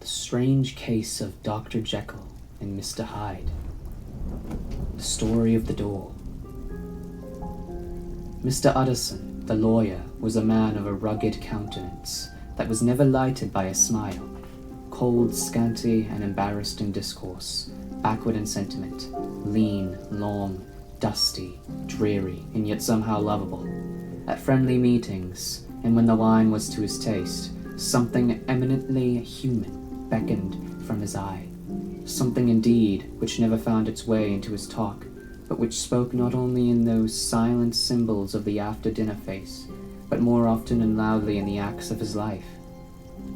strange case of Dr. Jekyll and Mr. Hyde. The story of the door. Mr. Utterson, the lawyer, was a man of a rugged countenance that was never lighted by a smile, cold, scanty, and embarrassed in discourse, backward in sentiment, lean, long, dusty, dreary, and yet somehow lovable. At friendly meetings, and when the wine was to his taste, something eminently human beckoned from his eye. Something indeed which never found its way into his talk, but which spoke not only in those silent symbols of the after-dinner face, but more often and loudly in the acts of his life.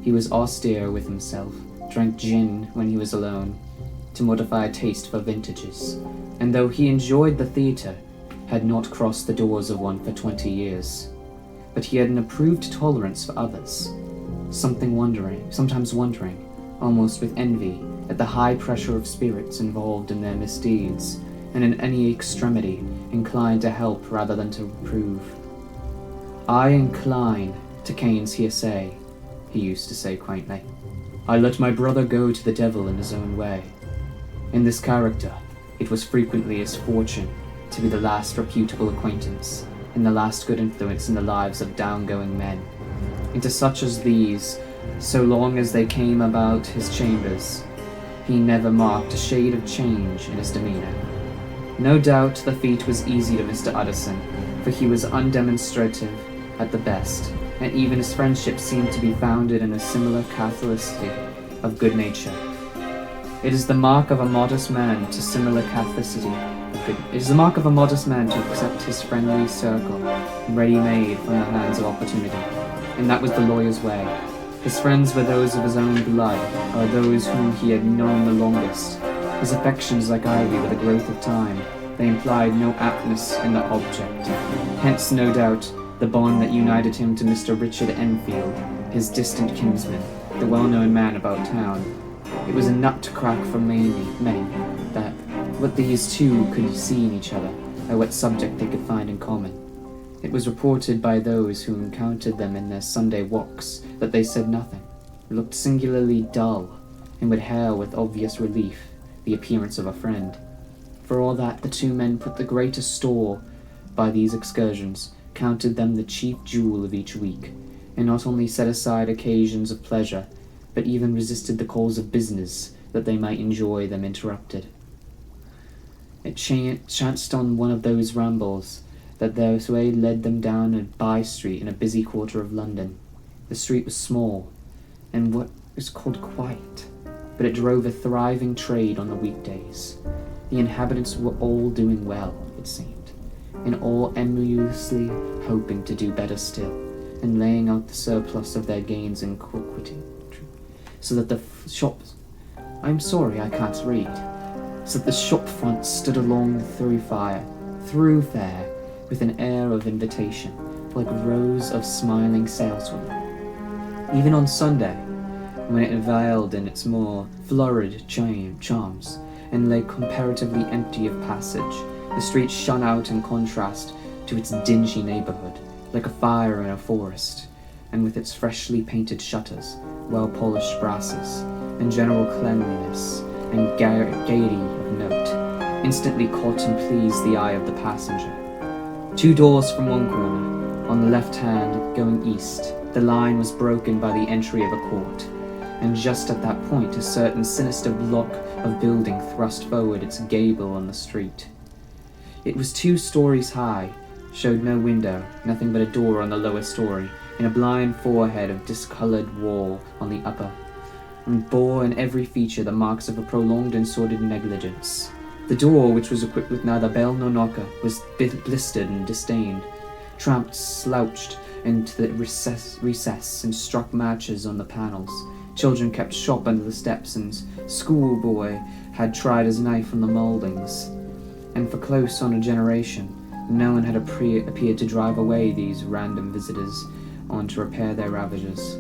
He was austere with himself, drank gin when he was alone, to mortify a taste for vintages, and though he enjoyed the theatre, had not crossed the doors of one for 20 years. But he had an approved tolerance for others, sometimes wondering, almost with envy, at the high pressure of spirits involved in their misdeeds, and in any extremity inclined to help rather than to reprove. "I incline to Cain's hearsay," he used to say quaintly. "I let my brother go to the devil in his own way." In this character, it was frequently his fortune to be the last reputable acquaintance, and the last good influence in the lives of down-going men. Into such as these, so long as they came about his chambers, he never marked a shade of change in his demeanour. No doubt the feat was easy to Mr. Utterson, for he was undemonstrative at the best, and even his friendship seemed to be founded in a similar catholicity of good nature. It is the mark of a modest man to accept his friendly circle, ready-made from the hands of opportunity, and that was the lawyer's way. His friends were those of his own blood, or those whom he had known the longest. His affections, like ivy, were the growth of time. They implied no aptness in the object. Hence, no doubt, the bond that united him to Mr. Richard Enfield, his distant kinsman, the well-known man about town. It was a nut to crack for many, that what these two could see in each other, or what subject they could find in common. It was reported by those who encountered them in their Sunday walks that they said nothing, looked singularly dull, and would hail with obvious relief the appearance of a friend. For all that, the two men put the greatest store by these excursions, counted them the chief jewel of each week, and not only set aside occasions of pleasure, but even resisted the calls of business that they might enjoy them interrupted. It chanced on one of those rambles that their way led them down a by-street in a busy quarter of London. The street was small, and what is called quiet, but it drove a thriving trade on the weekdays. The inhabitants were all doing well, it seemed, and all emulously hoping to do better still, and laying out the surplus of their gains in quitting, so that the shops... I'm sorry, I can't read. So that the shop front stood along the thoroughfare, with an air of invitation, like rows of smiling saleswomen. Even on Sunday, when it veiled in its more florid charms, and lay comparatively empty of passage, the street shone out in contrast to its dingy neighbourhood, like a fire in a forest, and with its freshly painted shutters, well-polished brasses, and general cleanliness and gaiety of note, instantly caught and pleased the eye of the passenger. 2 doors from one corner, on the left hand going east, the line was broken by the entry of a court, and just at that point a certain sinister block of building thrust forward its gable on the street. It was 2 stories high, showed no window, nothing but a door on the lower story, and a blind forehead of discoloured wall on the upper, and bore in every feature the marks of a prolonged and sordid negligence. The door, which was equipped with neither bell nor knocker, was blistered and disdained. Tramps slouched into the recess and struck matches on the panels. Children kept shop under the steps, and schoolboy had tried his knife on the mouldings. And for close on a generation, no one had appeared to drive away these random visitors on to repair their ravages.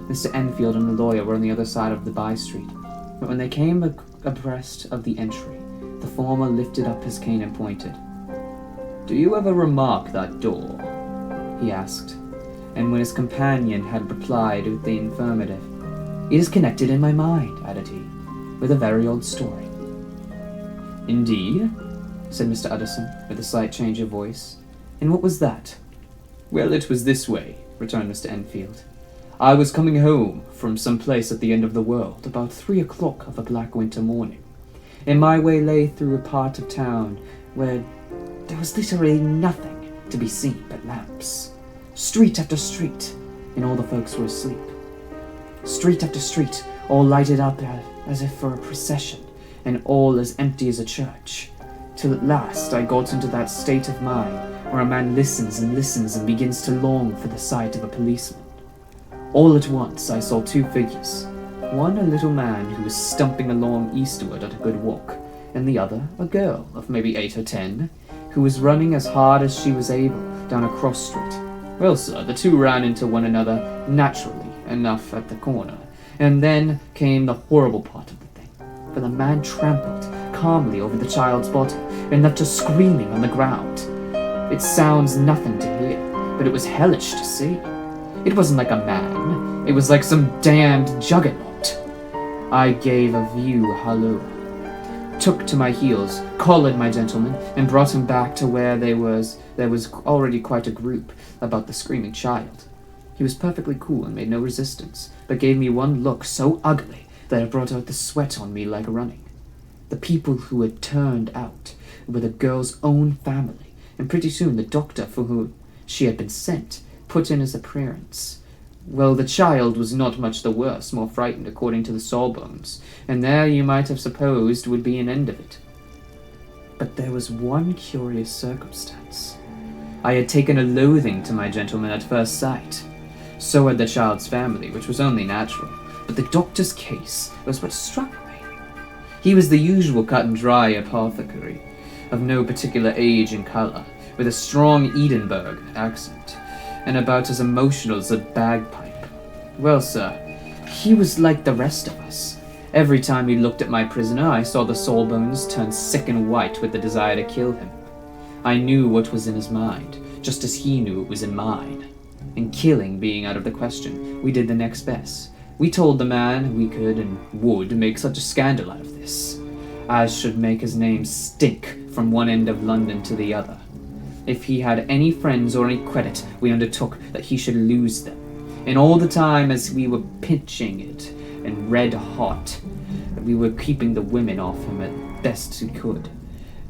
Mr. Enfield and the lawyer were on the other side of the by-street, but when they came abreast of the entry, the former lifted up his cane and pointed. "Do you ever remark that door?" he asked, and when his companion had replied with the affirmative, It is connected in my mind, added he, with a very old story. Indeed? Said Mr. Utterson, with a slight change of voice. And what was that? Well, it was this way, returned Mr. Enfield. I was coming home from some place at the end of the world about 3 o'clock of a black winter morning, and my way lay through a part of town where there was literally nothing to be seen but lamps. Street after street, and all the folks were asleep. Street after street, all lighted up as if for a procession, and all as empty as a church, till at last I got into that state of mind where a man listens and begins to long for the sight of a policeman. All at once I saw 2 figures, one a little man who was stumping along eastward at a good walk, and the other a girl of maybe 8 or 10, who was running as hard as she was able down a cross street. Well, sir, the 2 ran into one another naturally enough at the corner, and then came the horrible part of the thing, for the man trampled calmly over the child's body and left her screaming on the ground. It sounds nothing to hear, but it was hellish to see. It wasn't like a man, it was like some damned juggernaut. I gave a view halloo, took to my heels, collared my gentleman, and brought him back to where there was already quite a group about the screaming child. He was perfectly cool and made no resistance, but gave me one look so ugly that it brought out the sweat on me like running. The people who had turned out were the girl's own family, and pretty soon the doctor for whom she had been sent put in his appearance. Well, the child was not much the worse, more frightened according to the sawbones, and there you might have supposed would be an end of it. But there was one curious circumstance. I had taken a loathing to my gentleman at first sight. So had the child's family, which was only natural, but the doctor's case was what struck me. He was the usual cut-and-dry apothecary, of no particular age and colour, with a strong Edinburgh accent, and about as emotional as a bagpipe. Well, sir, he was like the rest of us. Every time he looked at my prisoner, I saw the sawbones turn sick and white with the desire to kill him. I knew what was in his mind, just as he knew it was in mine. And killing being out of the question, we did the next best. We told the man we could and would make such a scandal out of this, as should make his name stink from one end of London to the other. If he had any friends or any credit, we undertook that he should lose them. And all the time as we were pinching it, and red hot, we were keeping the women off him as best we could,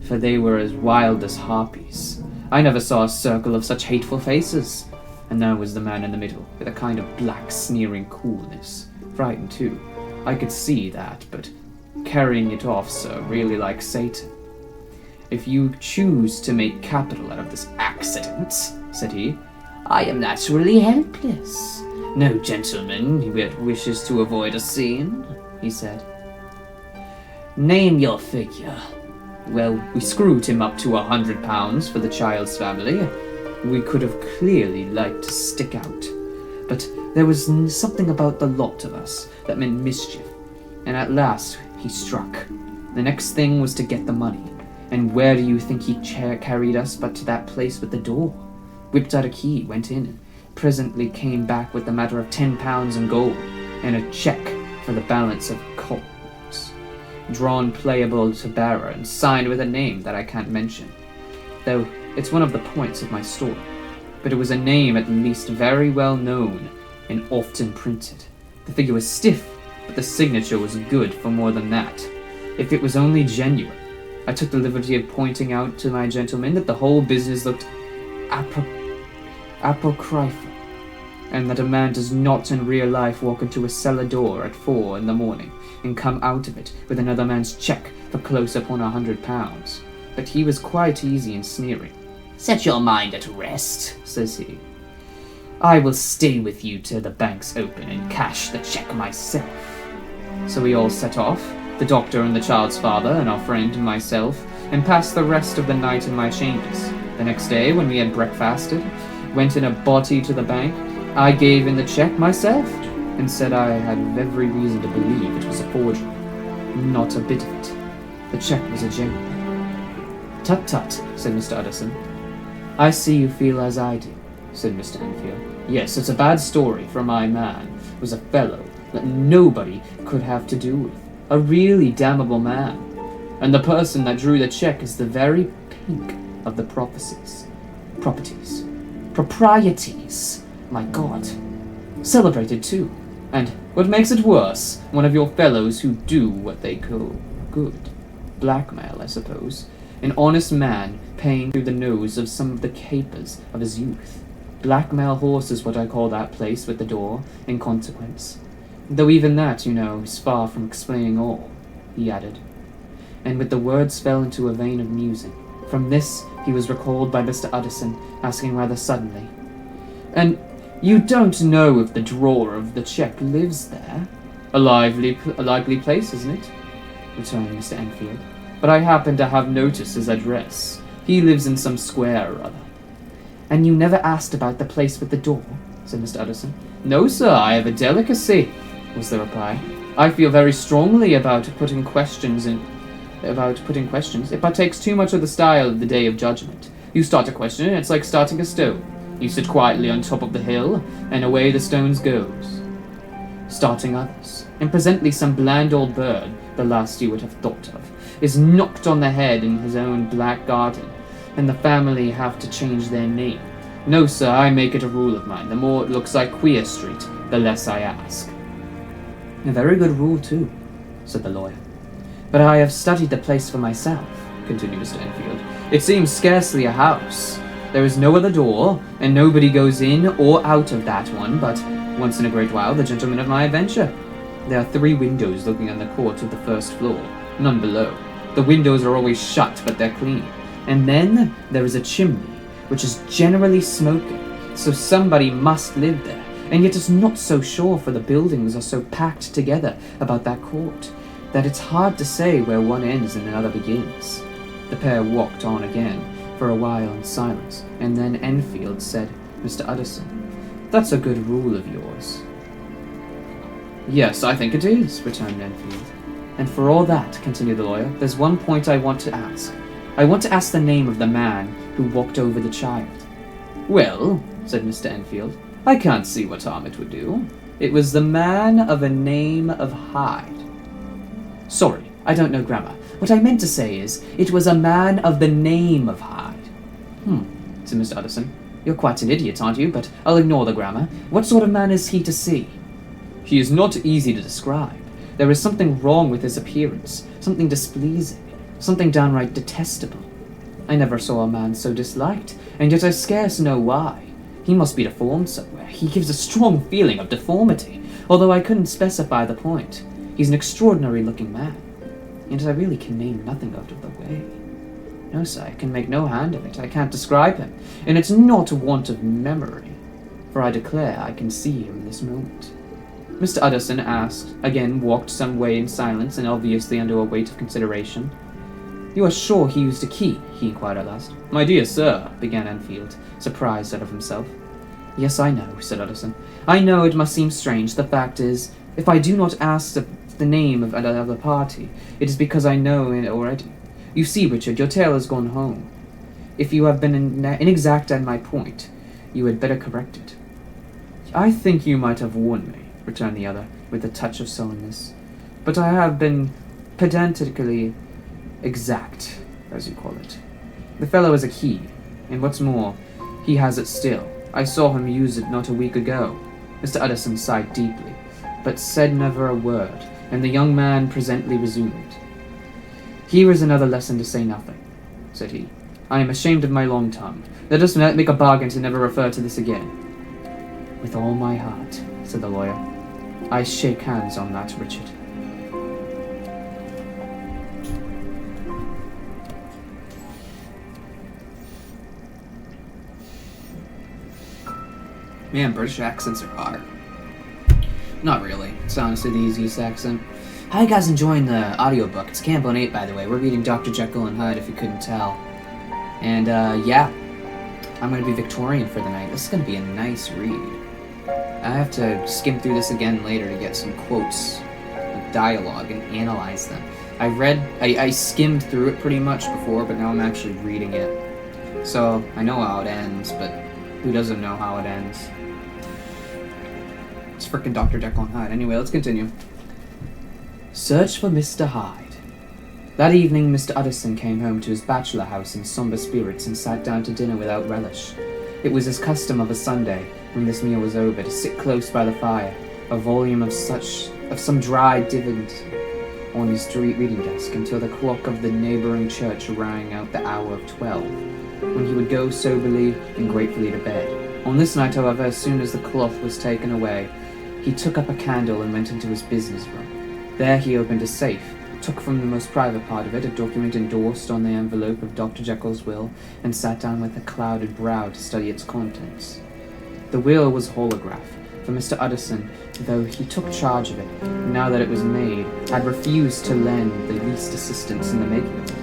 for they were as wild as harpies. I never saw a circle of such hateful faces. And there was the man in the middle, with a kind of black, sneering coolness. Frightened, too. I could see that, but carrying it off, sir, really like Satan. If you choose to make capital out of this accident, said he, I am naturally helpless. No gentleman wishes to avoid a scene, he said. Name your figure. Well, we screwed him up to £100 for the child's family. We could have clearly liked to stick out, but there was something about the lot of us that meant mischief, and at last he struck. The next thing was to get the money, and where do you think he carried us but to that place with the door? Whipped out a key, went in, and presently came back with the matter of £10 in gold, and a cheque for the balance of coins, drawn payable to bearer, and signed with a name that I can't mention, though it's one of the points of my story, but it was a name at least very well known and often printed. The figure was stiff, but the signature was good for more than that. If it was only genuine, I took the liberty of pointing out to my gentleman that the whole business looked apocryphal, and that a man does not in real life walk into a cellar door at 4 a.m. and come out of it with another man's cheque for close upon £100. But he was quite easy in sneering. Set your mind at rest, says he. I will stay with you till the bank's open and cash the cheque myself. So we all set off, the doctor and the child's father and our friend and myself, and passed the rest of the night in my chambers. The next day, when we had breakfasted, went in a body to the bank. I gave in the cheque myself, and said I had every reason to believe it was a forgery. Not a bit of it. The cheque was a genuine. Tut tut, said Mr. Utterson. I see you feel as I do, said Mr. Enfield. Yes, it's a bad story, for my man was a fellow that nobody could have to do with. A really damnable man. And the person that drew the check is the very pink of the properties. Proprieties. My God. Celebrated too. And what makes it worse, one of your fellows who do what they call good. Blackmail, I suppose. An honest man paying through the nose of some of the capers of his youth. Blackmail horse is what I call that place with the door, in consequence. Though even that, you know, is far from explaining all, he added. And with the words fell into a vein of musing. From this, he was recalled by Mr. Utterson, asking rather suddenly, "And you don't know if the drawer of the check lives there? A likely place, isn't it?" returned Mr. Enfield. "But I happen to have noticed his address. He lives in some square or other." "And you never asked about the place with the door?" said Mr. Utterson. "No, sir, I have a delicacy," was the reply. "I feel very strongly about putting questions. It partakes too much of the style of the Day of Judgment. You start a question, and it's like starting a stone. You sit quietly on top of the hill, and away the stones goes. Starting others, and presently some bland old bird, the last you would have thought of, is knocked on the head in his own black garden, and the family have to change their name. No, sir, I make it a rule of mine. The more it looks like Queer Street, the less I ask." "A very good rule, too," said the lawyer. "But I have studied the place for myself," continued Mr. Enfield. "It seems scarcely a house. There is no other door, and nobody goes in or out of that one but, once in a great while, the gentleman of my adventure. There are 3 windows looking on the court of the first floor, none below. The windows are always shut, but they're clean. And then there is a chimney, which is generally smoking, so somebody must live there, and yet it's not so sure, for the buildings are so packed together about that court, that it's hard to say where one ends and another begins." The pair walked on again, for a while in silence, and then Enfield said, "Mr. Utterson, that's a good rule of yours." "Yes, I think it is," returned Enfield. "And for all that," continued the lawyer, "there's one point I want to ask. I want to ask the name of the man who walked over the child." "Well," said Mr. Enfield, "I can't see what harm it would do. It was the man of a name of Hyde." "Sorry, I don't know grammar. What I meant to say is, it was a man of the name of Hyde." Said Mr. Utterson. "You're quite an idiot, aren't you? But I'll ignore the grammar. What sort of man is he to see?" "He is not easy to describe. There is something wrong with his appearance, something displeasing, something downright detestable. I never saw a man so disliked, and yet I scarce know why. He must be deformed somewhere. He gives a strong feeling of deformity, although I couldn't specify the point. He's an extraordinary-looking man, and I really can name nothing out of the way. No, sir, I can make no hand of it. I can't describe him, and it's not want of memory, for I declare I can see him this moment." Mr. Utterson again walked some way in silence, and obviously under a weight of consideration. "You are sure he used a key?" he inquired at last. "My dear sir," began Enfield, surprised out of himself. "Yes, I know," said Utterson. "I know it must seem strange. The fact is, if I do not ask the name of the party, it is because I know it already. You see, Richard, your tale has gone home. If you have been inexact at my point, you had better correct it." "I think you might have warned me," returned the other, with a touch of sullenness. "But I have been pedantically exact, as you call it. The fellow has a key, and what's more, he has it still. I saw him use it not a week ago." Mr. Utterson sighed deeply, but said never a word, and the young man presently resumed. "Here is another lesson to say nothing," said he. "I am ashamed of my long tongue. Let us make a bargain to never refer to this again." "With all my heart," said the lawyer. "I shake hands on that, Richard." Man, British accents are hard. Not really. It's honestly the easiest accent. How you guys enjoying the audiobook? It's Campbell and 8, by the way. We're reading Dr. Jekyll and Hyde, if you couldn't tell. And, yeah. I'm going to be Victorian for the night. This is going to be a nice read. I have to skim through this again later to get some quotes of dialogue and analyze them. I skimmed through it pretty much before, but now I'm actually reading it. So, I know how it ends, but who doesn't know how it ends? It's frickin' Dr. Jekyll and Hyde. Anyway, let's continue. Search for Mr. Hyde. That evening, Mr. Utterson came home to his bachelor house in somber spirits and sat down to dinner without relish. It was his custom of a Sunday, when this meal was over, to sit close by the fire, a volume of some dry dividend on his reading desk until the clock of the neighbouring church rang out the hour of 12, when he would go soberly and gratefully to bed. On this night, however, as soon as the cloth was taken away, he took up a candle and went into his business room. There he opened a safe, took from the most private part of it a document endorsed on the envelope of Dr. Jekyll's will, and sat down with a clouded brow to study its contents. The will was a holograph, for Mr. Utterson, though he took charge of it, now that it was made, had refused to lend the least assistance in the making of it.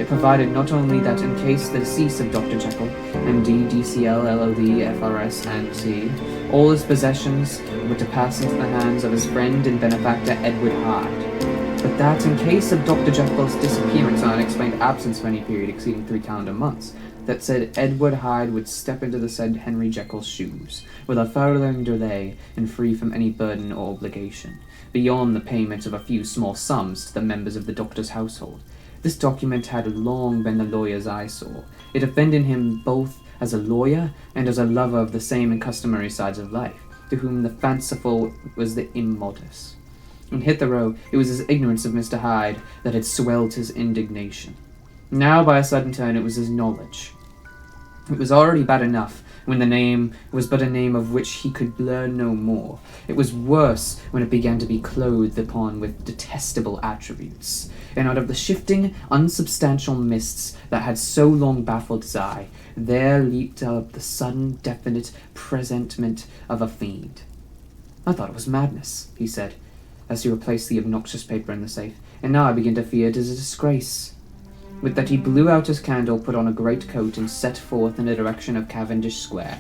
It provided not only that in case the decease of Dr. Jekyll, M.D., D.C.L., LL.D., F.R.S., and T., all his possessions were to pass into the hands of his friend and benefactor Edward Hyde, but that in case of Dr. Jekyll's disappearance or unexplained absence for any period exceeding 3 calendar months, that said Edward Hyde would step into the said Henry Jekyll's shoes, without further delay and free from any burden or obligation, beyond the payment of a few small sums to the members of the doctor's household. This document had long been the lawyer's eyesore. It offended him both as a lawyer and as a lover of the same and customary sides of life, to whom the fanciful was the immodest. And hitherto, it was his ignorance of Mr. Hyde that had swelled his indignation. Now, by a sudden turn, it was his knowledge. It was already bad enough when the name was but a name of which he could learn no more. It was worse when it began to be clothed upon with detestable attributes. And out of the shifting, unsubstantial mists that had so long baffled his eye, there leaped up the sudden, definite presentiment of a fiend. "I thought it was madness," he said, as he replaced the obnoxious paper in the safe, "and now I begin to fear it is a disgrace." With that he blew out his candle, put on a great coat, and set forth in the direction of Cavendish Square,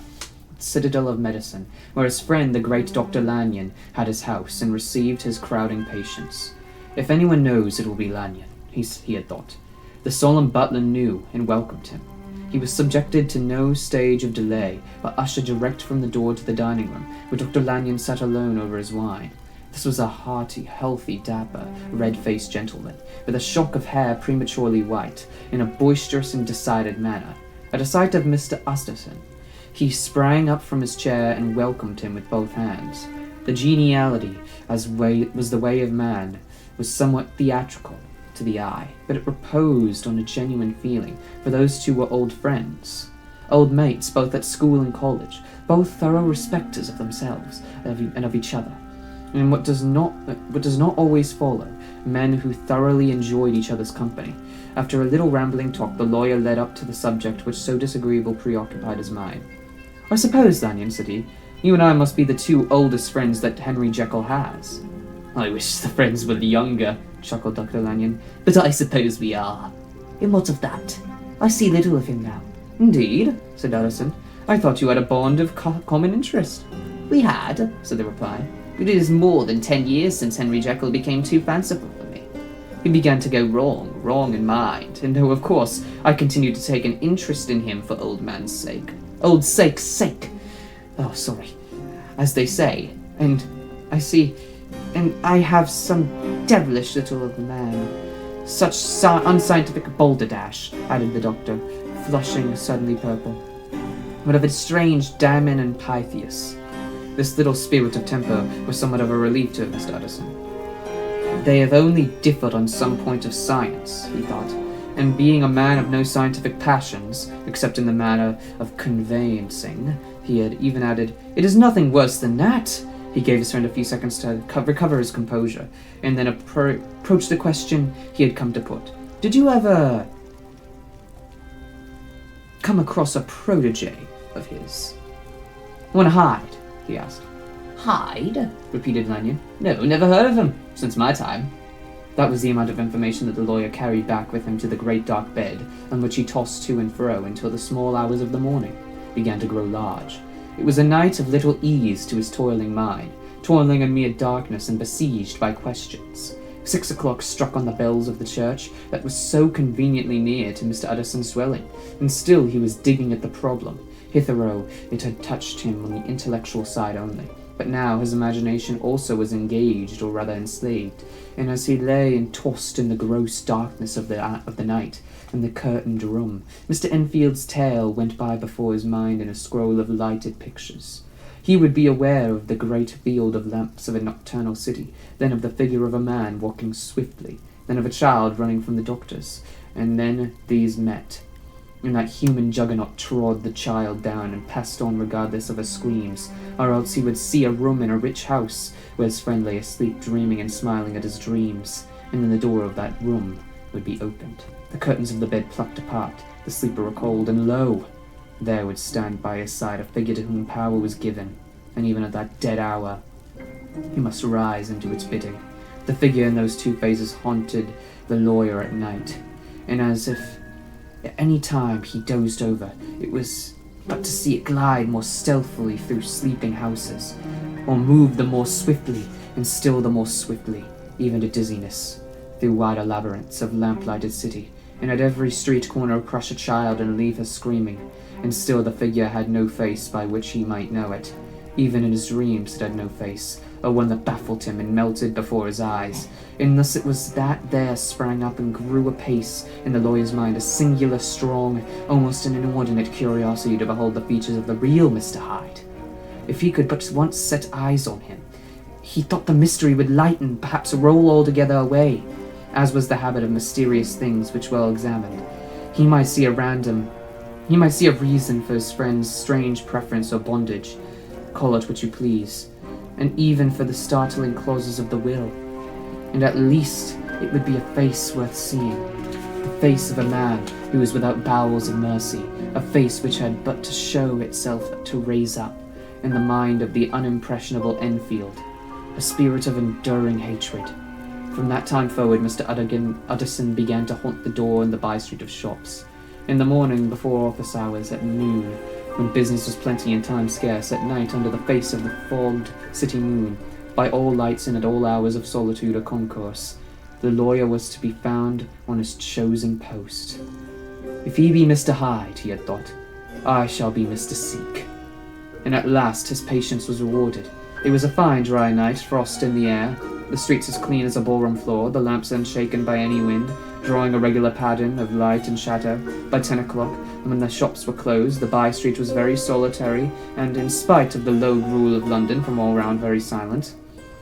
citadel of medicine, where his friend the great Dr. Lanyon had his house, and received his crowding patients. If anyone knows, it will be Lanyon, he had thought. The solemn butler knew, and welcomed him. He was subjected to no stage of delay, but ushered direct from the door to the dining room, where Dr. Lanyon sat alone over his wine. This was a hearty, healthy, dapper, red-faced gentleman, with a shock of hair prematurely white, in a boisterous and decided manner. At a sight of Mr. Utterson, he sprang up from his chair and welcomed him with both hands. The geniality, as was the way of man, was somewhat theatrical to the eye, but it reposed on a genuine feeling, for those two were old friends, old mates both at school and college, both thorough respecters of themselves and of each other. And what does not always follow, men who thoroughly enjoyed each other's company. After a little rambling talk, the lawyer led up to the subject which so disagreeable preoccupied his mind. "I suppose, Lanyon," said he, "you and I must be the 2 oldest friends that Henry Jekyll has." "I wish the friends were younger," chuckled Dr. Lanyon, "but I suppose we are." "And what of that? I see little of him now." "Indeed?" said Utterson. "I thought you had a bond of common interest." "We had," said the reply. "But it is more than 10 years since Henry Jekyll became too fanciful for me. He began to go wrong in mind, and though, of course, I continued to take an interest in him for old man's sake. Old sake's sake! Oh, sorry. As they say, and I have some devilish little of the man. Such unscientific balderdash," added the doctor, flushing suddenly purple. "But of its strange Damon and Pythias." This little spirit of temper was somewhat of a relief to Mr. Utterson. They have only differed on some point of science, he thought, and being a man of no scientific passions, except in the matter of conveyancing, he had even added, "It is nothing worse than that." He gave his friend a few seconds to recover his composure, and then approached the question he had come to put. "Did you ever come across a protege of his? One Hyde?" he asked. "Hyde?" repeated Lanyon. "No, never heard of him, since my time." That was the amount of information that the lawyer carried back with him to the great dark bed, on which he tossed to and fro until the small hours of the morning began to grow large. It was a night of little ease to his toiling mind, toiling in mere darkness and besieged by questions. 6 o'clock struck on the bells of the church that was so conveniently near to Mr. Utterson's dwelling, and still he was digging at the problem. Hitherto it had touched him on the intellectual side only, But now his imagination also was engaged, or rather enslaved, and as he lay and tossed in the gross darkness of the night, in the curtained room, Mr. Enfield's tale went by before his mind in a scroll of lighted pictures. He would be aware of the great field of lamps of a nocturnal city, then of the figure of a man walking swiftly, then of a child running from the doctor's, and then these met, and that human juggernaut trod the child down and passed on regardless of her screams, or else he would see a room in a rich house where his friend lay asleep, dreaming and smiling at his dreams, and then the door of that room would be opened, the curtains of the bed plucked apart, the sleeper recalled, and lo! There would stand by his side a figure to whom power was given, and even at that dead hour he must rise and do its bidding. The figure in those two faces haunted the lawyer at night, and as if at any time he dozed over, it was but to see it glide more stealthily through sleeping houses, or move the more swiftly, and still the more swiftly, even to dizziness, through wider labyrinths of lamp-lighted city, and at every street corner crush a child and leave her screaming, and still the figure had no face by which he might know it. Even in his dreams it had no face, or one that baffled him and melted before his eyes, and thus it was that there sprang up and grew apace in the lawyer's mind a singular, strong, almost an inordinate curiosity to behold the features of the real Mr. Hyde. If he could but once set eyes on him, he thought the mystery would lighten, perhaps roll altogether away, as was the habit of mysterious things which, well examined, he might see a reason for his friend's strange preference or bondage, call it what you please, and even for the startling clauses of the will. And at least it would be a face worth seeing, the face of a man who was without bowels of mercy, a face which had but to show itself to raise up, in the mind of the unimpressionable Enfield, a spirit of enduring hatred. From that time forward, Mr. Utterson began to haunt the door in the by-street of shops. In the morning, before office hours, at noon, when business was plenty and time scarce, at night under the face of the fogged city moon, by all lights and at all hours of solitude or concourse, the lawyer was to be found on his chosen post. If he be Mr. Hyde, he had thought, I shall be Mr. Seek. And at last his patience was rewarded. It was a fine dry night, frost in the air, the streets as clean as a ballroom floor, the lamps unshaken by any wind, drawing a regular pattern of light and shadow. By 10 o'clock, when the shops were closed, the by-street was very solitary, and in spite of the low rule of London, from all round very silent.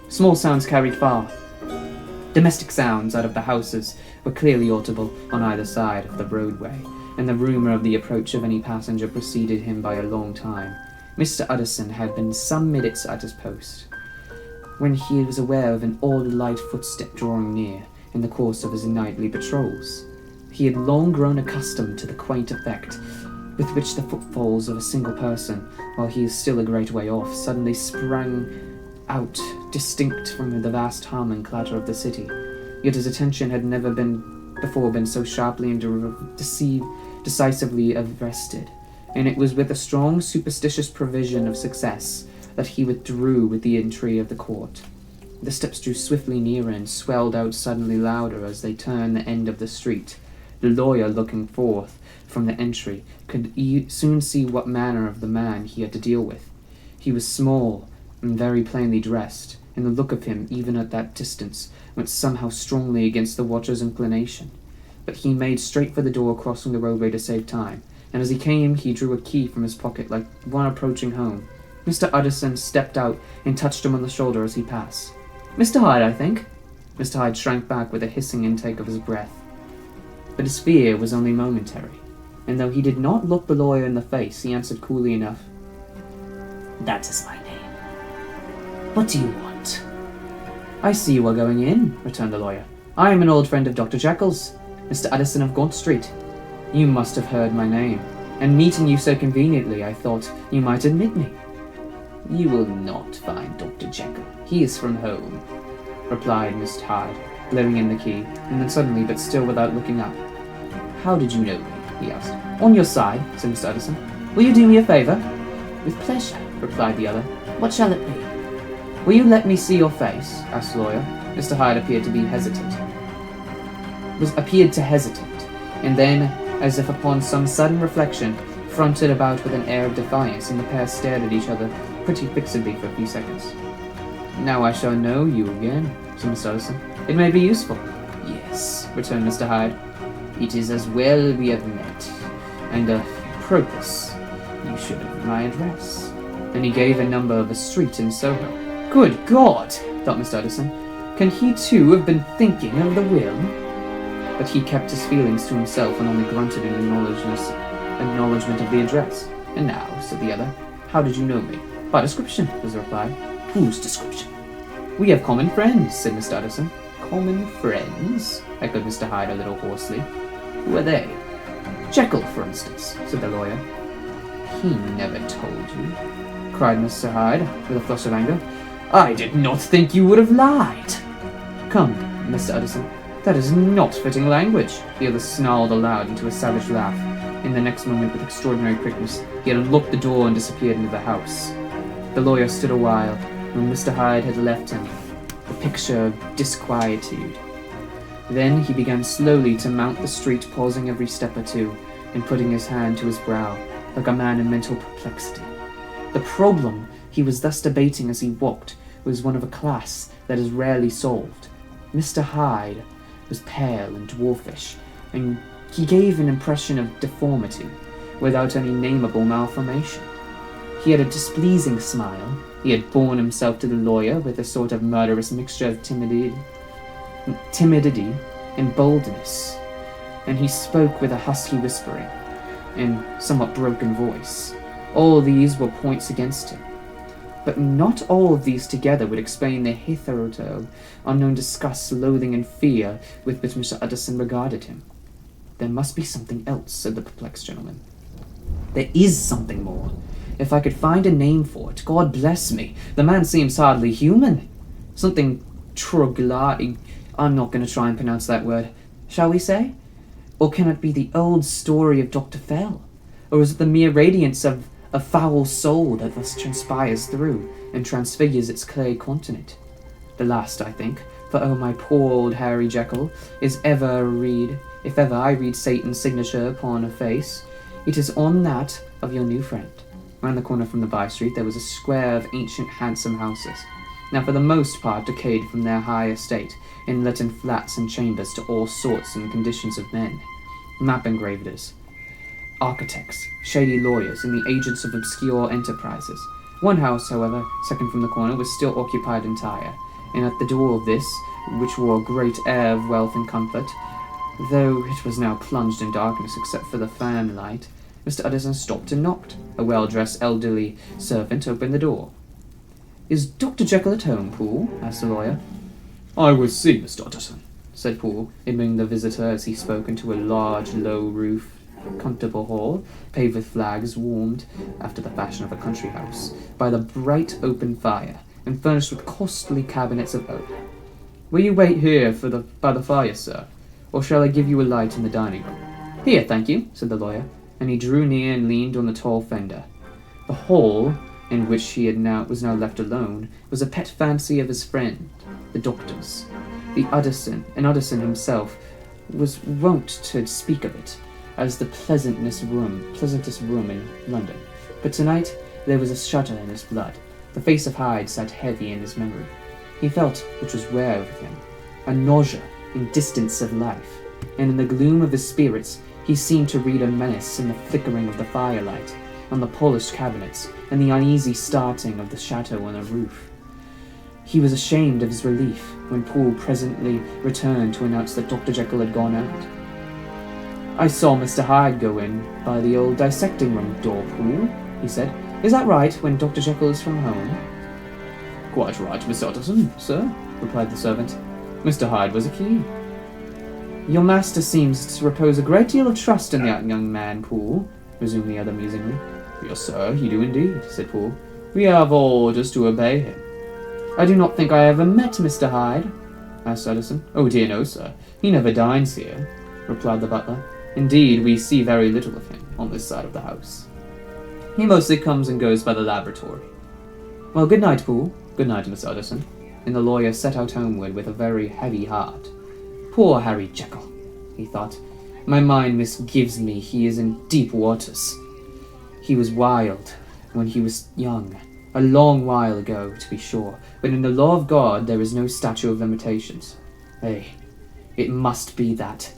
Small sounds carried far. Domestic sounds out of the houses were clearly audible on either side of the roadway, and the rumour of the approach of any passenger preceded him by a long time. Mr. Utterson had been some minutes at his post, when he was aware of an odd light footstep drawing near in the course of his nightly patrols. He had long grown accustomed to the quaint effect with which the footfalls of a single person, while he is still a great way off, suddenly sprang out distinct from the vast hum and clatter of the city. Yet his attention had never before been so sharply and decisively arrested, and it was with a strong superstitious prevision of success that he withdrew with the entry of the court. The steps drew swiftly nearer and swelled out suddenly louder as they turned the end of the street. The lawyer, looking forth from the entry, could soon see what manner of the man he had to deal with. He was small and very plainly dressed, and the look of him, even at that distance, went somehow strongly against the watcher's inclination. But he made straight for the door, crossing the roadway to save time, and as he came he drew a key from his pocket like one approaching home. Mr. Utterson stepped out and touched him on the shoulder as he passed. "Mr. Hyde, I think." Mr. Hyde shrank back with a hissing intake of his breath. But his fear was only momentary, and though he did not look the lawyer in the face, he answered coolly enough, "That is my name. What do you want?" "I see you are going in," returned the lawyer. "I am an old friend of Dr. Jekyll's, Mr. Utterson of Gaunt Street. You must have heard my name, and meeting you so conveniently, I thought you might admit me." "You will not find Dr. Jekyll. He is from home," replied Mr. Hyde, blowing in the key, and then suddenly, but still without looking up, "How did you know me?" he asked. "On your side," said Mr. Utterson. "Will you do me a favour?" "With pleasure," replied the other. "What shall it be?" "Will you let me see your face?" asked the lawyer. Mr. Hyde appeared to hesitate, and then, as if upon some sudden reflection, fronted about with an air of defiance, and the pair stared at each other pretty fixedly for a few seconds. "Now I shall know you again," said Mr. Utterson. "It may be useful." "Yes," returned Mr. Hyde. "It is as well we have met. And propos, you should have my address." And he gave a number of a street in Soho. "Good God!" thought Mr. Utterson. "Can he too have been thinking of the will?" But he kept his feelings to himself and only grunted in acknowledgement of the address. "And now," said the other, "how did you know me?" "By description," was the reply. "Whose description?" "We have common friends," said Mr. Utterson. "Common friends?" echoed Mr. Hyde a little hoarsely. "Who are they?" "Jekyll, for instance," said the lawyer. "He never told you," cried Mr. Hyde, with a flush of anger. "I did not think you would have lied." "Come, Mr. Utterson, that is not fitting language." The other snarled aloud into a savage laugh. In the next moment, with extraordinary quickness, he had unlocked the door and disappeared into the house. The lawyer stood a while. When Mr. Hyde had left him, a picture of disquietude. Then he began slowly to mount the street, pausing every step or two, and putting his hand to his brow, like a man in mental perplexity. The problem he was thus debating as he walked was one of a class that is rarely solved. Mr. Hyde was pale and dwarfish, and he gave an impression of deformity, without any nameable malformation. He had a displeasing smile. He had borne himself to the lawyer with a sort of murderous mixture of timidity and boldness, and he spoke with a husky whispering and somewhat broken voice. All these were points against him, but not all of these together would explain the hitherto unknown disgust, loathing, and fear with which Mr. Utterson regarded him. "There must be something else," said the perplexed gentleman. "There is something more. If I could find a name for it, God bless me, the man seems hardly human. Something troglodyte. I'm not going to try and pronounce that word. Shall we say? Or can it be the old story of Dr. Fell? Or is it the mere radiance of a foul soul that thus transpires through and transfigures its clay continent? The last, I think, for oh, my poor old Harry Jekyll, if ever I read Satan's signature upon a face, it is on that of your new friend." Round the corner from the by-street there was a square of ancient handsome houses, now for the most part decayed from their high estate, and let in flats and chambers to all sorts and conditions of men. Map engravers, architects, shady lawyers, and the agents of obscure enterprises. One house, however, second from the corner, was still occupied entire, and at the door of this, which wore a great air of wealth and comfort, though it was now plunged in darkness except for the fanlight, Mr. Utterson stopped and knocked. A well-dressed elderly servant opened the door. "Is Dr. Jekyll at home, Poole?" asked the lawyer. "I will see Mr. Utterson," said Poole, admitting the visitor as he spoke into a large, low-roofed, comfortable hall, paved with flags, warmed, after the fashion of a country house, by the bright open fire, and furnished with costly cabinets of oak. "Will you wait here by the fire, sir, or shall I give you a light in the dining room?" "Here, thank you," said the lawyer, and he drew near and leaned on the tall fender. The hall, in which he was now left alone, was a pet fancy of his friend, the doctor's. Utterson himself was wont to speak of it as the pleasantest room in London. But tonight there was a shudder in his blood. The face of Hyde sat heavy in his memory. He felt, which was rare with him, a nausea and distance of life, and in the gloom of his spirits he seemed to read a menace in the flickering of the firelight on the polished cabinets and the uneasy starting of the shadow on the roof. He was ashamed of his relief when Poole presently returned to announce that Dr. Jekyll had gone out. "I saw Mr. Hyde go in by the old dissecting room door, Poole," he said. "Is that right, when Dr. Jekyll is from home?" "Quite right, Miss Utterson, sir," replied the servant. "Mr. Hyde was a key." "Your master seems to repose a great deal of trust in that young man, Poole," resumed the other musingly. "Yes, sir, he do indeed," said Poole. "We have orders to obey him." "I do not think I ever met Mr. Hyde," asked Utterson. "Oh dear no, sir. He never dines here," replied the butler. "Indeed, we see very little of him on this side of the house. He mostly comes and goes by the laboratory." "Well, good night, Poole." "Good night, Miss Utterson." And the lawyer set out homeward with a very heavy heart. "Poor Harry Jekyll," he thought. "My mind misgives me he is in deep waters. He was wild when he was young, A long while ago, to be sure, but in the law of God there is no statute of limitations. It must be that.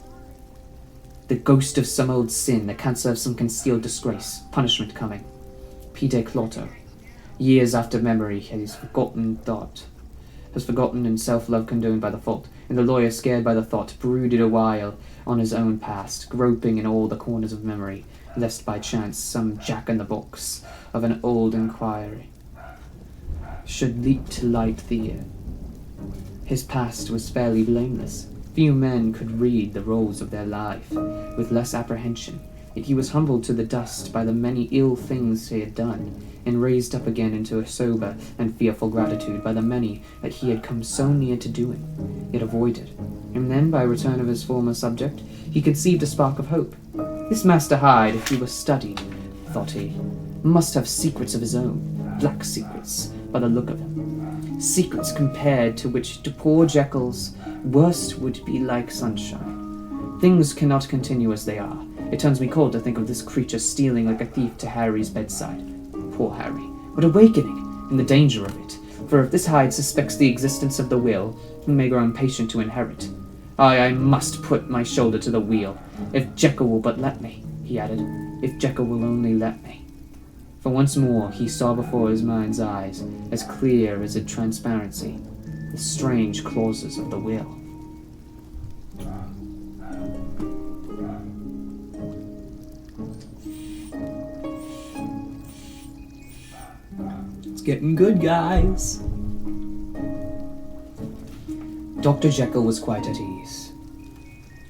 The ghost of some old sin, the cancer of some concealed disgrace, punishment coming. Pide clotto. Years after memory has forgotten and self-love condoned by the fault, and the lawyer, scared by the thought, brooded a while on his own past, groping in all the corners of memory, lest by chance some jack-in-the-box of an old inquiry should leap to light the ear. His past was fairly blameless. Few men could read the rolls of their life with less apprehension, yet he was humbled to the dust by the many ill things he had done, and raised up again into a sober and fearful gratitude by the many that he had come so near to doing, yet avoided. And then, by return of his former subject, he conceived a spark of hope. This Master Hyde, if he were studied, thought he, must have secrets of his own, black secrets, by the look of him. Secrets compared to which to poor Jekyll's worst would be like sunshine. Things cannot continue as they are. It turns me cold to think of this creature stealing like a thief to Harry's bedside. Poor Harry, what awakening, and the danger of it. For if this Hyde suspects the existence of the will, he may grow impatient to inherit. I must put my shoulder to the wheel. If Jekyll will but let me, he added, if Jekyll will only let me. For once more he saw before his mind's eyes, as clear as a transparency, the strange clauses of the will. It's getting good, guys. Dr. Jekyll was quite at ease.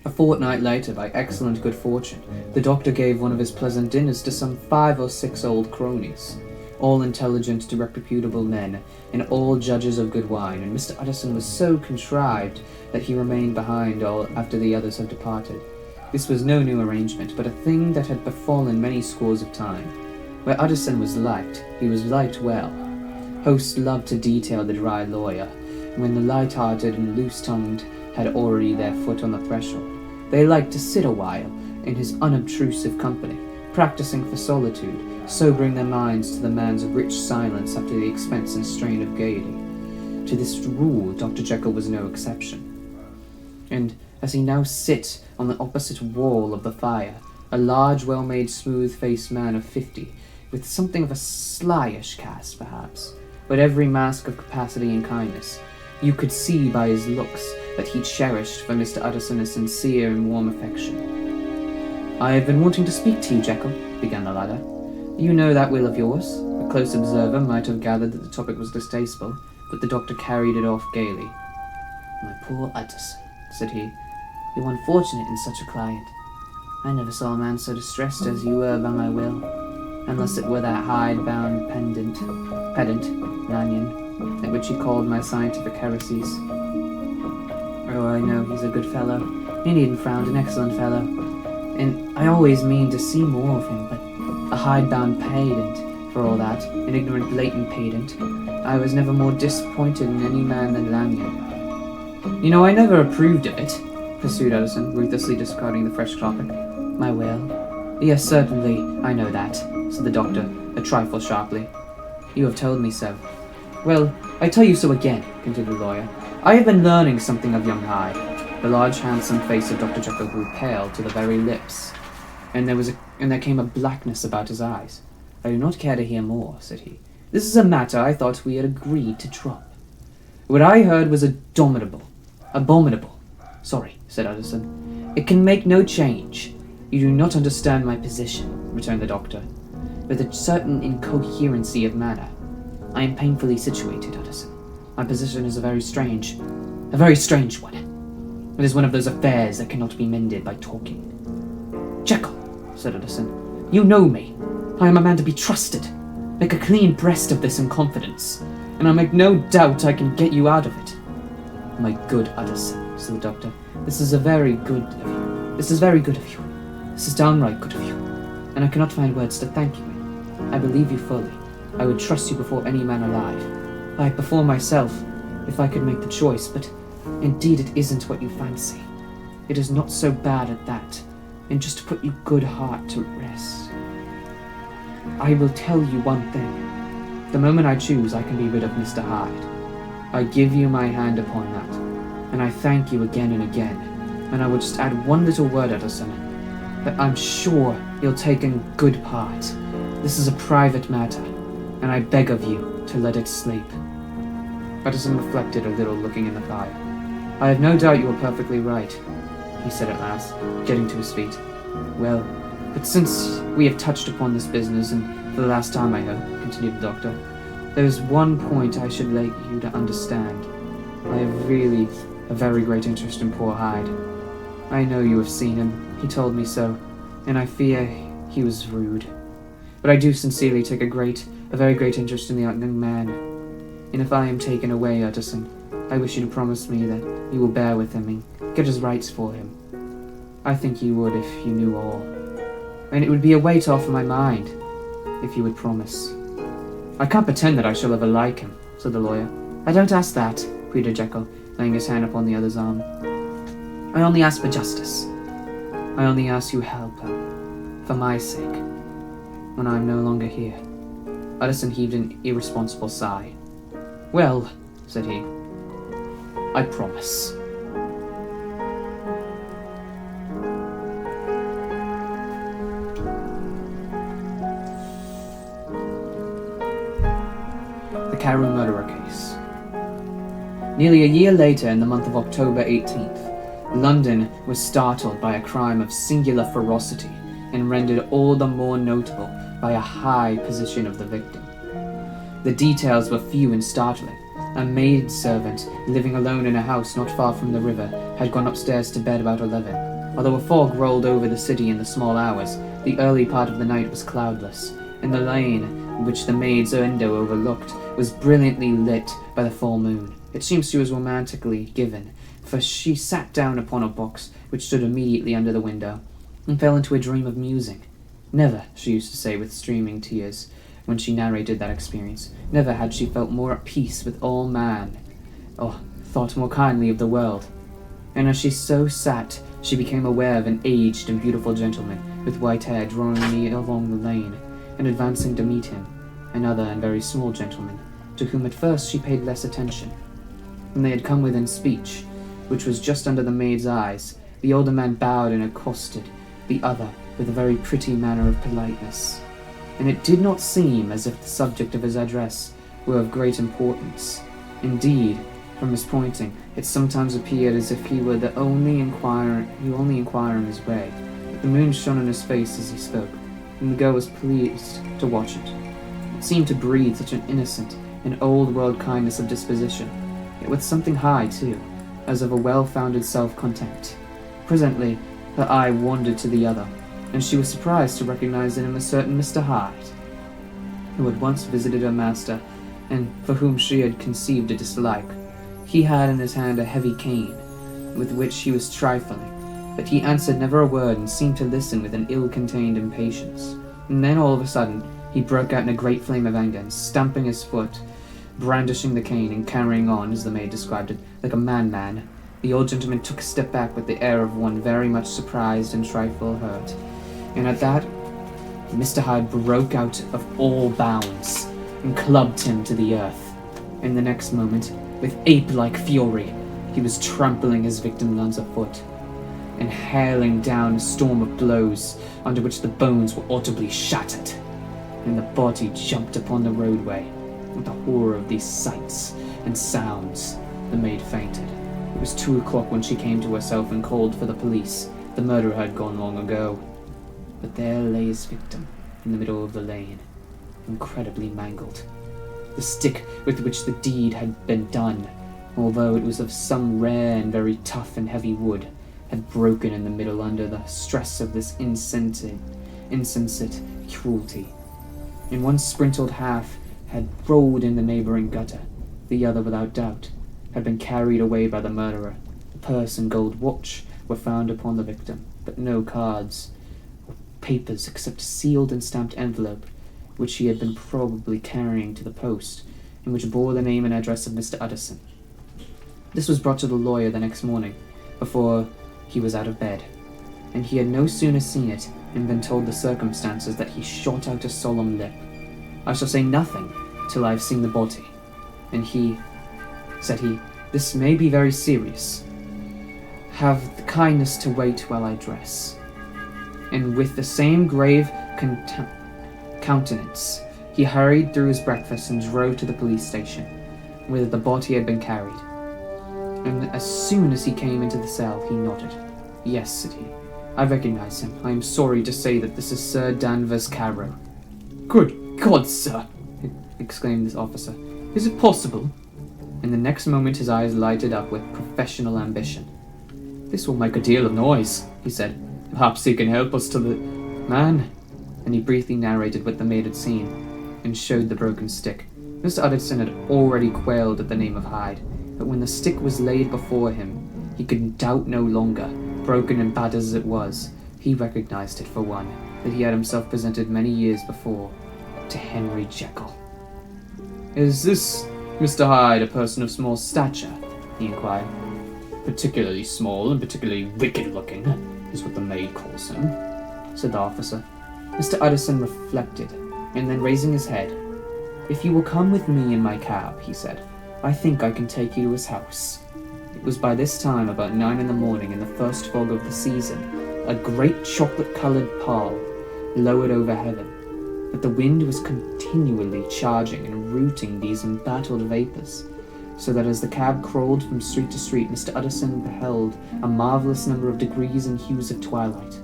A fortnight later, by excellent good fortune, the doctor gave one of his pleasant dinners to some 5 or 6 old cronies, all intelligent, disreputable men, and all judges of good wine, and Mr. Utterson was so contrived that he remained behind all after the others had departed. This was no new arrangement, but a thing that had befallen many scores of time. Where Utterson was liked, he was liked well. Hosts loved to detail the dry lawyer, and when the light-hearted and loose-tongued had already their foot on the threshold, they liked to sit a while in his unobtrusive company, practicing for solitude, sobering their minds to the man's rich silence after the expense and strain of gaiety. To this rule Dr. Jekyll was no exception. And as he now sits on the opposite wall of the fire, a large, well-made, smooth-faced man of 50, with something of a slyish cast, perhaps, but every mask of capacity and kindness, you could see by his looks that he cherished for Mr. Utterson a sincere and warm affection. "I have been wanting to speak to you, Jekyll," began the latter. "You know that will of yours." A close observer might have gathered that the topic was distasteful, but the doctor carried it off gaily. "My poor Utterson," said he, "you're unfortunate in such a client. I never saw a man so distressed as you were by my will, unless it were that hide-bound pedant, Lanyon, at which he called my scientific heresies. Oh, I know he's a good fellow. He needn't frown, an excellent fellow. And I always mean to see more of him, but a hide-bound pedant, for all that, an ignorant, blatant pedant. I was never more disappointed in any man than Lanyon." "You know, I never approved of it," pursued Utterson, ruthlessly discarding the fresh topic. "My will? Yes, certainly, I know that," said the doctor, a trifle sharply. "You have told me so." "Well, I tell you so again," continued the lawyer. "I have been learning something of young Hyde." The large, handsome face of Dr. Jekyll grew pale to the very lips, and there came a blackness about his eyes. "I do not care to hear more," said he. "This is a matter I thought we had agreed to drop. What I heard was abominable. Sorry," said Utterson. "It can make no change. You do not understand my position," returned the doctor, with a certain incoherency of manner. "I am painfully situated, Utterson. My position is a very strange one. It is one of those affairs that cannot be mended by talking." "Jekyll," said Utterson, "you know me. I am a man to be trusted. Make a clean breast of this in confidence, and I make no doubt I can get you out of it." "My good Utterson," said the doctor, This is very good of you. This is downright good of you, and I cannot find words to thank you in. I believe you fully. I would trust you before any man alive. Aye, before myself, if I could make the choice, but indeed it isn't what you fancy. It is not so bad at that, and just to put your good heart to rest, I will tell you one thing. The moment I choose, I can be rid of Mr. Hyde. I give you my hand upon that, and I thank you again and again. And I would just add one little word, Edison, that I'm sure you'll take in good part. This is a private matter, and I beg of you to let it sleep. Edison reflected a little, looking in the fire. I have no doubt you are perfectly right, he said at last, getting to his feet. Well, but since we have touched upon this business, and for the last time I hope, continued the doctor, there is one point I should like you to understand. I have really a very great interest in poor Hyde. I know you have seen him, he told me so, and I fear he was rude. But I do sincerely take a very great interest in the young man. And if I am taken away, Utterson, I wish you to promise me that you will bear with him and get his rights for him. I think you would if you knew all. And it would be a weight off of my mind, if you would promise. I can't pretend that I shall ever like him, said the lawyer. I don't ask that, pleaded Jekyll, laying his hand upon the other's arm. I only ask for justice. I only ask you help him, for my sake, when I am no longer here. Utterson heaved an irresponsible sigh. Well, said he, I promise. The Carew murderer case. Nearly a year later, in the month of October 18th, London was startled by a crime of singular ferocity and rendered all the more notable by a high position of the victim. The details were few and startling. A maidservant living alone in a house not far from the river had gone upstairs to bed about 11. Although a fog rolled over the city in the small hours, the early part of the night was cloudless, and the lane, which the maid's window overlooked, was brilliantly lit by the full moon. It seems she was romantically given, for she sat down upon a box which stood immediately under the window, and fell into a dream of musing. Never, she used to say with streaming tears, when she narrated that experience, never had she felt more at peace with all man, or thought more kindly of the world. And as she so sat, she became aware of an aged and beautiful gentleman with white hair drawing near along the lane, and advancing to meet him, another and very small gentleman, to whom at first she paid less attention. When they had come within speech, which was just under the maid's eyes, the older man bowed and accosted the other with a very pretty manner of politeness, and it did not seem as if the subject of his address were of great importance. Indeed, from his pointing, it sometimes appeared as if he were the only inquiring his way. But the moon shone on his face as he spoke, and the girl was pleased to watch it. It seemed to breathe such an innocent and old-world kindness of disposition, yet with something high, too, as of a well-founded self-contempt. Presently, her eye wandered to the other, and she was surprised to recognize in him a certain Mr. Hyde, who had once visited her master, and for whom she had conceived a dislike. He had in his hand a heavy cane, with which he was trifling, but he answered never a word and seemed to listen with an ill-contained impatience. And then all of a sudden, he broke out in a great flame of anger, and stamping his foot, brandishing the cane and carrying on, as the maid described it, like a madman, the old gentleman took a step back with the air of one very much surprised and trifle hurt. And at that, Mr. Hyde broke out of all bounds and clubbed him to the earth. In the next moment, with ape-like fury, he was trampling his victim underfoot and hailing down a storm of blows under which the bones were audibly shattered, and the body jumped upon the roadway. With the horror of these sights and sounds, the maid fainted. It was 2 o'clock when she came to herself and called for the police. The murderer had gone long ago. But there lay his victim in the middle of the lane, incredibly mangled. The stick with which the deed had been done, although it was of some rare and very tough and heavy wood, had broken in the middle under the stress of this insensate cruelty. In one sprinkled half had rolled in the neighbouring gutter. The other, without doubt, had been carried away by the murderer. The purse and gold watch were found upon the victim, but no cards or papers except a sealed and stamped envelope, which he had been probably carrying to the post, and which bore the name and address of Mr. Utterson. This was brought to the lawyer the next morning, before he was out of bed, and he had no sooner seen it and been told the circumstances that he shot out a solemn lip. I shall say nothing till I've seen the body. And said he, this may be very serious. Have the kindness to wait while I dress. And with the same grave countenance, he hurried through his breakfast and drove to the police station, whither the body had been carried. And as soon as he came into the cell, he nodded. Yes, said he, I recognize him. I am sorry to say that this is Sir Danvers Carew. Good God, sir! Exclaimed this officer. Is it possible? And the next moment his eyes lighted up with professional ambition. This will make a deal of noise, he said. Perhaps he can help us to the man. And he briefly narrated what the maid had seen, and showed the broken stick. Mr. Utterson had already quailed at the name of Hyde, but when the stick was laid before him, he could doubt no longer. Broken and battered as it was, he recognized it for one that he had himself presented many years before to Henry Jekyll. Is this Mr. Hyde a person of small stature? He inquired. Particularly small and particularly wicked-looking, is what the maid calls him, said the officer. Mr. Utterson reflected, and then raising his head, If you will come with me in my cab, he said, I think I can take you to his house. It was by this time about 9 a.m. in the first fog of the season, a great chocolate-coloured pall lowered over heaven, but the wind was continually charging and rooting these embattled vapours, so that as the cab crawled from street to street, Mr. Utterson beheld a marvellous number of degrees and hues of twilight.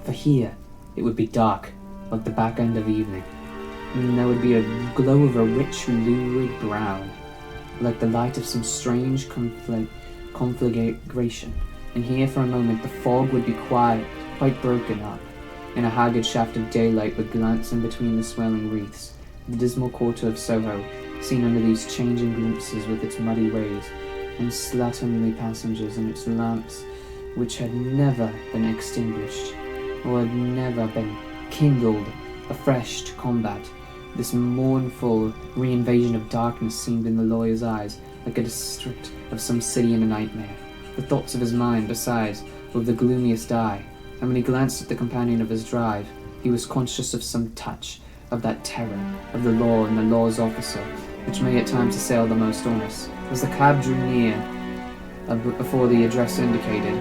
For here it would be dark, like the back end of evening, and there would be a glow of a rich, lurid brown, like the light of some strange conflagration, and here for a moment the fog would be quiet, quite broken up, and a haggard shaft of daylight would glance in between the swelling wreaths. The dismal quarter of Soho, seen under these changing glimpses with its muddy ways, and slatternly passengers and its lamps, which had never been extinguished, or had never been kindled afresh to combat. This mournful reinvasion of darkness seemed in the lawyer's eyes like a district of some city in a nightmare. The thoughts of his mind, besides, were of the gloomiest dye, and when he glanced at the companion of his drive, he was conscious of some touch of that terror of the law and the law's officer, which may at times assail the most honest. As the cab drew near, before the address indicated,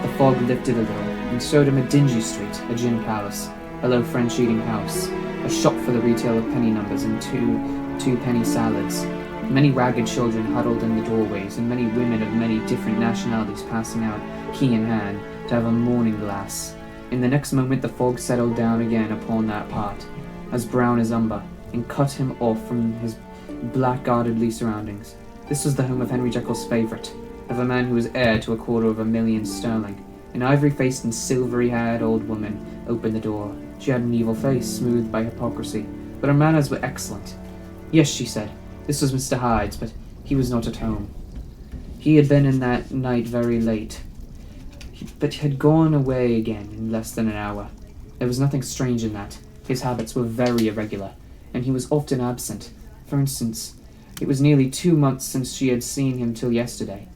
the fog lifted a little, and showed him a dingy street, a gin palace, a low French eating house, a shop for the retail of penny numbers and two-penny salads, many ragged children huddled in the doorways, and many women of many different nationalities passing out, key in hand, to have a morning glass. In the next moment the fog settled down again upon that part, as brown as umber, and cut him off from his blackguardly surroundings. This was the home of Henry Jekyll's favourite, of a man who was heir to £250,000 sterling. An ivory-faced and silvery-haired old woman opened the door. She had an evil face, smoothed by hypocrisy, but her manners were excellent. Yes, she said, this was Mr. Hyde's, but he was not at home. He had been in that night very late, but had gone away again in less than an hour. There was nothing strange in that. His habits were very irregular, and he was often absent. For instance, it was nearly 2 months since she had seen him till yesterday.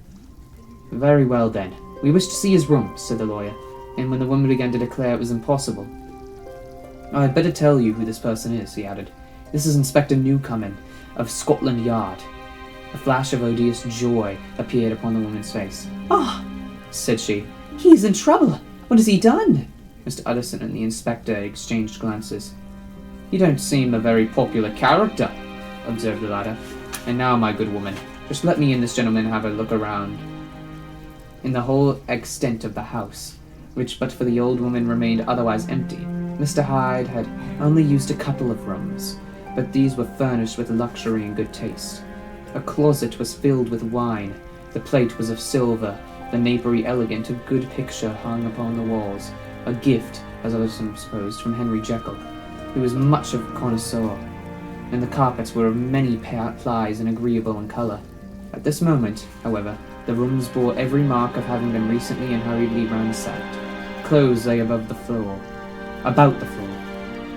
Very well, then. We wish to see his room, said the lawyer, and when the woman began to declare it was impossible, I had better tell you who this person is, he added. This is Inspector Newcomen, of Scotland Yard. A flash of odious joy appeared upon the woman's face. Ah, said she, he is in trouble. What has he done? Mr. Utterson and the inspector exchanged glances. You don't seem a very popular character, observed the latter. And now, my good woman, just let me and this gentleman have a look around. In the whole extent of the house, which but for the old woman remained otherwise empty, Mr. Hyde had only used a couple of rooms, but these were furnished with luxury and good taste. A closet was filled with wine, the plate was of silver, the napery elegant, a good picture hung upon the walls, a gift, as Utterson supposed, from Henry Jekyll, who was much of a connoisseur, and the carpets were of many plies and agreeable in colour. At this moment, however, the rooms bore every mark of having been recently and hurriedly ransacked. Clothes lay about the floor,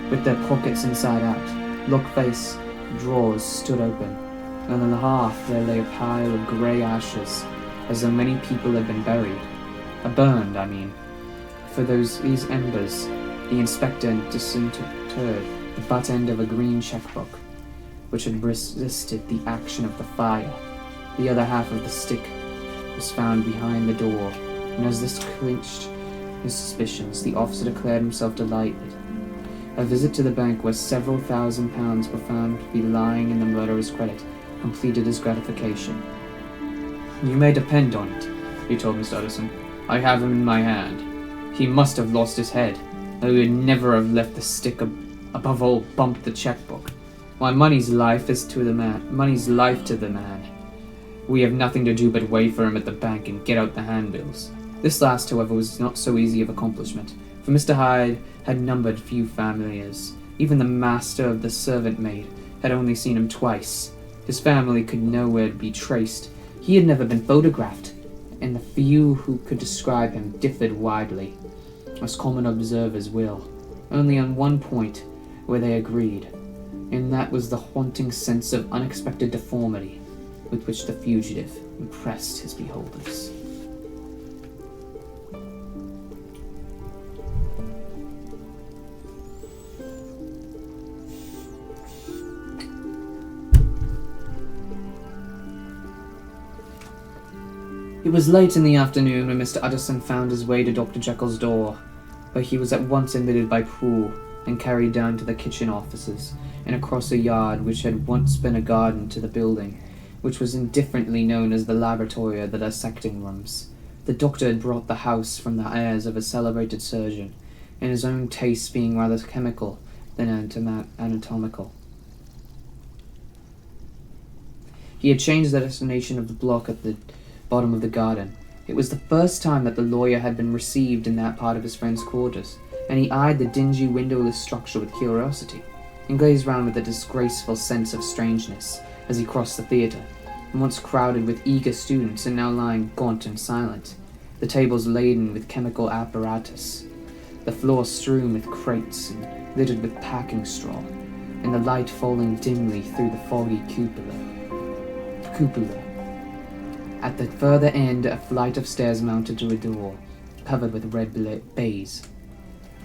with their pockets inside out. Lock-face drawers stood open, and on the hearth there lay a pile of grey ashes, as though many people had been buried. Burned, I mean. For these embers, the inspector disinterred the butt end of a green cheque-book, which had resisted the action of the fire. The other half of the stick was found behind the door, and as this clinched his suspicions, the officer declared himself delighted. A visit to the bank where several £1,000s were found to be lying in the murderer's credit completed his gratification. "You may depend on it," he told Mr. Utterson. "I have him in my hand. He must have lost his head, or he would never have left the stick above all bumped the checkbook. Why, money's life to the man. We have nothing to do but wait for him at the bank and get out the handbills." This last, however, was not so easy of accomplishment, for Mr. Hyde had numbered few familiars. Even the master of the servant maid had only seen him twice. His family could nowhere be traced. He had never been photographed, and the few who could describe him differed widely, as common observers will. Only on one point were they agreed, and that was the haunting sense of unexpected deformity with which the fugitive impressed his beholders. It was late in the afternoon when Mr. Utterson found his way to Dr. Jekyll's door, where he was at once admitted by Poole and carried down to the kitchen offices and across a yard which had once been a garden to the building, which was indifferently known as the laboratory or the dissecting rooms. The doctor had brought the house from the heirs of a celebrated surgeon, and his own tastes being rather chemical than anatomical. He had changed the destination of the block at the bottom of the garden. It was the first time that the lawyer had been received in that part of his friend's quarters, and he eyed the dingy windowless structure with curiosity, and gazed round with a disgraceful sense of strangeness as he crossed the theatre, once crowded with eager students and now lying gaunt and silent, the tables laden with chemical apparatus, the floor strewn with crates and littered with packing straw, and the light falling dimly through the foggy cupola. At the further end, a flight of stairs mounted to a door, covered with red baize.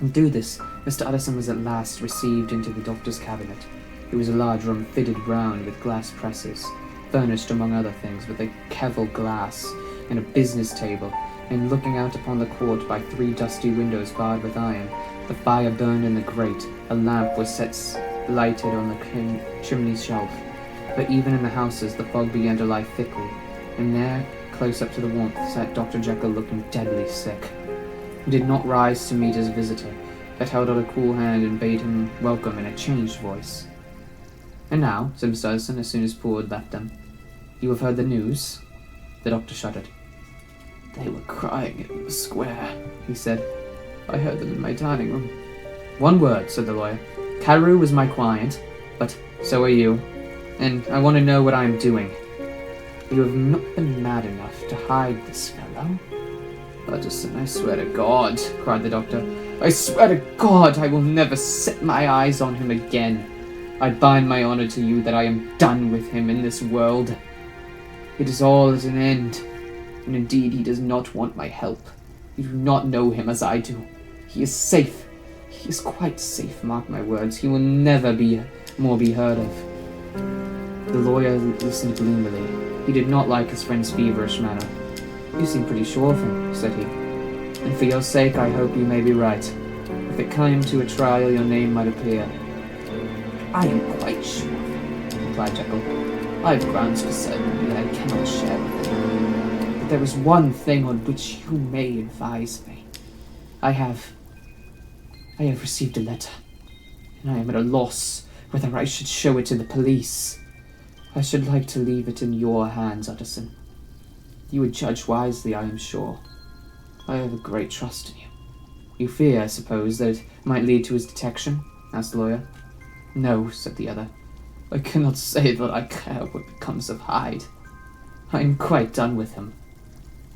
And through this, Mr. Utterson was at last received into the doctor's cabinet. It was a large room fitted round with glass presses, furnished among other things with a Kevel glass and a business table, and looking out upon the court by 3 dusty windows barred with iron. The fire burned in the grate, a lamp was lighted on the chimney shelf. But even in the houses the fog began to lie thickly, and there, close up to the warmth, sat Dr. Jekyll looking deadly sick. He did not rise to meet his visitor, but held out a cool hand and bade him welcome in a changed voice. "And now," said Mr. Utterson, as soon as Poole had left them, "you have heard the news?" The doctor shuddered. "They were crying in the square," he said. "I heard them in my dining room." "One word," said the lawyer. "Carew was my client, but so are you, and I want to know what I am doing. You have not been mad enough to hide this fellow?" "Utterson, I swear to God," cried the doctor. "I swear to God I will never set my eyes on him again. I bind my honor to you that I am done with him in this world. It is all at an end, and indeed he does not want my help. You do not know him as I do. He is safe. He is quite safe, mark my words. He will never more be heard of." The lawyer listened gloomily. He did not like his friend's feverish manner. "You seem pretty sure of him," said he, "and for your sake I hope you may be right. If it came to a trial, your name might appear." "I am quite sure of him," replied Jekyll. "I have grounds for certainty that I cannot share with you. But there is one thing on which you may advise me. I have received a letter, and I am at a loss whether I should show it to the police. I should like to leave it in your hands, Utterson. You would judge wisely, I am sure. I have a great trust in you." "You fear, I suppose, that it might lead to his detection?" asked the lawyer. "No," said the other. "I cannot say that I care what becomes of Hyde. I am quite done with him.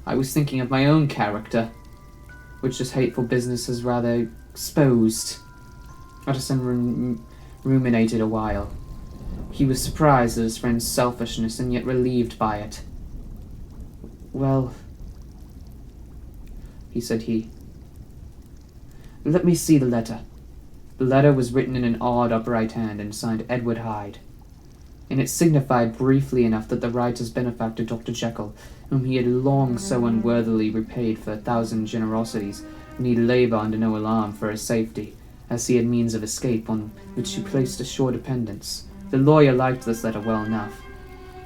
I was thinking of my own character, which this hateful business has rather exposed." Utterson ruminated a while. He was surprised at his friend's selfishness and yet relieved by it. "Well," said he, "let me see the letter." The letter was written in an odd upright hand and signed Edward Hyde. and it signified briefly enough that the writer's benefactor, Dr. Jekyll, whom he had long so unworthily repaid for 1,000 generosities, need labour under no alarm for his safety, as he had means of escape on which he placed a sure dependence. The lawyer liked this letter well enough.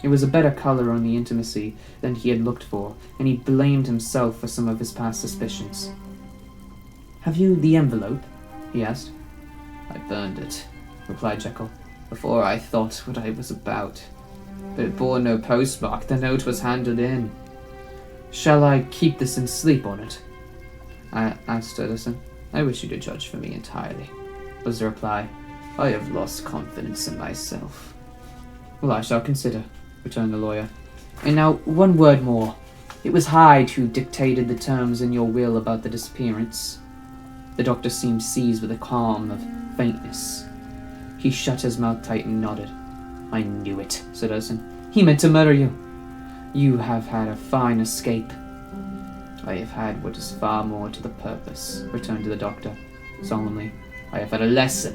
It was a better colour on the intimacy than he had looked for, and he blamed himself for some of his past suspicions. "Have you the envelope?" he asked. "I burned it," replied Jekyll, "before I thought what I was about. But it bore no postmark. The note was handed in." "Shall I keep this and sleep on it?" I asked Utterson. "I wish you to judge for me entirely," was the reply. "I have lost confidence in myself." "Well, I shall consider," returned the lawyer. "And now, one word more. It was Hyde who dictated the terms in your will about the disappearance." The doctor seemed seized with a calm of faintness. He shut his mouth tight and nodded. "I knew it," said Utterson. "He meant to murder you. You have had a fine escape." "I have had what is far more to the purpose," returned the doctor, solemnly. "I have had a lesson.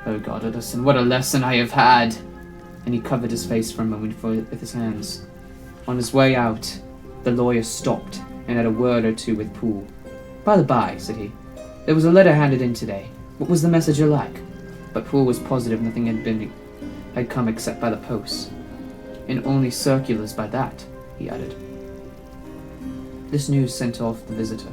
Oh God, Utterson, what a lesson I have had!" And he covered his face for a moment with his hands. On his way out, the lawyer stopped and had a word or two with Poole. "By the by," said he, "there was a letter handed in today. What was the messenger like?" But Poole was positive nothing had come except by the post. "And only circulars by that," he added. This news sent off the visitor,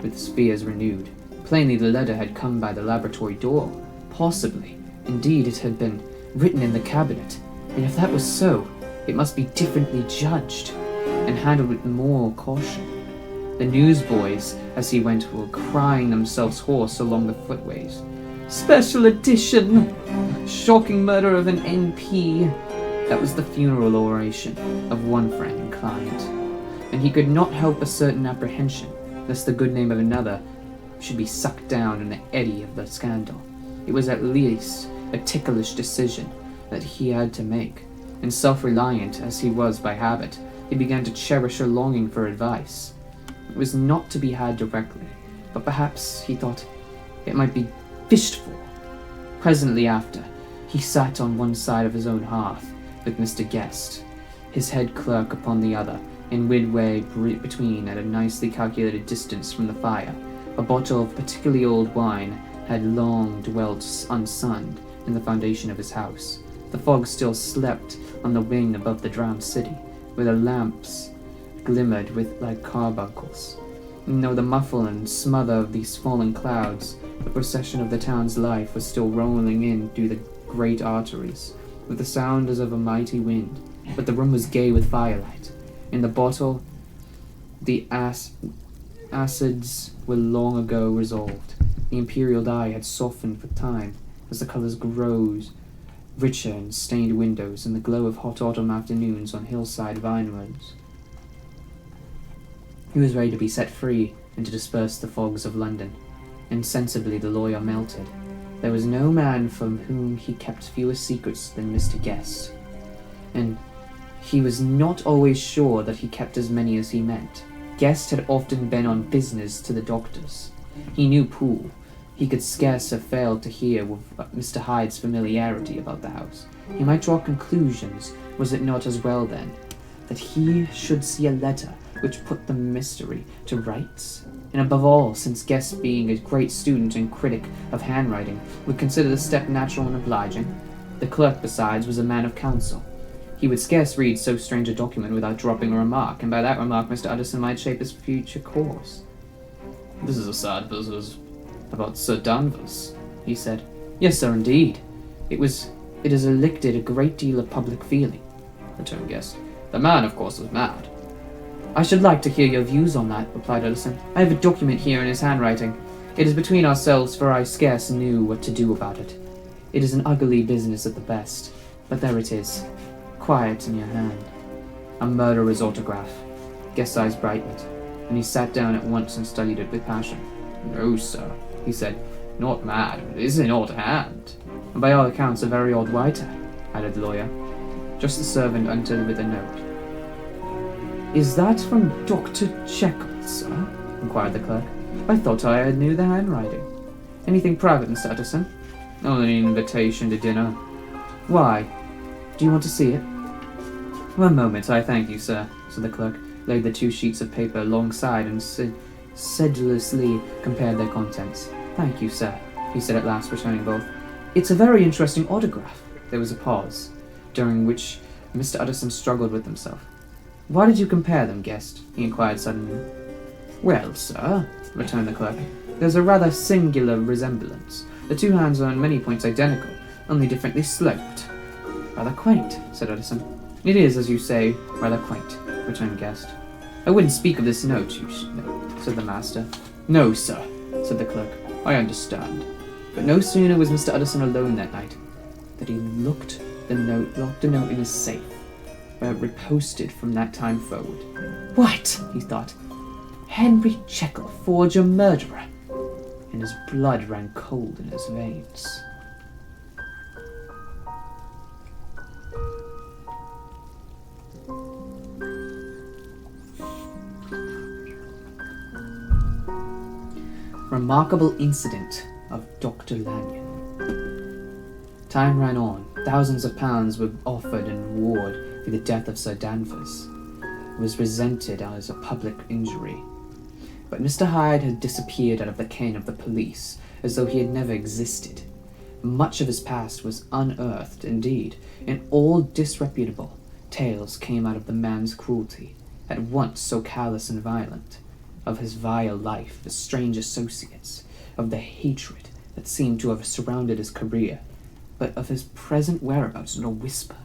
with his fears renewed. Plainly the letter had come by the laboratory door. Possibly, indeed, it had been written in the cabinet, and if that was so, it must be differently judged, and handled with more caution. The newsboys, as he went, were crying themselves hoarse along the footways. "Special edition! Shocking murder of an NP!" That was the funeral oration of one friend and client, and he could not help a certain apprehension lest the good name of another should be sucked down in the eddy of the scandal. It was at least a ticklish decision that he had to make, and self-reliant as he was by habit, he began to cherish a longing for advice. It was not to be had directly, but perhaps, he thought, it might be fished for. Presently after, he sat on one side of his own hearth, with Mr. Guest, his head clerk upon the other, and midway between, at a nicely calculated distance from the fire, a bottle of particularly old wine had long dwelt unsunned in the foundation of his house. The fog still slept on the wing above the drowned city, where the lamps glimmered like carbuncles. And though the muffle and smother of these fallen clouds, the procession of the town's life was still rolling in through the great arteries, with the sound as of a mighty wind. But the room was gay with firelight. In the bottle, the acids were long ago resolved. The imperial dye had softened with time, as the colours grows richer in stained windows and the glow of hot autumn afternoons on hillside vine roads. He was ready to be set free and to disperse the fogs of London. Insensibly the lawyer melted. There was no man from whom he kept fewer secrets than Mr. Guest, and he was not always sure that he kept as many as he meant. Guest had often been on business to the doctor's. He knew Poole. He could scarce have failed to hear with Mr. Hyde's familiarity about the house. He might draw conclusions, was it not as well then, that he should see a letter which put the mystery to rights? And above all, since Guest, being a great student and critic of handwriting, would consider the step natural and obliging, the clerk, besides, was a man of counsel. He would scarce read so strange a document without dropping a remark, and by that remark Mr. Utterson might shape his future course. "This is a sad business about Sir Danvers," he said. "Yes, sir, indeed. It has elicited a great deal of public feeling," returned Guest. "The man, of course, was mad." "I should like to hear your views on that," replied Utterson. "I have a document here in his handwriting. It is between ourselves, for I scarce knew what to do about it. It is an ugly business at the best, but there it is, quiet in your hand. A murderer's autograph." Guest's eyes brightened, and he sat down at once and studied it with passion. "No, sir," he said, "not mad, but it is an odd hand." "And by all accounts a very odd writer," added the lawyer. Just the servant entered with a note. "Is that from Dr. Jekyll, sir?" inquired the clerk. "I thought I knew the handwriting. Anything private, Mr. Utterson?" "Only an invitation to dinner." "Why? Do you want to see it? One moment, I thank you, sir, said the clerk, laid the 2 sheets of paper alongside and sedulously compared their contents. Thank you, sir, he said at last, returning both. It's a very interesting autograph. There was a pause, during which Mr. Utterson struggled with himself. Why did you compare them, guest? He inquired suddenly. Well, sir, returned the clerk, there's a rather singular resemblance. The 2 hands are in many points identical, only differently sloped. Rather quaint, said Utterson. It is, as you say, rather quaint, returned Guest. I wouldn't speak of this note, you should know, said the master. No, sir, said the clerk. I understand. But no sooner was Mr. Utterson alone that night that he locked the note in his safe, where it reposted from that time forward. What? He thought. Henry Jekyll, forger murderer. And his blood ran cold in his veins. Remarkable incident of Dr. Lanyon. Time ran on. Thousands of pounds were offered in reward for the death of Sir Danvers. It was resented as a public injury. But Mr. Hyde had disappeared out of the ken of the police, as though he had never existed. Much of his past was unearthed, indeed, and all disreputable tales came out of the man's cruelty, at once so callous and violent, of his vile life, the strange associates, of the hatred that seemed to have surrounded his career, but of his present whereabouts not a whisper.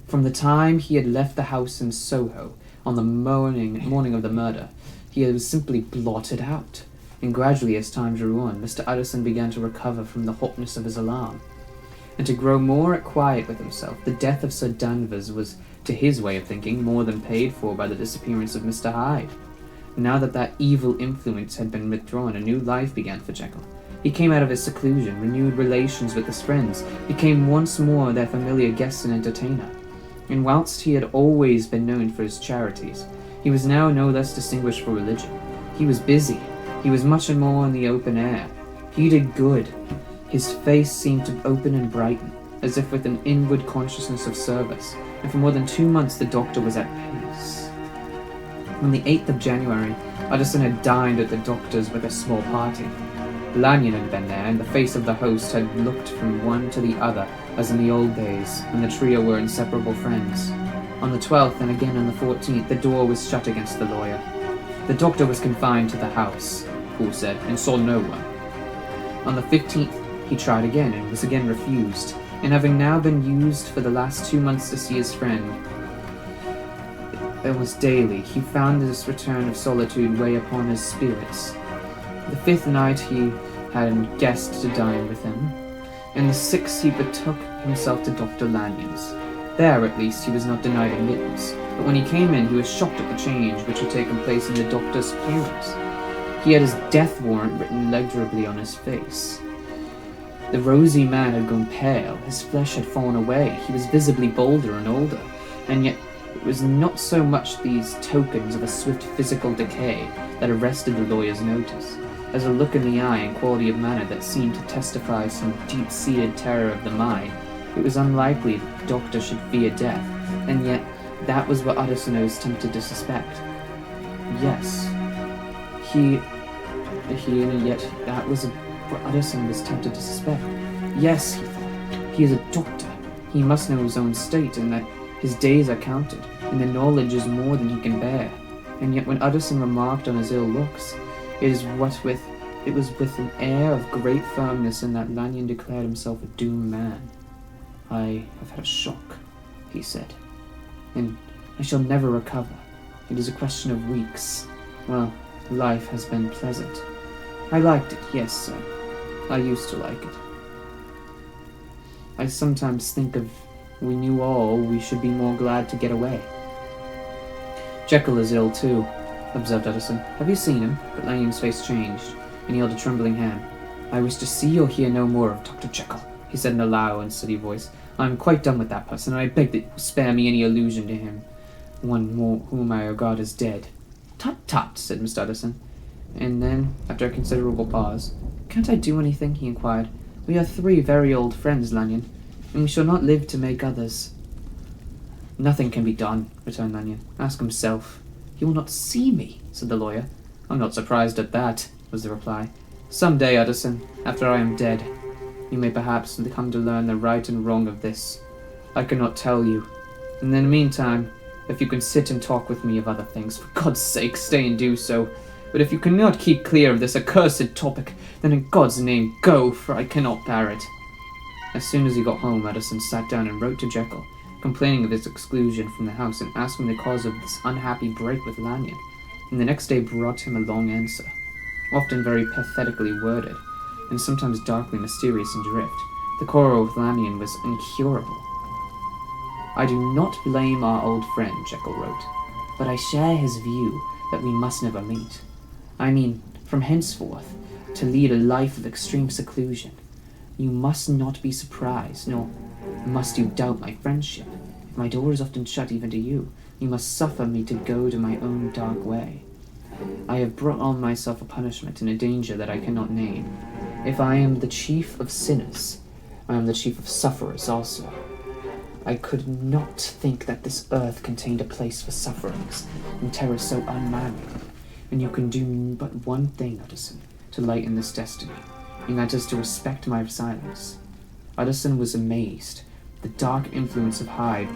From the time he had left the house in Soho on the morning of the murder, he was simply blotted out, and gradually as time drew on, Mr. Utterson began to recover from the hotness of his alarm, and to grow more at quiet with himself. The death of Sir Danvers was, to his way of thinking, more than paid for by the disappearance of Mr. Hyde. Now that evil influence had been withdrawn, a new life began for Jekyll. He came out of his seclusion, renewed relations with his friends, became once more their familiar guest and entertainer. And whilst he had always been known for his charities, he was now no less distinguished for religion. He was busy. He was much more in the open air. He did good. His face seemed to open and brighten, as if with an inward consciousness of service, and for more than 2 months the doctor was at peace. On the 8th of January, Utterson had dined at the doctor's with a small party. Lanyon had been there, and the face of the host had looked from one to the other, as in the old days, when the trio were inseparable friends. On the 12th, and again on the 14th, the door was shut against the lawyer. The doctor was confined to the house, Poole said, and saw no one. On the 15th, he tried again, and was again refused, and having now been used for the last 2 months to see his friend, almost daily, he found this return of solitude weigh upon his spirits. The 5th night he had a guest to dine with him, and the 6th he betook himself to Dr. Lanyon's. There, at least, he was not denied admittance, but when he came in, he was shocked at the change which had taken place in the doctor's appearance. He had his death warrant written legibly on his face. The rosy man had grown pale, his flesh had fallen away, he was visibly bolder and older, and yet it was not so much these tokens of a swift physical decay that arrested the lawyer's notice, as a look in the eye and quality of manner that seemed to testify some deep-seated terror of the mind. It was unlikely that the doctor should fear death, and yet that was what Utterson was tempted to suspect. Yes, and yet that was what Utterson was tempted to suspect. Yes, he thought, he is a doctor. He must know his own state, and that his days are counted, and the knowledge is more than he can bear. And yet when Utterson remarked on his ill looks, it was with an air of great firmness in that Lanyon declared himself a doomed man. I have had a shock, he said, and I shall never recover. It is a question of weeks. Well, life has been pleasant. I liked it, yes, sir. I used to like it. I sometimes think if we knew all, we should be more glad to get away. Jekyll is ill too, observed Utterson. Have you seen him? But Lanyon's face changed, and he held a trembling hand. I wish to see or hear no more of Dr. Jekyll, he said in a loud and steady voice. I am quite done with that person, and I beg that you will spare me any allusion to him. One more whom I regard as dead. Tut tut, said Mr. Utterson. And then, after a considerable pause, can't I do anything? He inquired. We are 3 very old friends, Lanyon, and we shall not live to make others. Nothing can be done, returned Lanyon. Ask himself. He will not see me, said the lawyer. I'm not surprised at that, was the reply. Some day, Utterson, after I am dead, you may perhaps come to learn the right and wrong of this. I cannot tell you. And in the meantime, if you can sit and talk with me of other things, for God's sake, stay and do so. But if you cannot keep clear of this accursed topic, then in God's name go, for I cannot bear it. As soon as he got home, Utterson sat down and wrote to Jekyll, complaining of his exclusion from the house and asking the cause of this unhappy break with Lanyon, and the next day brought him a long answer, often very pathetically worded, and sometimes darkly mysterious in drift. The quarrel with Lanyon was incurable. I do not blame our old friend, Jekyll wrote, but I share his view that we must never meet. I mean, from henceforth, to lead a life of extreme seclusion. You must not be surprised, nor must you doubt my friendship. My door is often shut even to you. You must suffer me to go to my own dark way. I have brought on myself a punishment and a danger that I cannot name. If I am the chief of sinners, I am the chief of sufferers also. I could not think that this earth contained a place for sufferings and terrors so unmanly. And you can do but one thing, Utterson, to lighten this destiny, and that is to respect my silence. Utterson was amazed. The dark influence of Hyde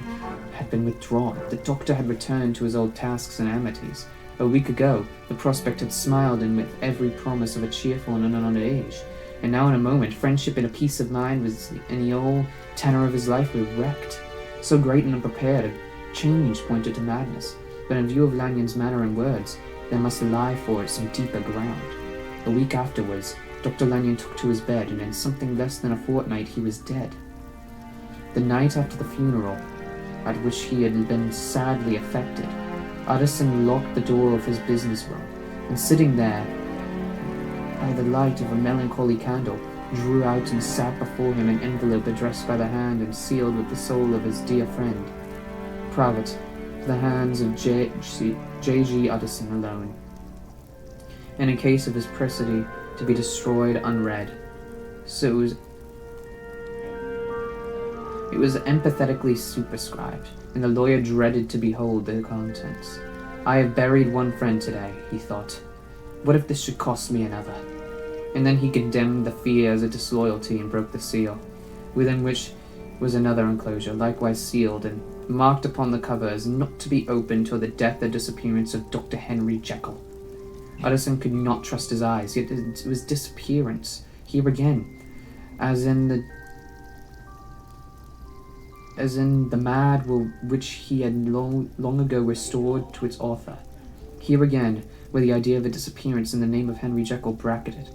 had been withdrawn. The doctor had returned to his old tasks and amities. A week ago, the prospect had smiled in with every promise of a cheerful and unhonored age. And now in a moment, friendship and a peace of mind and the old tenor of his life were wrecked. So great and unprepared a change pointed to madness, but in view of Lanyon's manner and words, there must lie for it some deeper ground. A week afterwards, Dr. Lanyon took to his bed, and in something less than a fortnight he was dead. The night after the funeral, at which he had been sadly affected, Utterson locked the door of his business room, and sitting there, by the light of a melancholy candle, drew out and sat before him an envelope addressed by the hand and sealed with the soul of his dear friend. Private, to the hands of J.G. Utterson alone, and in case of his presage to be destroyed unread. So it was empathetically superscribed, and the lawyer dreaded to behold the contents. I have buried one friend today, he thought. What if this should cost me another? And then he condemned the fear as a disloyalty and broke the seal, within which was another enclosure, likewise sealed and marked upon the cover as not to be opened till the death or disappearance of Dr. Henry Jekyll. Utterson could not trust his eyes, yet it was disappearance, here again, as in the mad which he had long ago restored to its author. Here again, were the idea of a disappearance in the name of Henry Jekyll bracketed.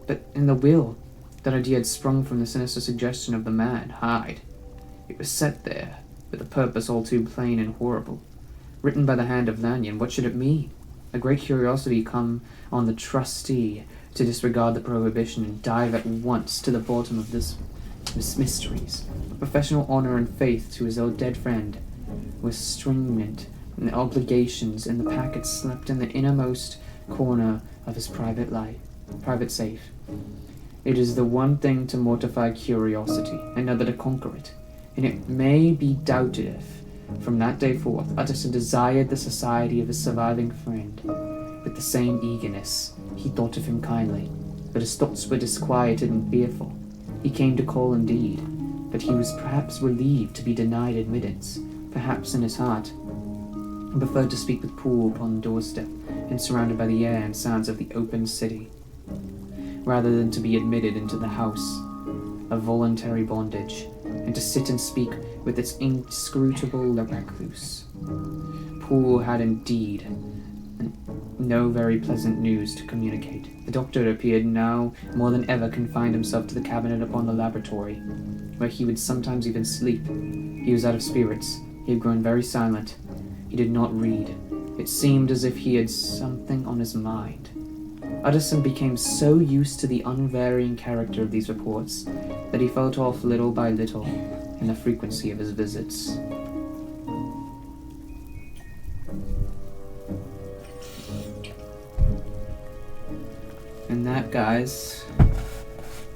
But in the will, that idea had sprung from the sinister suggestion of the man, Hyde. It was set there, with a purpose all too plain and horrible. Written by the hand of Lanyon, what should it mean? A great curiosity come on the trustee to disregard the prohibition and dive at once to the bottom of this mysteries. A professional honor and faith to his old dead friend was stringent, and the obligations in the packet slept in the innermost corner of his private safe. It is the one thing to mortify curiosity, another to conquer it, and it may be doubted if, from that day forth, Utterson desired the society of his surviving friend. With the same eagerness, he thought of him kindly, but his thoughts were disquieted and fearful. He came to call indeed, but he was perhaps relieved to be denied admittance. Perhaps in his heart, he preferred to speak with Poole upon the doorstep, and surrounded by the air and sounds of the open city, rather than to be admitted into the house of voluntary bondage, and to sit and speak with its inscrutable recluse. Poole had indeed no very pleasant news to communicate. The doctor appeared now more than ever confined himself to the cabinet upon the laboratory, where he would sometimes even sleep. He was out of spirits. He had grown very silent. He did not read. It seemed as if he had something on his mind. Utterson became so used to the unvarying character of these reports that he felt off little by little in the frequency of his visits. And that, guys,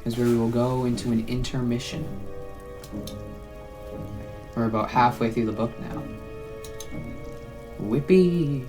is where we will go into an intermission. We're about halfway through the book now. Whippy!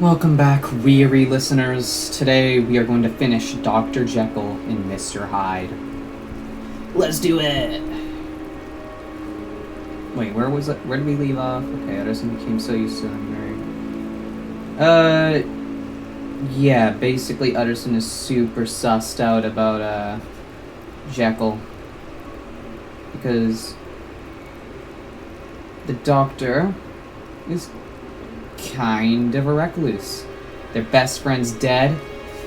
Welcome back, weary listeners. Today we are going to finish Dr. Jekyll and Mr. Hyde. Let's do it! Wait, where was it? Where did we leave off? Okay, Edison became so used to them. Yeah, basically Utterson is super sussed out about, Jekyll. Because the Doctor is kind of a recluse. Their best friend's dead,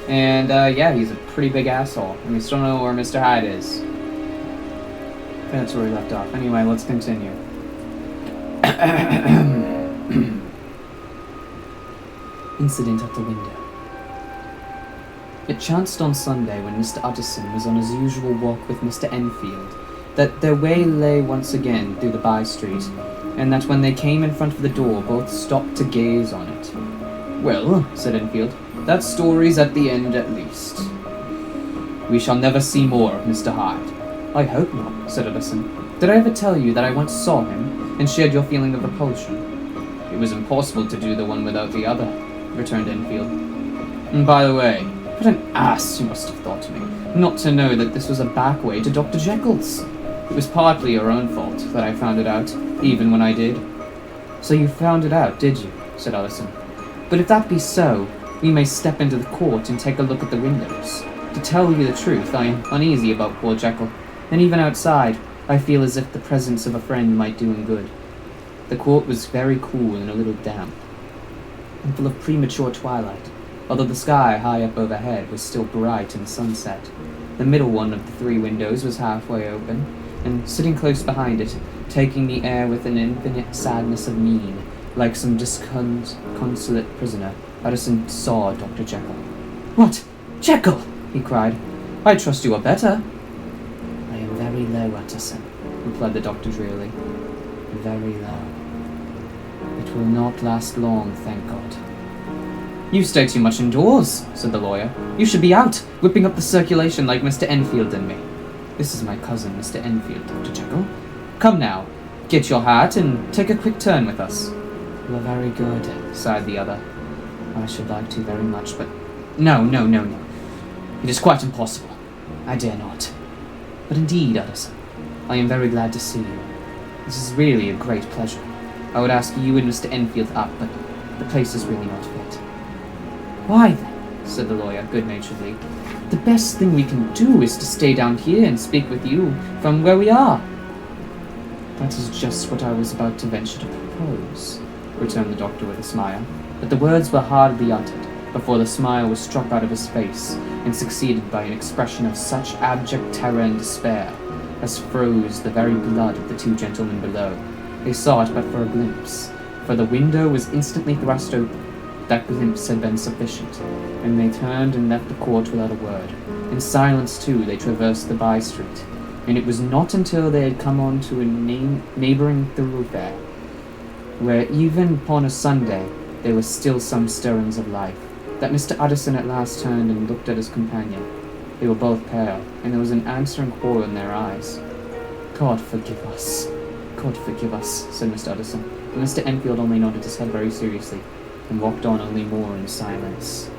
and, yeah, he's a pretty big asshole. And we still don't know where Mr. Hyde is. That's where we left off. Anyway, let's continue. Incident at the window. It chanced on Sunday, when Mr. Utterson was on his usual walk with Mr. Enfield, that their way lay once again through the by-street, and that when they came in front of the door, both stopped to gaze on it. "Well," said Enfield, "that story's at the end at least. We shall never see more of Mr. Hyde." "I hope not," said Utterson. "Did I ever tell you that I once saw him, and shared your feeling of repulsion?" "It was impossible to do the one without the other," returned Enfield. "And by the way, what an ass you must have thought me, not to know that this was a back way to Dr. Jekyll's. It was partly your own fault that I found it out, even when I did." "So you found it out, did you?" said Utterson. "But if that be so, we may step into the court and take a look at the windows. To tell you the truth, I am uneasy about poor Jekyll, and even outside, I feel as if the presence of a friend might do him good." The court was very cool and a little damp, and full of premature twilight, although the sky high up overhead was still bright in the sunset. The middle one of the three windows was halfway open, and sitting close behind it, taking the air with an infinite sadness of mien, like some disconsolate prisoner, Utterson saw Dr. Jekyll. "What? Jekyll!" he cried. "I trust you are better." "I am very low, Utterson," replied the doctor drearily. "Very low. It will not last long, thank God." "You stay too much indoors," said the lawyer. "You should be out, whipping up the circulation like Mr. Enfield and me." "This is my cousin, Mr. Enfield, Dr. Jekyll. Come now, get your hat and take a quick turn with us." "You are very good," sighed the other. "I should like to very much, but—" No. It is quite impossible. I dare not. But indeed, Utterson, I am very glad to see you. This is really a great pleasure. I would ask you and Mr. Enfield up, but the place is really not fit." "Why then," said the lawyer good-naturedly, "the best thing we can do is to stay down here and speak with you from where we are." "That is just what I was about to venture to propose," returned the doctor with a smile, but the words were hardly uttered before the smile was struck out of his face and succeeded by an expression of such abject terror and despair as froze the very blood of the two gentlemen below. They saw it but for a glimpse, for the window was instantly thrust open. That glimpse had been sufficient, and they turned and left the court without a word. In silence, too, they traversed the by-street, and it was not until they had come on to a neighbouring thoroughfare, where even upon a Sunday there were still some stirrings of life, that Mr. Utterson at last turned and looked at his companion. They were both pale, and there was an answering horror in their eyes. God forgive us, said Mr. Utterson, and Mr. Enfield only nodded his head very seriously, and walked on only more in silence.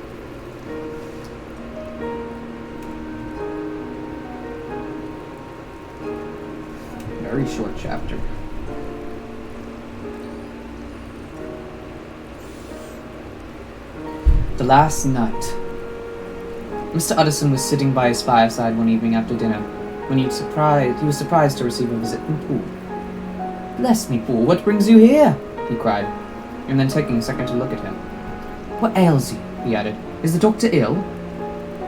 Very short chapter. The last night. Mr. Utterson was sitting by his fireside one evening after dinner, when he was surprised to receive a visit from Poole. "Bless me, Poole, what brings you here?" he cried, and then taking a second to look at him. "What ails you?" he added. "Is the doctor ill?"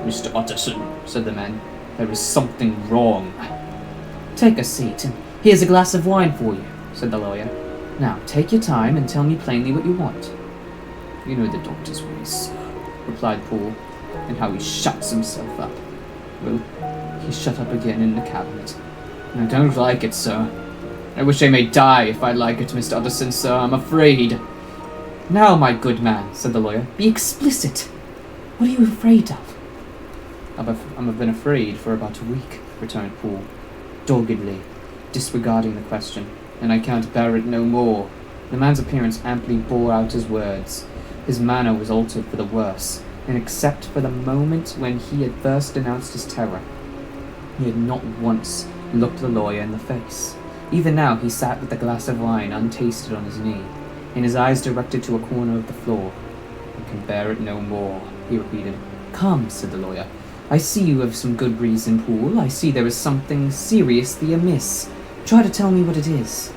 "Mr. Utterson," said the man, "there is something wrong." "Take a seat, and here's a glass of wine for you," said the lawyer. "Now, take your time and tell me plainly what you want." "You know the doctor's ways, sir," replied Poole, "and how he shuts himself up. Well, he's shut up again in the cabinet, and I don't like it, sir. I wish I may die if I like it, Mr. Utterson, sir. I'm afraid." "Now, my good man," said the lawyer, "be explicit. What are you afraid of?" I've been afraid for about a week," returned Poole, doggedly, disregarding the question, "and I can't bear it no more." The man's appearance amply bore out his words. His manner was altered for the worse, and except for the moment when he had first announced his terror, he had not once looked the lawyer in the face. Even now he sat with the glass of wine untasted on his knee, and his eyes directed to a corner of the floor. "I can bear it no more," he repeated. "Come," said the lawyer. "I see you have some good reason, Poole. I see there is something seriously amiss. Try to tell me what it is."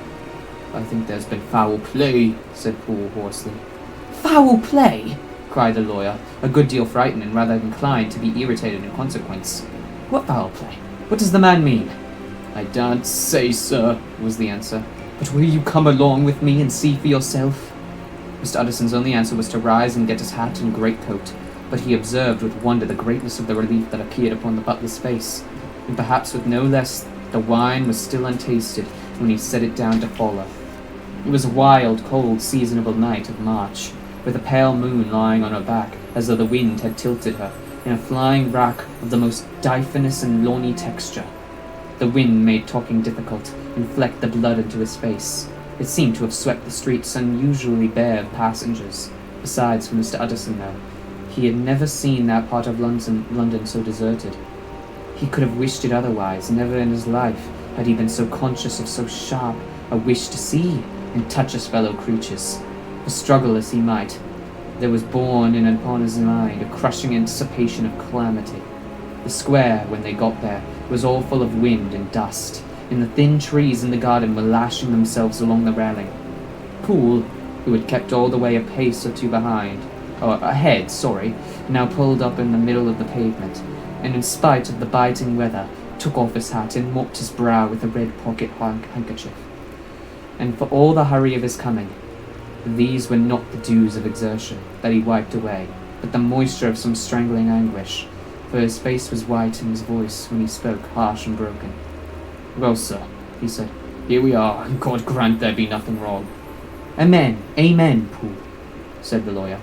"I think there's been foul play," said Poole hoarsely. "Foul play?" cried the lawyer, a good deal frightened and rather inclined to be irritated in consequence. "What foul play? What does the man mean?" "I daren't say, sir," was the answer. "But will you come along with me and see for yourself?" Mr. Utterson's only answer was to rise and get his hat and greatcoat, but he observed with wonder the greatness of the relief that appeared upon the butler's face, and perhaps with no less the wine was still untasted when he set it down to follow. It was a wild, cold, seasonable night of March, with a pale moon lying on her back, as though the wind had tilted her, in a flying rack of the most diaphanous and lawny texture. The wind made talking difficult, and flecked the blood into his face. It seemed to have swept the streets unusually bare of passengers. Besides, for Mr. Utterson, though, he had never seen that part of London so deserted. He could have wished it otherwise. Never in his life had he been so conscious of so sharp a wish to see and touch his fellow creatures. For struggle as he might, there was borne in upon his mind a crushing anticipation of calamity. The square, when they got there, was all full of wind and dust, and the thin trees in the garden were lashing themselves along the railing. Poole, who had kept all the way a pace or two ahead, now pulled up in the middle of the pavement, and in spite of the biting weather, took off his hat and mopped his brow with a red pocket handkerchief. And for all the hurry of his coming, these were not the dews of exertion that he wiped away, but the moisture of some strangling anguish, for his face was white and his voice, when he spoke, harsh and broken. "Well, sir," he said, "here we are, and God grant there be nothing wrong." "Amen, amen, Poole," said the lawyer.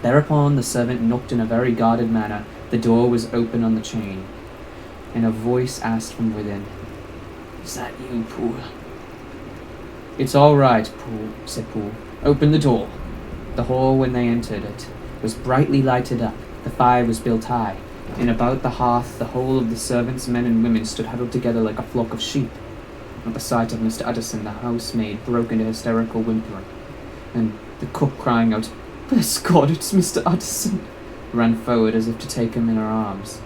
Thereupon the servant knocked in a very guarded manner. The door was open on the chain, and a voice asked from within, "Is that you, Poole?" "It's all right, Poole," said Poole. "Open the door." The hall, when they entered it, was brightly lighted up. The fire was built high, and about the hearth the whole of the servants, men and women, stood huddled together like a flock of sheep. At the sight of Mr. Utterson, the housemaid broke into hysterical whimpering, and the cook, crying out, "Bless God, it's Mr. Utterson," ran forward as if to take him in her arms.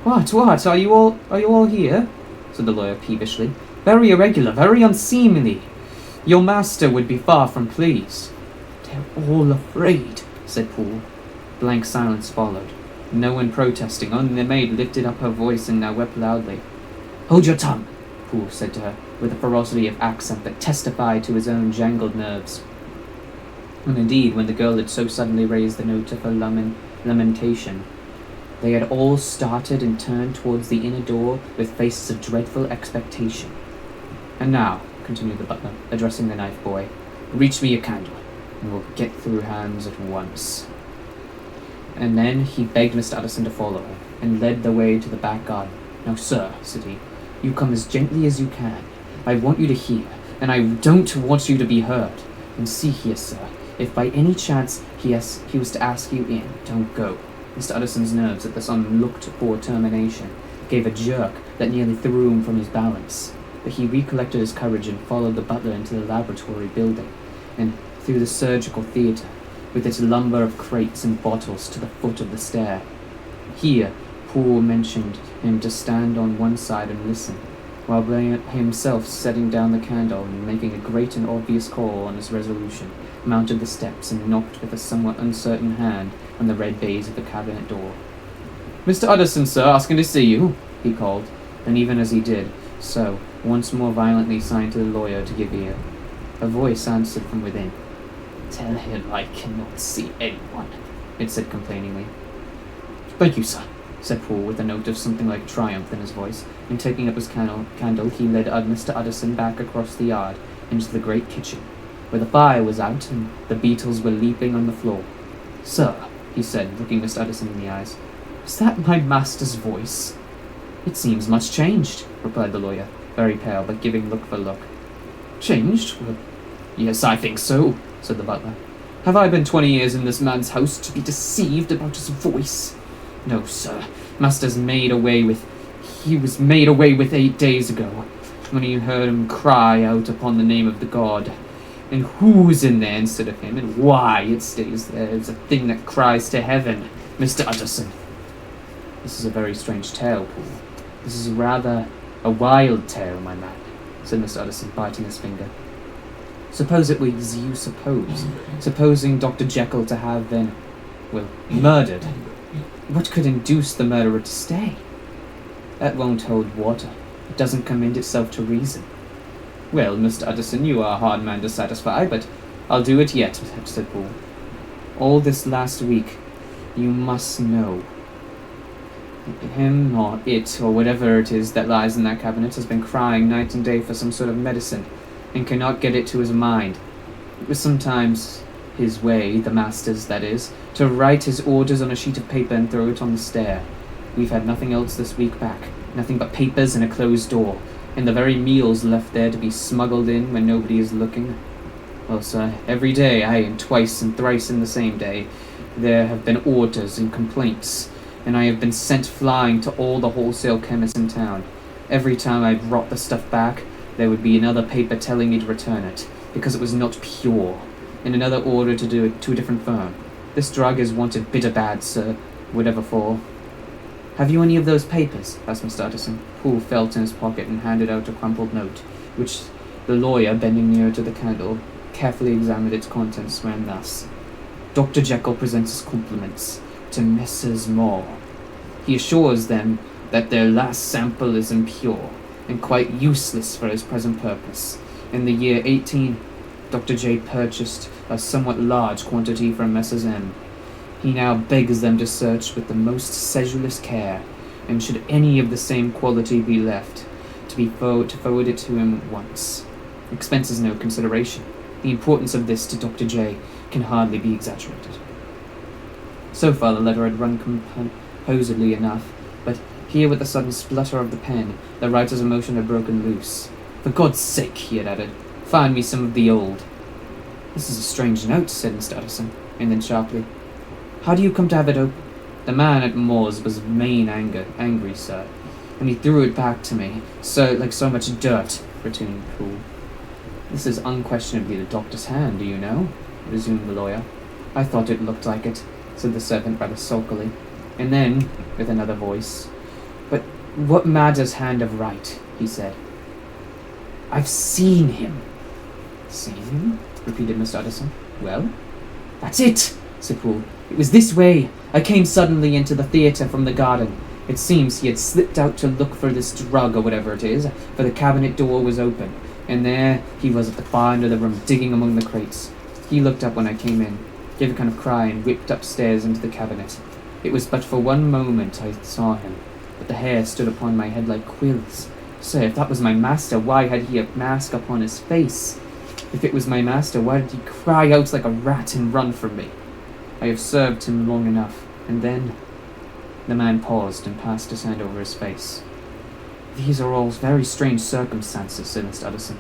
What, are you all here?" said the lawyer peevishly. "Very irregular, very unseemly. Your master would be far from pleased." "They're all afraid," said Poole. Blank silence followed, no one protesting, only the maid lifted up her voice and now wept loudly. "Hold your tongue," Poole said to her, with a ferocity of accent that testified to his own jangled nerves. And indeed, when the girl had so suddenly raised the note of her lamentation, they had all started and turned towards the inner door with faces of dreadful expectation. "And now," continued the butler, addressing the knife boy, "reach me a candle, and we'll get through hands at once." And then he begged Mr. Utterson to follow him, and led the way to the back garden. "Now, sir," said he, "you come as gently as you can. I want you to hear, and I don't want you to be heard. And see here, sir, if by any chance he was to ask you in, don't go." Mr. Utterson's nerves at this unlooked-for termination gave a jerk that nearly threw him from his balance, but he recollected his courage and followed the butler into the laboratory building, and through the surgical theatre, with its lumber of crates and bottles, to the foot of the stair. Here, Poole mentioned him to stand on one side and listen, while himself setting down the candle and making a great and obvious call on his resolution, mounted the steps and knocked with a somewhat uncertain hand on the red baize of the cabinet door. "Mr. Utterson, sir, asking to see you," he called, and even as he did so, once more violently signed to the lawyer to give ear. A voice answered from within. "Tell him I cannot see anyone," it said complainingly. "Thank you, sir," said Poole, with a note of something like triumph in his voice, and taking up his candle, he led Mr. Utterson back across the yard into the great kitchen, where the fire was out and the beetles were leaping on the floor. "Sir," he said, looking Mr. Utterson in the eyes, "is that my master's voice?" "It seems much changed," replied the lawyer, very pale, but giving look for look. "Changed? Well, yes, I think so," said the butler. Have I been 20 years in this man's house to be deceived about his voice? No, sir. Master's made away with... He was made away with 8 days ago, when he heard him cry out upon the name of the god. And who's in there instead of him, and why it stays there is a thing that cries to heaven, Mr. Utterson. This is a very strange tale, Paul. This is rather a wild tale, my man, said Mr. Utterson, biting his finger. Suppose it was you suppose. Supposing Dr. Jekyll to have been, well, murdered. What could induce the murderer to stay? That won't hold water. It doesn't commend itself to reason. Well, Mr. Utterson, you are a hard man to satisfy, but I'll do it yet, said Paul. All this last week, you must know. Him, or it, or whatever it is that lies in that cabinet has been crying night and day for some sort of medicine, and cannot get it to his mind. It was sometimes his way, the master's that is, to write his orders on a sheet of paper and throw it on the stair. We've had nothing else this week back, nothing but papers and a closed door, and the very meals left there to be smuggled in when nobody is looking. Well, sir, every day, aye, and twice and thrice in the same day, there have been orders and complaints, and I have been sent flying to all the wholesale chemists in town. Every time I brought the stuff back, there would be another paper telling me to return it, because it was not pure, and another order to do it to a different firm. This drug is wanted bitter bad, sir, whatever for. Have you any of those papers? Asked Mr. Utterson. Poole felt in his pocket and handed out a crumpled note, which the lawyer, bending nearer to the candle, carefully examined its contents, ran thus. Dr. Jekyll presents his compliments to Messrs. Moore. He assures them that their last sample is impure and quite useless for his present purpose. In the year 18, Dr. J purchased a somewhat large quantity from Messrs. M. He now begs them to search with the most sedulous care, and should any of the same quality be left, to forward it to him at once. Expense is no consideration. The importance of this to Dr. J can hardly be exaggerated. So far the letter had run composedly enough, but here with the sudden splutter of the pen, the writer's emotion had broken loose. For God's sake, he had added, find me some of the old. This is a strange note, said Mr. Utterson, and then sharply, how do you come to have it open? The man at Moore's was angry, sir, and he threw it back to me, like so much dirt, returned Poole. This is unquestionably the doctor's hand, do you know? Resumed the lawyer. I thought it looked like it, said the servant rather sulkily, and then, with another voice, but what matters hand of right, he said. I've seen him. Seen him? Repeated Mr. Utterson. Well? That's it, said Poole. It was this way. I came suddenly into the theatre from the garden. It seems he had slipped out to look for this drug or whatever it is, for the cabinet door was open, and there he was at the far end of the room, digging among the crates. He looked up when I came in, gave a kind of cry, and whipped upstairs into the cabinet. It was but for one moment I saw him, but the hair stood upon my head like quills. Sir, if that was my master, why had he a mask upon his face? If it was my master, why did he cry out like a rat and run from me? I have served him long enough, and then... The man paused and passed his hand over his face. These are all very strange circumstances, said Mr. Utterson,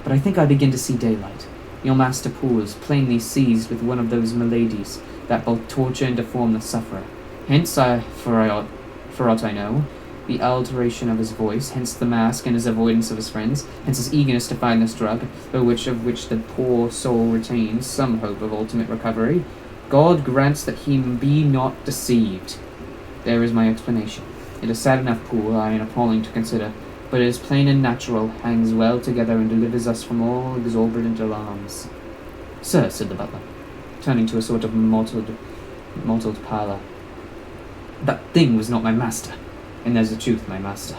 but I think I begin to see daylight. Your master Poole is plainly seized with one of those maladies that both torture and deform the sufferer. Hence, for aught I know, the alteration of his voice, hence the mask and his avoidance of his friends, hence his eagerness to find this drug, of which the poor soul retains some hope of ultimate recovery. God grants that he be not deceived. There is my explanation. It is sad enough, Poole, and appalling to consider, but it is plain and natural, hangs well together, and delivers us from all exorbitant alarms. Sir, said the butler, turning to a sort of mottled parlour, that thing was not my master, and there's the truth, my master.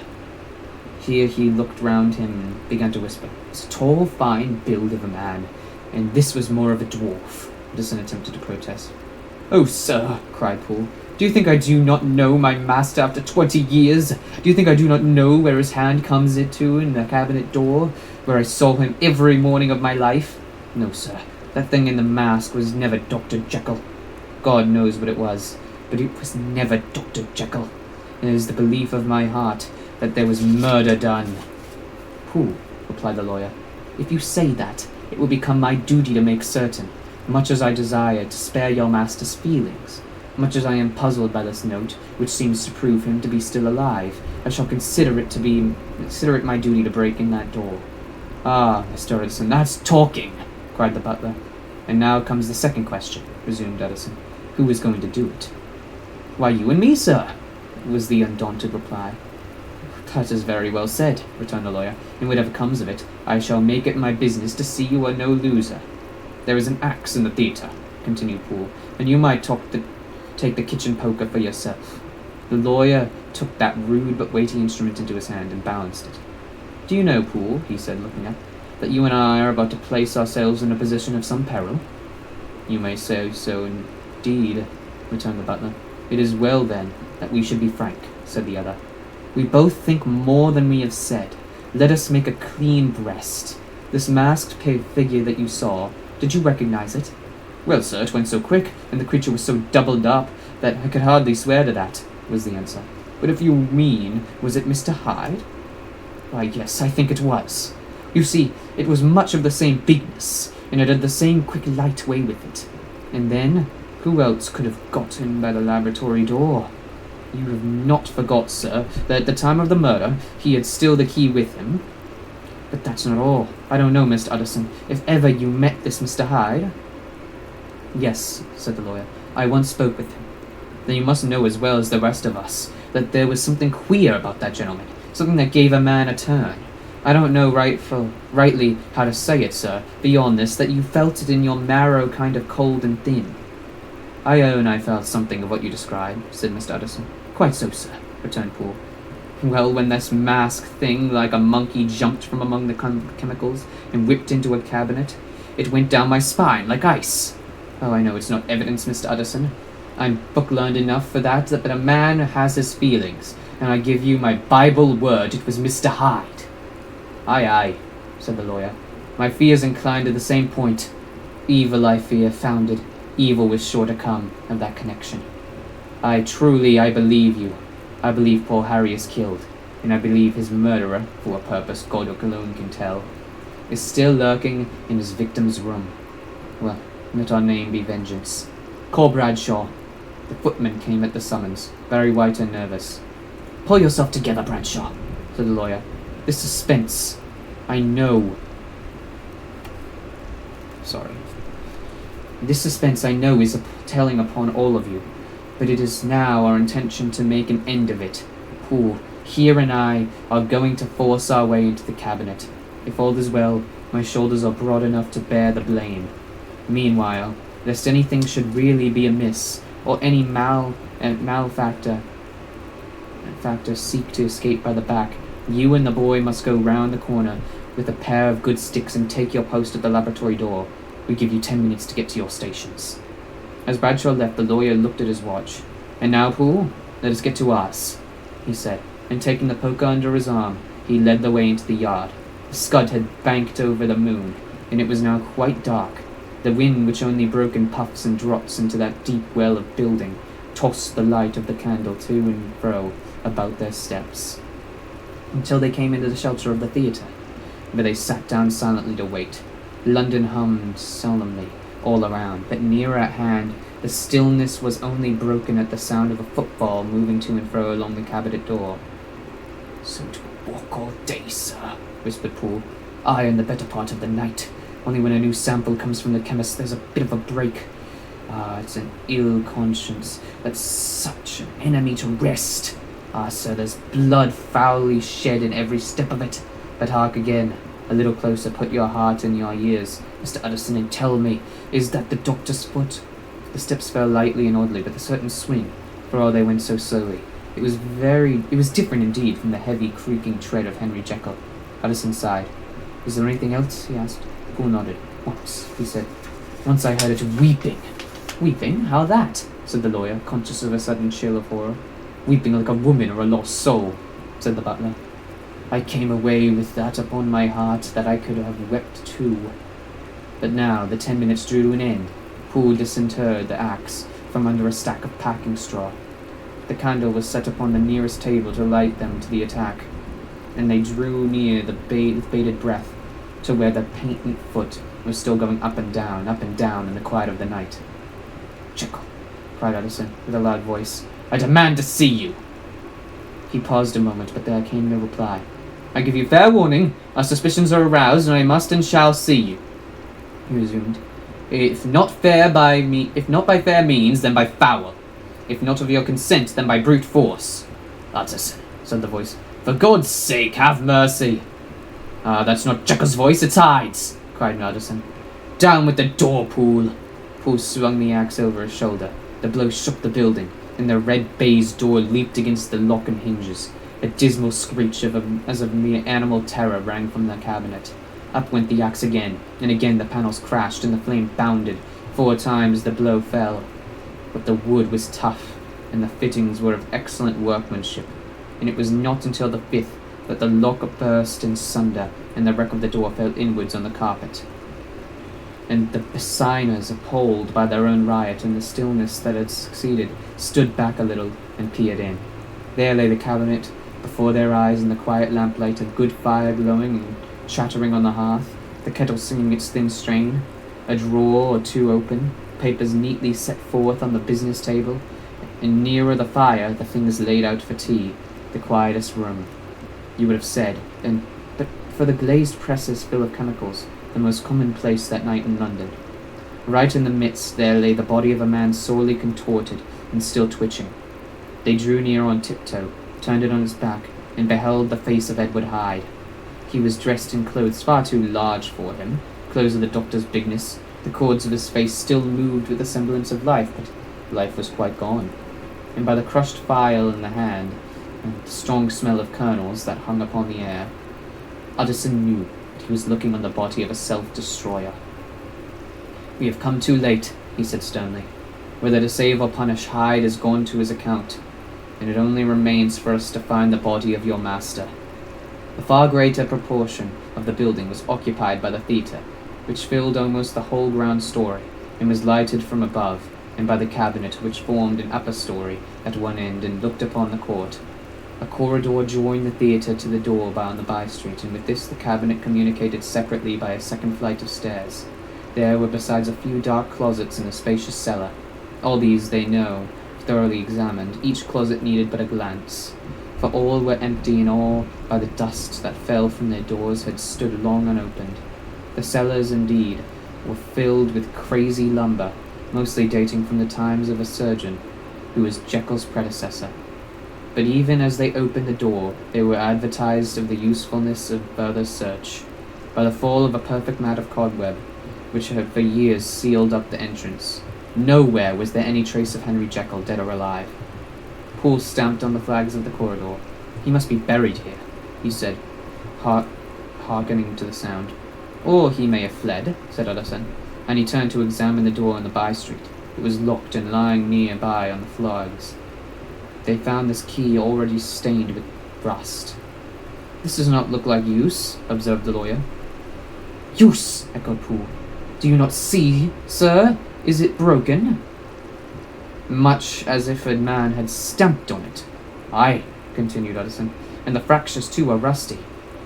Here he looked round him and began to whisper. It's a tall, fine build of a man, and this was more of a dwarf. Utterson attempted to protest. Oh, sir, cried Poole, do you think I do not know my master after 20 years? Do you think I do not know where his hand comes into in the cabinet door, where I saw him every morning of my life? No, sir, that thing in the mask was never Dr. Jekyll. God knows what it was, but it was never Dr. Jekyll. And it is the belief of my heart that there was murder done. Poole, replied the lawyer, if you say that, it will become my duty to make certain. Much as I desire to spare your master's feelings, much as I am puzzled by this note, which seems to prove him to be still alive, I shall consider it my duty to break in that door." "Ah, Mr. Edison, that's talking!" cried the butler. "And now comes the second question," resumed Edison. "Who is going to do it?" "Why, you and me, sir," was the undaunted reply. "That is very well said," returned the lawyer, "and whatever comes of it, I shall make it my business to see you are no loser. There is an axe in the theatre," continued Poole, "and you might take the kitchen poker for yourself." The lawyer took that rude but weighty instrument into his hand and balanced it. "Do you know, Poole," he said, looking up, "that you and I are about to place ourselves in a position of some peril?" "You may say so indeed," returned the butler. "It is well, then, that we should be frank," said the other. "We both think more than we have said. Let us make a clean breast. This masked figure that you saw, did you recognize it?" "Well, sir, it went so quick, and the creature was so doubled up, that I could hardly swear to that," was the answer. "But if you mean, was it Mr. Hyde?" "Why, yes, I think it was. You see, it was much of the same bigness, and it had the same quick, light way with it. And then, who else could have got in by the laboratory door? You have not forgot, sir, that at the time of the murder, he had still the key with him. But that's not all. I don't know, Mr. Utterson, if ever you met this Mr. Hyde?" "Yes," said the lawyer, "I once spoke with him." "Then you must know as well as the rest of us that there was something queer about that gentleman, something that gave a man a turn. I don't know rightly how to say it, sir, beyond this, that you felt it in your marrow kind of cold and thin." "I own I felt something of what you describe," said Mr. Utterson. "Quite so, sir," returned Poole. "Well, when this masked thing like a monkey jumped from among the chemicals and whipped into a cabinet, it went down my spine like ice. Oh, I know it's not evidence, Mr. Utterson. I'm book-learned enough for that, but a man has his feelings, and I give you my Bible word it was Mr. Hyde." "Aye, aye," said the lawyer. "My fears incline to the same point. Evil, I fear, founded. Evil was sure to come of that connection. I believe you. I believe poor Harry is killed, and I believe his murderer, for a purpose God alone can tell, is still lurking in his victim's room. Well, let our name be vengeance. Call Bradshaw." The footman came at the summons, very white and nervous. "Pull yourself together, Bradshaw," said the lawyer. "This suspense, I know is telling upon all of you, but it is now our intention to make an end of it. Poole, here and I are going to force our way into the cabinet. If all is well, my shoulders are broad enough to bear the blame. Meanwhile, lest anything should really be amiss, or any malefactor seek to escape by the back, you and the boy must go round the corner with a pair of good sticks and take your post at the laboratory door. We give you 10 minutes to get to your stations." As Bradshaw left, the lawyer looked at his watch. "And now, Poole, let us get to ours," he said, and taking the poker under his arm, he led the way into the yard. The scud had banked over the moon, and it was now quite dark. The wind, which only broke in puffs and drops into that deep well of building, tossed the light of the candle to and fro about their steps, until they came into the shelter of the theatre, where they sat down silently to wait. London hummed solemnly all around, but nearer at hand the stillness was only broken at the sound of a footfall moving to and fro along the cabinet door. "So to walk all day, sir," whispered Poole. "Aye, and the better part of the night. Only when a new sample comes from the chemist there's a bit of a break. Ah, it's an ill conscience that's such an enemy to rest. Ah, sir, there's blood foully shed in every step of it. But hark again, a little closer, put your heart in your ears, Mr. Utterson, and tell me, is that the doctor's foot?" The steps fell lightly and oddly, with a certain swing, for all they went so slowly. It was different indeed from the heavy, creaking tread of Henry Jekyll. Utterson sighed. "Is there anything else?" he asked. Poole nodded. "Once," he said. "Once I heard it weeping." "Weeping? How that?" said the lawyer, conscious of a sudden chill of horror. "Weeping like a woman or a lost soul," said the butler. "I came away with that upon my heart that I could have wept too." But now the 10 minutes drew to an end. Poole disinterred the axe from under a stack of packing straw. The candle was set upon the nearest table to light them to the attack, and they drew near with bated breath to where the patent foot was still going up and down in the quiet of the night. "Jekyll," cried Utterson with a loud voice, "I demand to see you." He paused a moment, but there came no reply. "I give you fair warning. Our suspicions are aroused, and I must and shall see you," he resumed. If not by fair means, then by foul. If not of your consent, then by brute force." "Utterson," said the voice, "for God's sake, have mercy." "Ah, that's not Jekyll's voice, it's Hyde's," cried Utterson. "Down with the door, Poole." Poole swung the axe over his shoulder. The blow shook the building, and the red baize door leaped against the lock and hinges. A dismal screech as of mere animal terror rang from the cabinet. Up went the axe again, and again the panels crashed, and the flame bounded. 4 times the blow fell. But the wood was tough, and the fittings were of excellent workmanship, and it was not until the 5th that the lock burst in sunder, and the wreck of the door fell inwards on the carpet. And the besigners, appalled by their own riot and the stillness that had succeeded, stood back a little and peered in. There lay the cabinet before their eyes in the quiet lamplight, a good fire glowing and chattering on the hearth, the kettle singing its thin strain, a drawer or two open, papers neatly set forth on the business table, and nearer the fire the things laid out for tea, the quietest room, you would have said, but for the glazed presses full of chemicals, the most commonplace that night in London. Right in the midst there lay the body of a man sorely contorted and still twitching. They drew near on tiptoe, turned it on his back, and beheld the face of Edward Hyde. He was dressed in clothes far too large for him, clothes of the doctor's bigness. The cords of his face still moved with a semblance of life, but life was quite gone. And by the crushed file in the hand, and the strong smell of kernels that hung upon the air, Utterson knew that he was looking on the body of a self-destroyer. "We have come too late," he said sternly. "Whether to save or punish, Hyde has gone to his account, and it only remains for us to find the body of your master." The far greater proportion of the building was occupied by the theatre, which filled almost the whole ground story, and was lighted from above, and by the cabinet, which formed an upper story at one end and looked upon the court. A corridor joined the theatre to the door on the by-street, and with this the cabinet communicated separately by a second flight of stairs. There were besides a few dark closets and a spacious cellar. All these they know, thoroughly examined. Each closet needed but a glance, for all were empty, and all, by the dust that fell from their doors, had stood long unopened. The cellars, indeed, were filled with crazy lumber, mostly dating from the times of a surgeon who was Jekyll's predecessor. But even as they opened the door, they were advertised of the usefulness of further search by the fall of a perfect mat of cobweb, which had for years sealed up the entrance. Nowhere was there any trace of Henry Jekyll, dead or alive. Poole stamped on the flags of the corridor. "He must be buried here," he said, hearkening to the sound. "Or he may have fled," said Utterson, and he turned to examine the door in the by-street. It was locked and lying near by on the flags. They found this key already stained with rust. "This does not look like use," observed the lawyer. "Use!" echoed Poole. "Do you not see, sir? Is it broken?" "Much as if a man had stamped on it." "Aye," continued Utterson, "and the fractures too are rusty."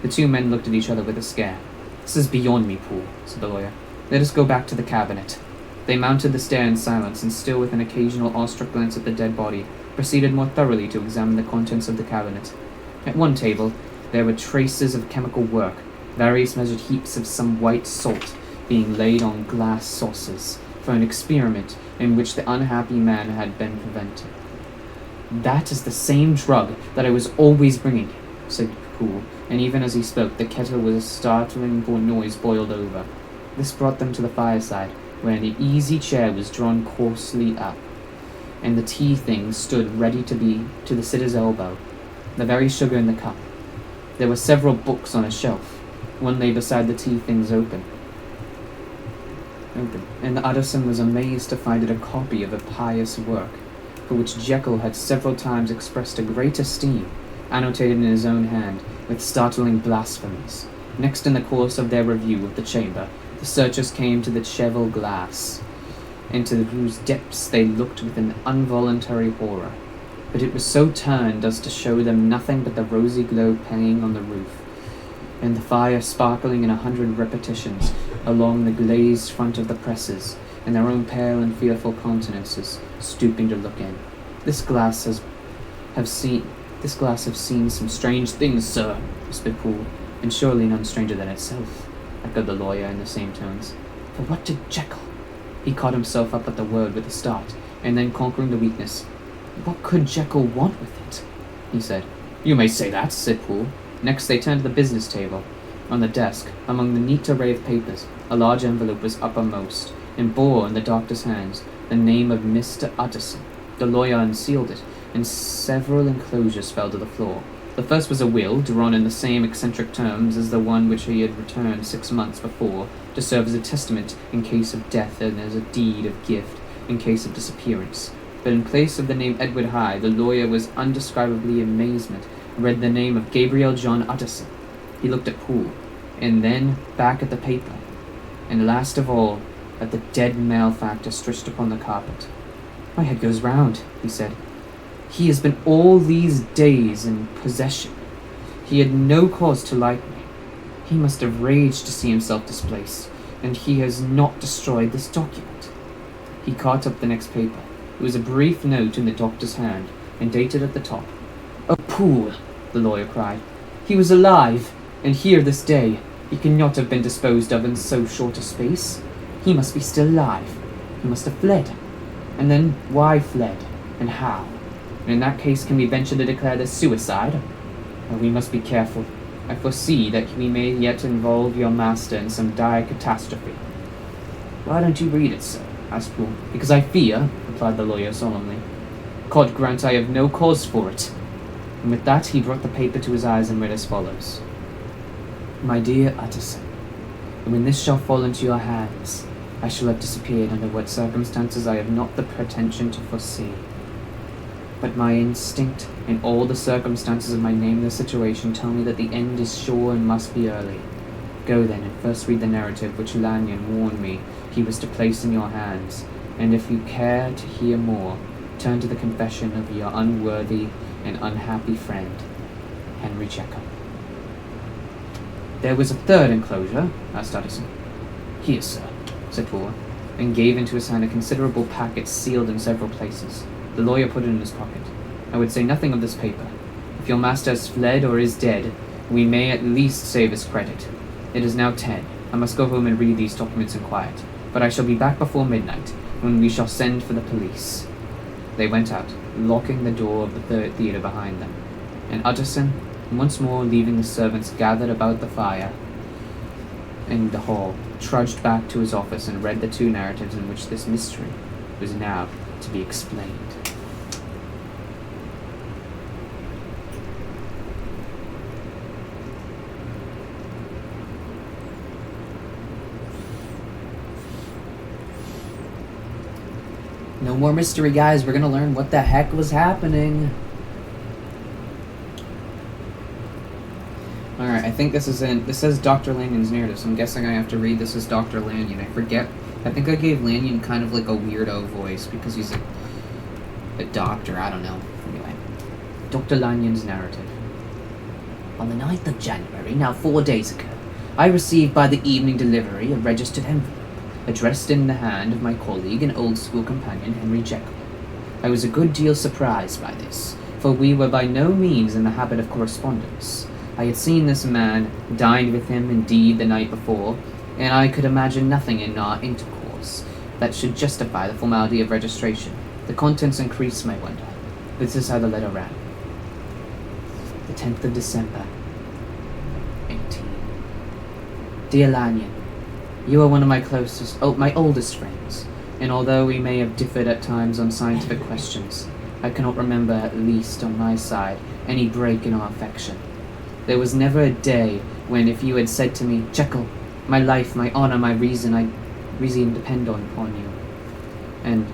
The two men looked at each other with a scare. "This is beyond me, Poole," said the lawyer. "Let us go back to the cabinet." They mounted the stair in silence, and still with an occasional awestruck glance at the dead body, proceeded more thoroughly to examine the contents of the cabinet. At one table there were traces of chemical work, various measured heaps of some white salt being laid on glass saucers, for an experiment in which the unhappy man had been prevented. "That is the same drug that I was always bringing him," said Poole, and even as he spoke, the kettle with a startling noise boiled over. This brought them to the fireside, where an easy chair was drawn coarsely up, and the tea things stood ready to be to the sitter's elbow, the very sugar in the cup. There were several books on a shelf. One lay beside the tea things open, and Utterson was amazed to find it a copy of a pious work, for which Jekyll had several times expressed a great esteem, annotated in his own hand, with startling blasphemies. Next, in the course of their review of the chamber, the searchers came to the cheval glass, into whose depths they looked with an involuntary horror. But it was so turned as to show them nothing but the rosy glow playing on the roof, and the fire sparkling in 100 repetitions along the glazed front of the presses, and their own pale and fearful countenances stooping to look in. This glass have seen some strange things, sir, whispered Poole. And surely none stranger than itself, echoed the lawyer in the same tones. For what did Jekyll? He caught himself up at the word with a start, and then conquering the weakness. What could Jekyll want with it? He said. You may say that, said Poole. Next they turned to the business table. On the desk, among the neat array of papers, a large envelope was uppermost, and bore in the doctor's hands the name of Mr. Utterson. The lawyer unsealed it, and several enclosures fell to the floor. The first was a will, drawn in the same eccentric terms as the one which he had returned 6 months before, to serve as a testament in case of death and as a deed of gift in case of disappearance. But in place of the name Edward Hyde, the lawyer was undescribably amazement, and read the name of Gabriel John Utterson. He looked at Poole, and then back at the paper, and last of all, at the dead malefactor stretched upon the carpet. My head goes round, he said. He has been all these days in possession. He had no cause to like me. He must have raged to see himself displaced, and he has not destroyed this document. He caught up the next paper. It was a brief note in the doctor's hand, and dated at the top. "Oh, Poole," the lawyer cried. "He was alive, and here this day. He cannot have been disposed of in so short a space. He must be still alive. He must have fled. And then why fled, and how? And in that case, can we venture to declare this suicide? Oh, we must be careful. I foresee that we may yet involve your master in some dire catastrophe." "Why don't you read it, sir?" asked Poole. "Because I fear," replied the lawyer solemnly. "God grant I have no cause for it." And with that he brought the paper to his eyes and read as follows. "My dear Utterson, when this shall fall into your hands, I shall have disappeared under what circumstances I have not the pretension to foresee. But my instinct and all the circumstances of my nameless situation tell me that the end is sure and must be early. Go then and first read the narrative which Lanyon warned me he was to place in your hands, and if you care to hear more, turn to the confession of your unworthy and unhappy friend, Henry Jekyll." "There was a third enclosure?" asked Utterson. "Here, sir," said Poole, and gave into his hand a considerable packet sealed in several places. The lawyer put it in his pocket. "I would say nothing of this paper. If your master has fled or is dead, we may at least save his credit. It is now 10. I must go home and read these documents in quiet, but I shall be back before midnight, when we shall send for the police." They went out, locking the door of the third theatre behind them, and Utterson, once more leaving the servants gathered about the fire in the hall, trudged back to his office and read the 2 narratives in which this mystery was now to be explained. No more mystery, guys. We're gonna learn what the heck was happening. Alright, I think this says Dr. Lanyon's narrative, so I'm guessing I have to read this as Dr. Lanyon. I forget. I think I gave Lanyon kind of like a weirdo voice because he's a doctor. I don't know. Anyway. Dr. Lanyon's narrative. On the 9th of January, now 4 days ago, I received by the evening delivery a registered envelope, addressed in the hand of my colleague and old school companion, Henry Jekyll. I was a good deal surprised by this, for we were by no means in the habit of correspondence. I had seen this man, dined with him, indeed, the night before, and I could imagine nothing in our intercourse that should justify the formality of registration. The contents increased my wonder. This is how the letter ran. The 10th of December, 18. Dear Lanyon, you are one of my oldest friends, and although we may have differed at times on scientific questions, I cannot remember, at least on my side, any break in our affection. There was never a day when, if you had said to me, "Jekyll, my life, my honor, my reason depend upon you," and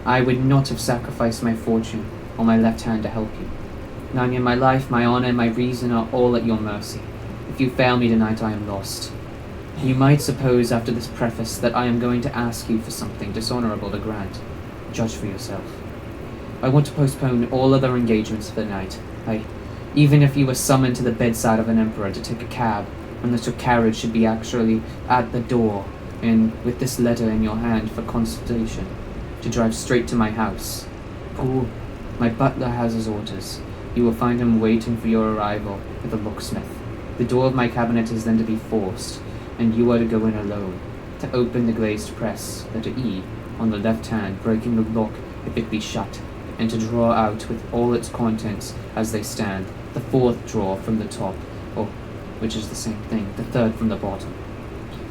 I would not have sacrificed my fortune or my left hand to help you. Lanyon, my life, my honor, and my reason are all at your mercy. If you fail me tonight, I am lost. You might suppose after this preface that I am going to ask you for something dishonorable to grant. Judge for yourself. I want to postpone all other engagements for the night. Even if you were summoned to the bedside of an emperor to take a cab unless your carriage should be actually at the door, and with this letter in your hand for consultation, to drive straight to my house. Oh, my butler has his orders. You will find him waiting for your arrival with a locksmith. The door of my cabinet is then to be forced, and you are to go in alone, to open the glazed press, letter E, on the left hand, breaking the lock if it be shut, and to draw out with all its contents as they stand, the fourth drawer from the top, or, which is the same thing, the third from the bottom.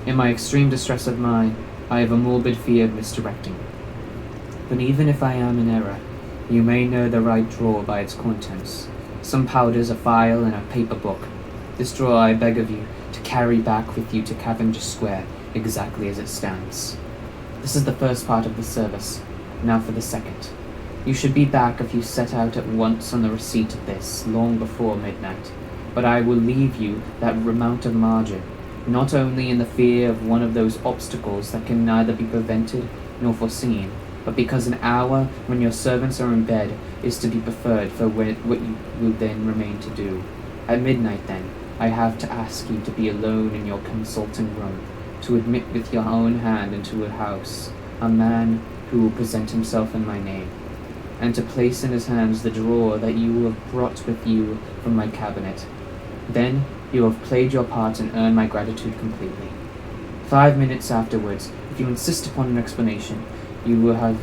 In my extreme distress of mind, I have a morbid fear of misdirecting. But even if I am in error, you may know the right drawer by its contents. Some powders, a file, and a paper book. This drawer I beg of you to carry back with you to Cavendish Square, exactly as it stands. This is the first part of the service. Now for the second. You should be back if you set out at once on the receipt of this, long before midnight. But I will leave you that amount of margin, not only in the fear of one of those obstacles that can neither be prevented nor foreseen, but because an hour when your servants are in bed is to be preferred for what you will then remain to do. At midnight, then, I have to ask you to be alone in your consulting room, to admit with your own hand into a house a man who will present himself in my name, and to place in his hands the drawer that you have brought with you from my cabinet. Then you have played your part and earned my gratitude completely. 5 minutes afterwards, if you insist upon an explanation, you will have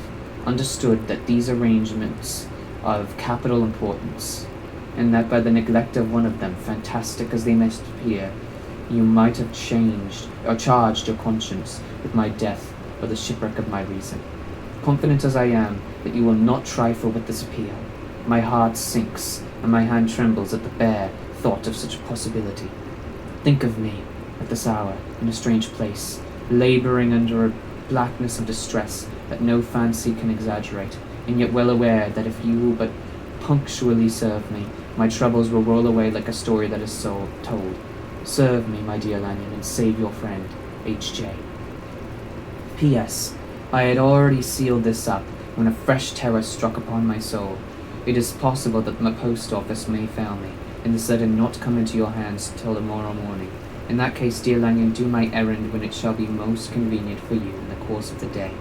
understood that these arrangements are of capital importance, and that by the neglect of one of them, fantastic as they must appear, you might have changed or charged your conscience with my death or the shipwreck of my reason. Confident as I am that you will not trifle with this appeal, my heart sinks and my hand trembles at the bare thought of such a possibility. Think of me, at this hour, in a strange place, labouring under a blackness of distress that no fancy can exaggerate, and yet well aware that if you will but punctually serve me, my troubles will roll away like a story that is told. Serve me, my dear Lanyon, and save your friend, H.J. P.S. I had already sealed this up when a fresh terror struck upon my soul. It is possible that the post office may fail me, and this letter not come into your hands till tomorrow morning. In that case, dear Lanyon, do my errand when it shall be most convenient for you in the course of the day,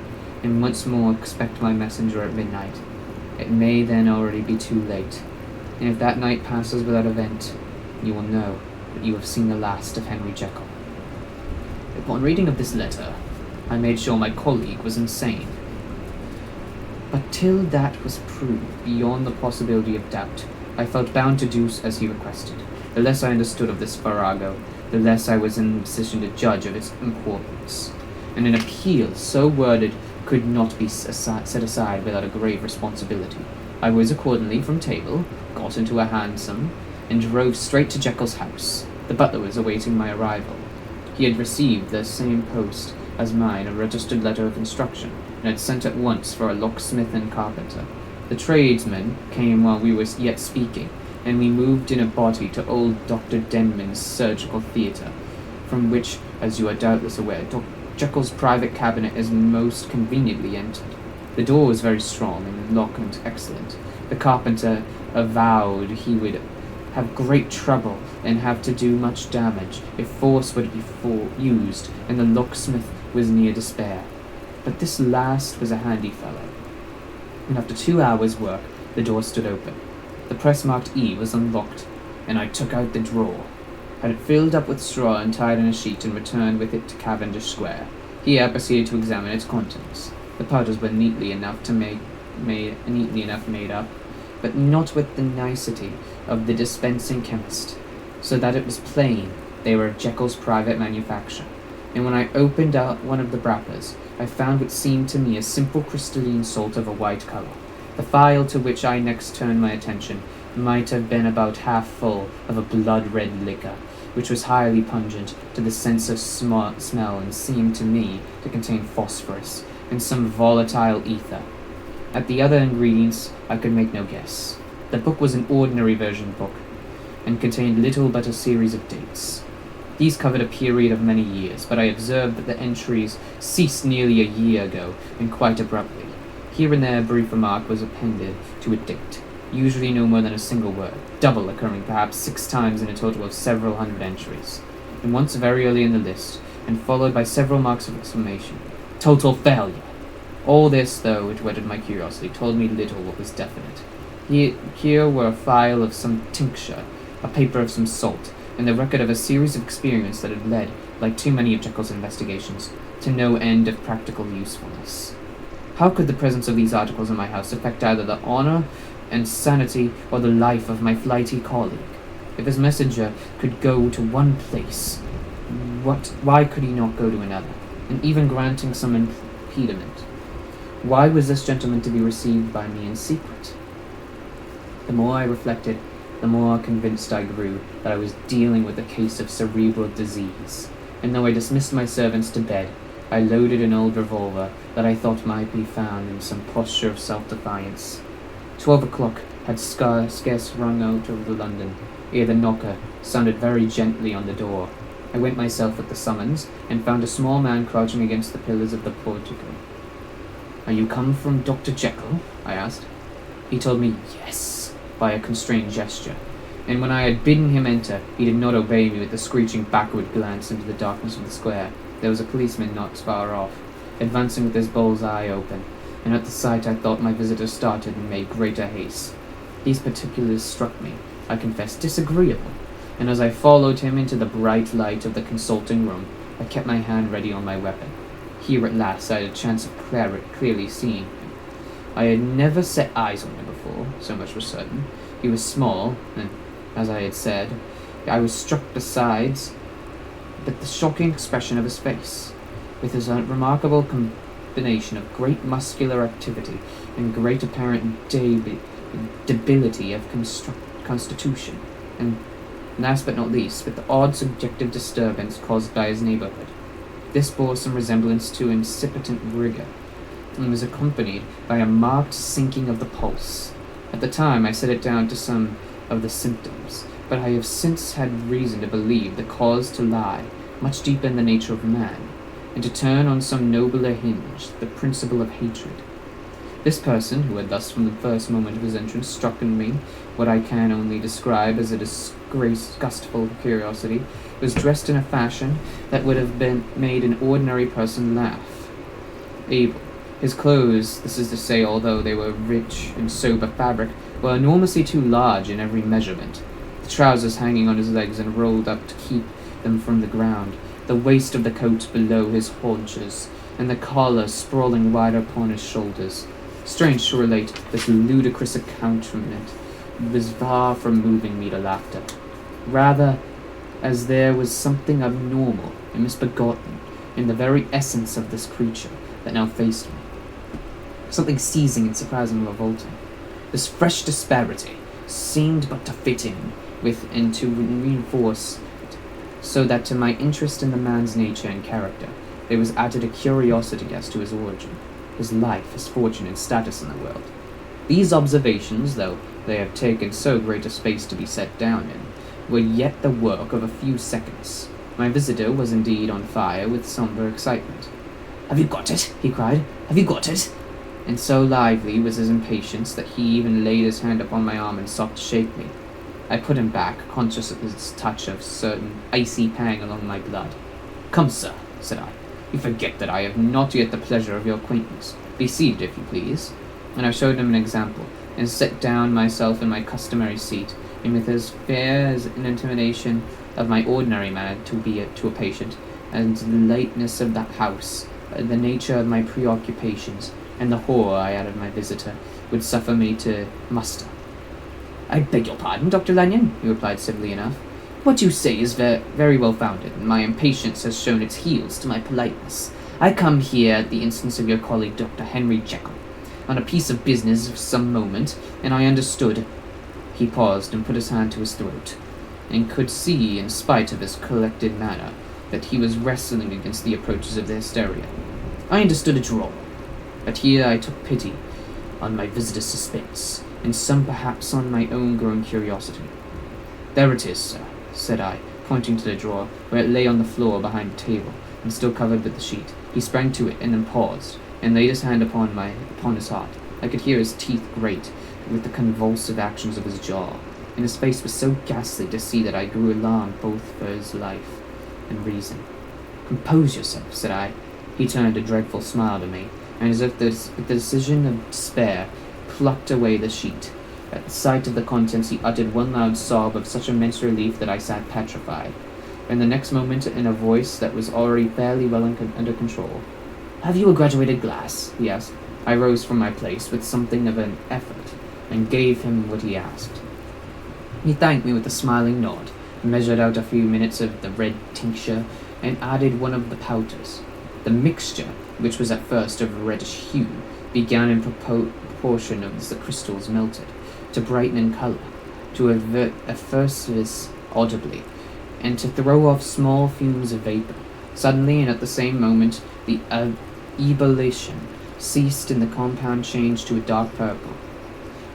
and once more expect my messenger at midnight. It may then already be too late, and if that night passes without event, you will know that you have seen the last of Henry Jekyll. Upon reading of this letter, I made sure my colleague was insane. But till that was proved beyond the possibility of doubt, I felt bound to do as he requested. The less I understood of this farrago, the less I was in a position to judge of its importance, and an appeal so worded could not be set aside without a grave responsibility. I was accordingly from table, got into a hansom, and drove straight to Jekyll's house. The butler was awaiting my arrival. He had received the same post as mine, a registered letter of instruction, and had sent at once for a locksmith and carpenter. The tradesmen came while we were yet speaking, and we moved in a body to old Dr. Denman's surgical theatre, from which, as you are doubtless aware, Jekyll's private cabinet is most conveniently entered. The door was very strong, and the lock excellent. The carpenter avowed he would have great trouble and have to do much damage if force were to be used, and the locksmith was near despair. But this last was a handy fellow, and after 2 hours' work, the door stood open. The press marked E was unlocked, and I took out the drawer, had it filled up with straw and tied in a sheet, and returned with it to Cavendish Square. Here I proceeded to examine its contents. The powders were neatly enough made up, but not with the nicety of the dispensing chemist, so that it was plain they were of Jekyll's private manufacture. And when I opened out one of the wrappers, I found what seemed to me a simple crystalline salt of a white color. The phial to which I next turned my attention might have been about half full of a blood-red liquor, which was highly pungent to the sense of smell and seemed to me to contain phosphorus and some volatile ether. At the other ingredients I could make no guess. The book was an ordinary version book, and contained little but a series of dates. These covered a period of many years, but I observed that the entries ceased nearly a year ago, and quite abruptly. Here and there a brief remark was appended to a date, usually no more than a single word, double occurring perhaps 6 times in a total of several hundred entries. and once very early in the list, and followed by several marks of exclamation. Total failure! All this, though it whetted my curiosity, told me little what was definite. Here were a phial of some tincture, a paper of some salt, and the record of a series of experiments that had led, like too many of Jekyll's investigations, to no end of practical usefulness. How could the presence of these articles in my house affect either the honor and sanity or the life of my flighty colleague? If his messenger could go to one place, why could he not go to another? And even granting some impediment, why was this gentleman to be received by me in secret? The more I reflected, the more convinced I grew that I was dealing with a case of cerebral disease, and though I dismissed my servants to bed, I loaded an old revolver that I thought might be found in some posture of self-defiance. 12 o'clock had scarce rung out over London, ere the knocker sounded very gently on the door. I went myself at the summons, and found a small man crouching against the pillars of the portico. "Are you come from Dr. Jekyll?" I asked. He told me yes, by a constrained gesture, and when I had bidden him enter, he did not obey me with a screeching backward glance into the darkness of the square. There was a policeman not far off, advancing with his bull's eye open, and at the sight I thought my visitor started and made greater haste. These particulars struck me, I confess, disagreeable, and as I followed him into the bright light of the consulting room, I kept my hand ready on my weapon. Here at last I had a chance of clearly seeing him. I had never set eyes on him before, so much was certain. He was small, and, as I had said, I was struck besides with the shocking expression of his face, with his remarkable combination of great muscular activity and great apparent debility of constitution, and last but not least, with the odd subjective disturbance caused by his neighborhood. This bore some resemblance to incipient rigor, and was accompanied by a marked sinking of the pulse. At the time I set it down to some of the symptoms, but I have since had reason to believe the cause to lie much deeper in the nature of man, and to turn on some nobler hinge, the principle of hatred. This person, who had thus from the first moment of his entrance struck in me what I can only describe as a disgustful curiosity, was dressed in a fashion that would have made an ordinary person laugh. Able. His clothes, this is to say, although they were rich and sober fabric, were enormously too large in every measurement, the trousers hanging on his legs and rolled up to keep them from the ground, the waist of the coat below his haunches, and the collar sprawling wider upon his shoulders. Strange to relate, this ludicrous accompaniment was far from moving me to laughter, rather as there was something abnormal and misbegotten in the very essence of this creature that now faced me, something seizing and surprising and revolting. This fresh disparity seemed but to fit in with and to reinforce it, so that to my interest in the man's nature and character there was added a curiosity as to his origin, his life, his fortune, and status in the world. These observations, though they have taken so great a space to be set down in, were yet the work of a few seconds. My visitor was indeed on fire with sombre excitement. "Have you got it?" he cried. "Have you got it?" And so lively was his impatience that he even laid his hand upon my arm and sought to shake me. I put him back, conscious of his touch of certain icy pang along my blood. "Come, sir," said I. "You forget that I have not yet the pleasure of your acquaintance. Be seated, if you please." And I showed him an example, and set down myself in my customary seat, and with as fair as an intimation of my ordinary manner to a patient, and the lateness of that house, the nature of my preoccupations, and the horror I had of my visitor, would suffer me to muster. "I beg your pardon, Dr. Lanyon," he replied civilly enough. "What you say is very well founded, and my impatience has shown its heels to my politeness. I come here at the instance of your colleague, Dr. Henry Jekyll, on a piece of business of some moment, and I understood—" He paused and put his hand to his throat, and could see, in spite of his collected manner, that he was wrestling against the approaches of the hysteria. "I understood a draw, but here I took pity on my visitor's suspense, and some perhaps on my own growing curiosity. There it is, sir," said I, pointing to the drawer, where it lay on the floor behind the table, and still covered with the sheet. He sprang to it, and then paused, and laid his hand upon his heart. I could hear his teeth grate with the convulsive actions of his jaw, and his face was so ghastly to see that I grew alarmed both for his life and reason. "Compose yourself," said I. He turned a dreadful smile to me, and as if with the decision of despair, plucked away the sheet. At the sight of the contents, he uttered one loud sob of such immense relief that I sat petrified. And the next moment, in a voice that was already fairly well under control, "Have you a graduated glass?" he asked. I rose from my place with something of an effort, and gave him what he asked. He thanked me with a smiling nod, measured out a few minutes of the red tincture, and added one of the powders. The mixture, which was at first of a reddish hue, began in proportion as the crystals melted, to brighten in colour, to effervesce audibly, and to throw off small fumes of vapour. Suddenly, and at the same moment, the ebullition ceased and the compound changed to a dark purple,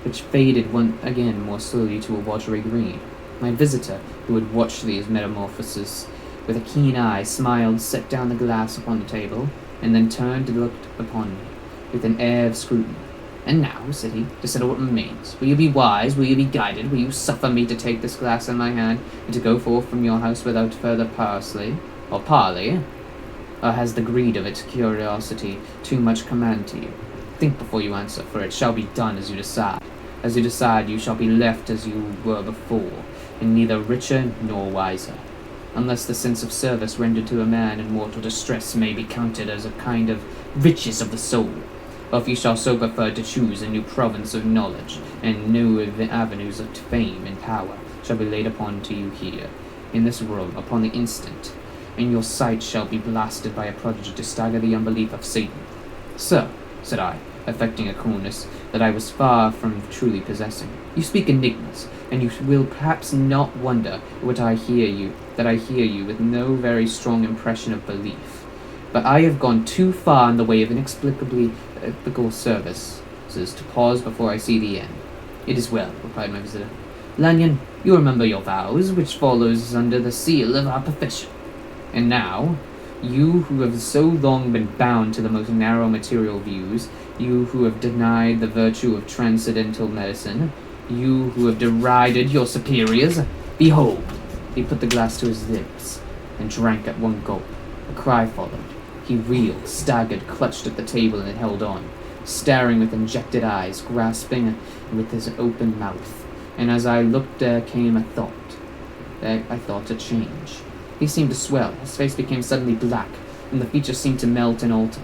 which faded again more slowly to a watery green. My visitor, who had watched these metamorphoses with a keen eye, smiled, set down the glass upon the table, and then turned and looked upon me with an air of scrutiny. "And now," said he, "to settle what remains. Will you be wise? Will you be guided? Will you suffer me to take this glass in my hand, and to go forth from your house without further parley? Or has the greed of its curiosity too much command to you? Think before you answer, for it shall be done as you decide. As you decide, you shall be left as you were before, and neither richer nor wiser, unless the sense of service rendered to a man in mortal distress may be counted as a kind of riches of the soul. Or if you shall so prefer to choose, a new province of knowledge, and new avenues of fame and power shall be laid upon to you here, in this room, upon the instant, and your sight shall be blasted by a prodigy to stagger the unbelief of Satan." "Sir," said I, affecting a coolness that I was far from truly possessing, "you speak enigmas, and you will perhaps not wonder that I hear you with no very strong impression of belief. But I have gone too far in the way of inexplicable services to pause before I see the end." "It is well," replied my visitor. "Lanyon, you remember your vows, which follows under the seal of our profession. And now, you who have so long been bound to the most narrow material views, you who have denied the virtue of transcendental medicine, you who have derided your superiors, behold!" He put the glass to his lips and drank at one gulp. A cry followed. He reeled, staggered, clutched at the table, and held on, staring with injected eyes, grasping with his open mouth. And as I looked, there came a thought. I thought a change. He seemed to swell, his face became suddenly black, and the features seemed to melt and alter.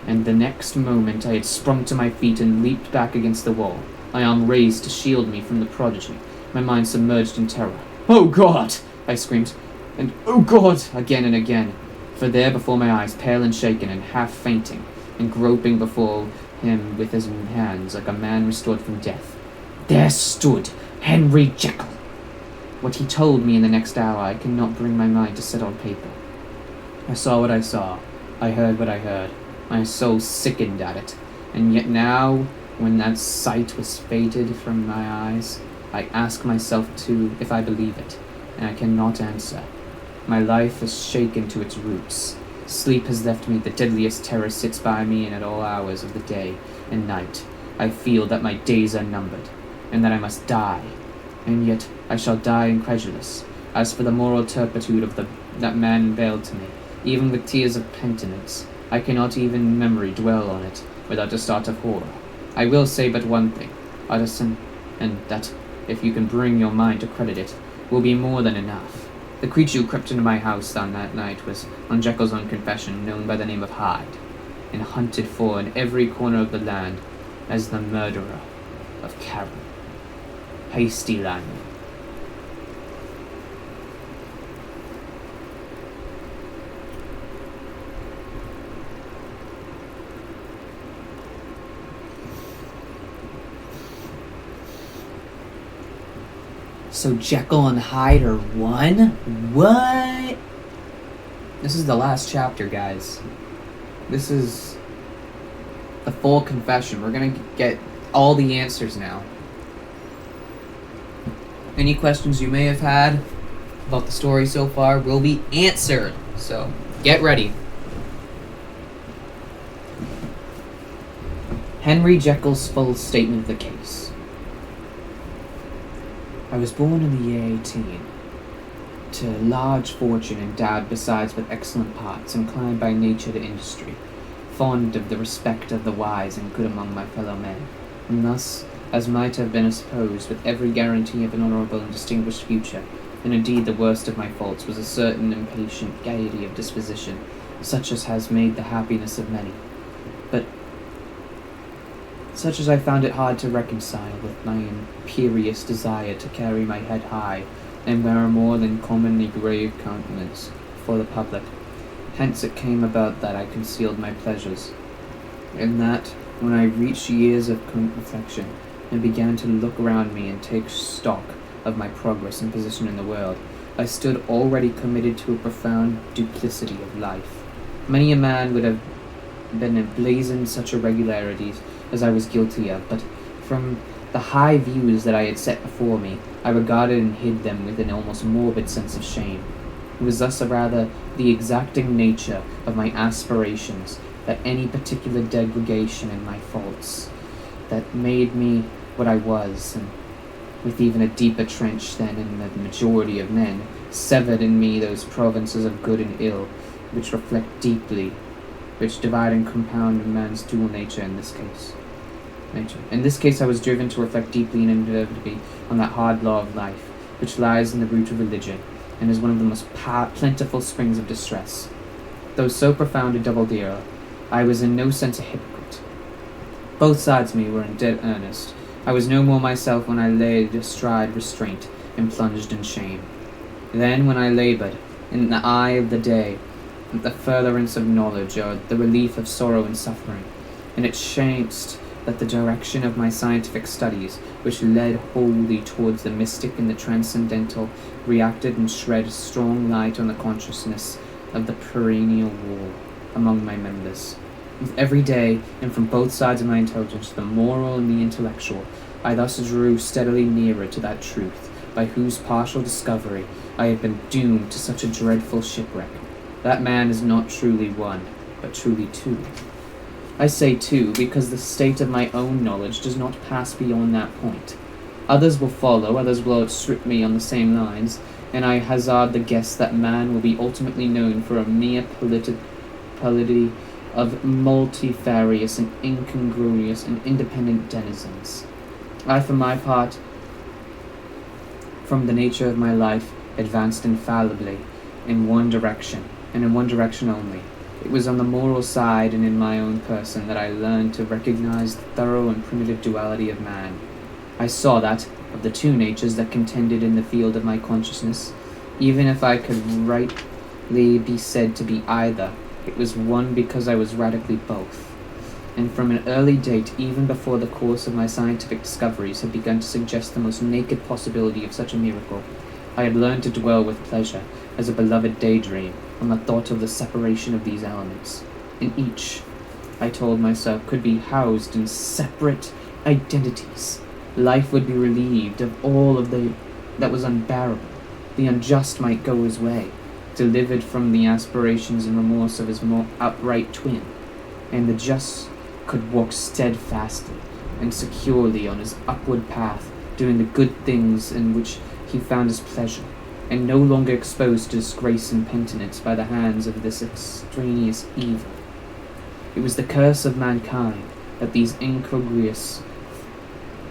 And the next moment I had sprung to my feet and leaped back against the wall, my arm raised to shield me from the prodigy, my mind submerged in terror. "Oh God!" I screamed, and "Oh God!" again and again. For there before my eyes, pale and shaken and half fainting, and groping before him with his hands like a man restored from death, there stood Henry Jekyll. What he told me in the next hour I cannot bring my mind to set on paper. I saw what I saw, I heard what I heard, my soul sickened at it, and yet now, when that sight was faded from my eyes, I ask myself too if I believe it, and I cannot answer. My life is shaken to its roots. Sleep has left me, the deadliest terror sits by me, and at all hours of the day and night I feel that my days are numbered, and that I must die. And yet I shall die incredulous. As for the moral turpitude of that man veiled to me, even with tears of penitence, I cannot even in memory dwell on it without a start of horror. I will say but one thing, Utterson, and that, if you can bring your mind to credit it, will be more than enough. The creature who crept into my house on that night was, on Jekyll's own confession, known by the name of Hyde, and hunted for in every corner of the land as the murderer of Karen. Hasty Lanyon. So Jekyll and Hyde are one? What? This is the last chapter, guys. This is the full confession. We're gonna get all the answers now. Any questions you may have had about the story so far will be answered. So, get ready. Henry Jekyll's full statement of the case. I was born in the year 18. to large fortune, endowed besides with excellent parts, inclined by nature to industry, fond of the respect of the wise, and good among my fellow men, and thus, as might have been supposed, with every guarantee of an honourable and distinguished future. And indeed the worst of my faults was a certain impatient gaiety of disposition, such as has made the happiness of many, but such as I found it hard to reconcile with my imperious desire to carry my head high, and wear a more than commonly grave countenance for the public. Hence it came about that I concealed my pleasures, and that, when I reached years of reflection, and began to look around me and take stock of my progress and position in the world, I stood already committed to a profound duplicity of life. Many a man would have been emblazoned such irregularities as I was guilty of, but from the high views that I had set before me, I regarded and hid them with an almost morbid sense of shame. It was thus rather the exacting nature of my aspirations than any particular degradation in my faults that made me what I was, and with even a deeper trench than in the majority of men, severed in me those provinces of good and ill, which reflect deeply, which divide and compound a man's dual nature in this case. In this case I was driven to reflect deeply and inevitably on that hard law of life, which lies in the root of religion, and is one of the most plentiful springs of distress. Though so profound a double dealer, I was in no sense a hypocrite. Both sides of me were in dead earnest. I was no more myself when I laid astride restraint and plunged in shame. Then, when I laboured, in the eye of the day, at the furtherance of knowledge, or the relief of sorrow and suffering, and it chanced that the direction of my scientific studies, which led wholly towards the mystic and the transcendental, reacted and shed strong light on the consciousness of the perennial war among my members. With every day, and from both sides of my intelligence, the moral and the intellectual, I thus drew steadily nearer to that truth, by whose partial discovery I have been doomed to such a dreadful shipwreck. That man is not truly one, but truly two. I say two, because the state of my own knowledge does not pass beyond that point. Others will follow, others will outstrip me on the same lines, and I hazard the guess that man will be ultimately known for a mere polity of multifarious and incongruous and independent denizens. I, for my part, from the nature of my life, advanced infallibly in one direction, and in one direction only. It was on the moral side and in my own person that I learned to recognize the thorough and primitive duality of man. I saw that, of the two natures that contended in the field of my consciousness, even if I could rightly be said to be either, it was one because I was radically both. And from an early date, even before the course of my scientific discoveries had begun to suggest the most naked possibility of such a miracle, I had learned to dwell with pleasure, as a beloved daydream, on the thought of the separation of these elements. And each, I told myself, could be housed in separate identities. Life would be relieved of all of that was unbearable. The unjust might go his way, delivered from the aspirations and remorse of his more upright twin, and the just could walk steadfastly and securely on his upward path, doing the good things in which he found his pleasure, and no longer exposed to disgrace and penitence by the hands of this extraneous evil. It was the curse of mankind that these incongruous...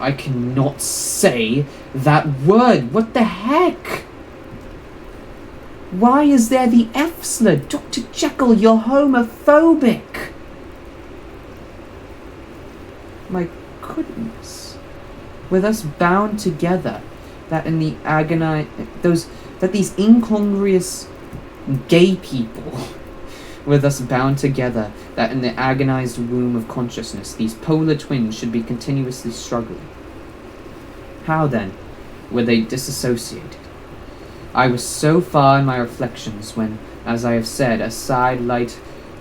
I cannot say that word! What the heck? Why is there the F slur? Dr. Jekyll, you're homophobic! My goodness. With us bound together, that in the these incongruous gay people with us bound together, that in the agonized womb of consciousness these polar twins should be continuously struggling. How then were they disassociated? I was so far in my reflections when, as I have said, a side light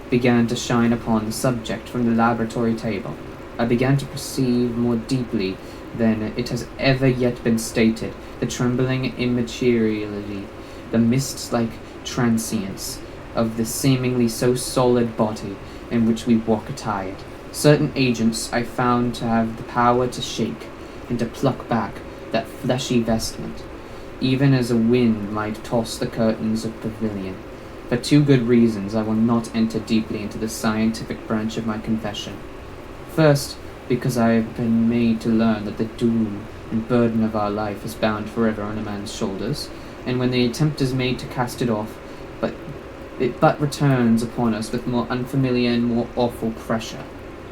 began to shine upon the subject from the laboratory table. I began to perceive more deeply than it has ever yet been stated the trembling immateriality, the mist-like transience of the seemingly so solid body in which we walk attired. Certain agents I found to have the power to shake and to pluck back that fleshy vestment, even as a wind might toss the curtains of pavilion. For two good reasons I will not enter deeply into the scientific branch of my confession. First, because I have been made to learn that the doom and burden of our life is bound forever on a man's shoulders, and when the attempt is made to cast it off, it returns upon us with more unfamiliar and more awful pressure.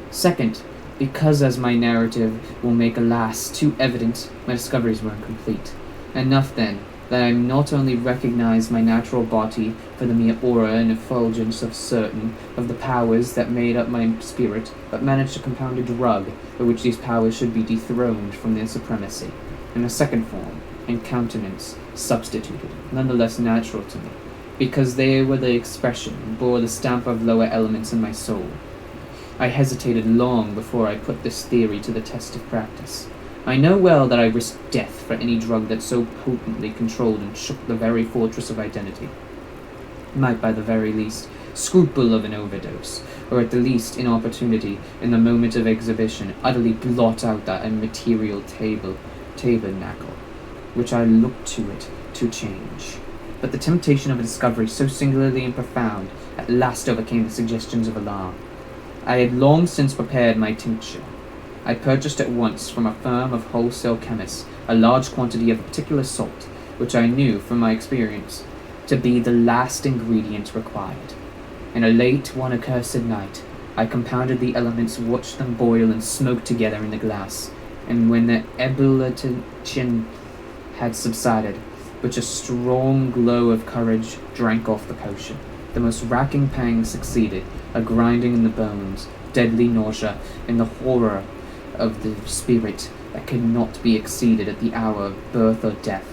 Second, because as my narrative will make alas too evident, my discoveries were incomplete. Enough then, that I not only recognize my natural body for the mere aura and effulgence of certain of the powers that made up my spirit, but managed to compound a drug by which these powers should be dethroned from their supremacy, in a second form, and countenance substituted, nonetheless natural to me, because they were the expression and bore the stamp of lower elements in my soul. I hesitated long before I put this theory to the test of practice. I know well that I risked death for any drug that so potently controlled and shook the very fortress of identity. Might, by the very least, scruple of an overdose, or at the least inopportunity in the moment of exhibition, utterly blot out that immaterial tabernacle, which I looked to it to change. But the temptation of a discovery so singularly and profound at last overcame the suggestions of alarm. I had long since prepared my tincture. I purchased at once from a firm of wholesale chemists a large quantity of a particular salt, which I knew from my experience to be the last ingredient required. In a late one accursed night, I compounded the elements, watched them boil and smoke together in the glass, and when the ebullition had subsided, which a strong glow of courage drank off the potion. The most racking pang succeeded, a grinding in the bones, deadly nausea, and the horror of the spirit that could not be exceeded at the hour of birth or death.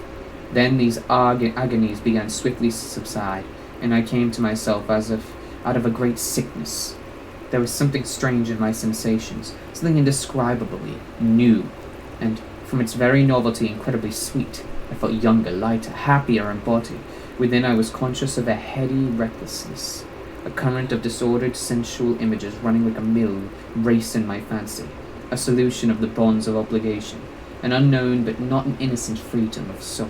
Then these agonies began swiftly to subside, and I came to myself as if out of a great sickness. There was something strange in my sensations, something indescribably new, and from its very novelty incredibly sweet. I felt younger, lighter, happier in body. Within I was conscious of a heady recklessness. A current of disordered sensual images running like a mill raced in my fancy. A solution of the bonds of obligation. An unknown but not an innocent freedom of soul.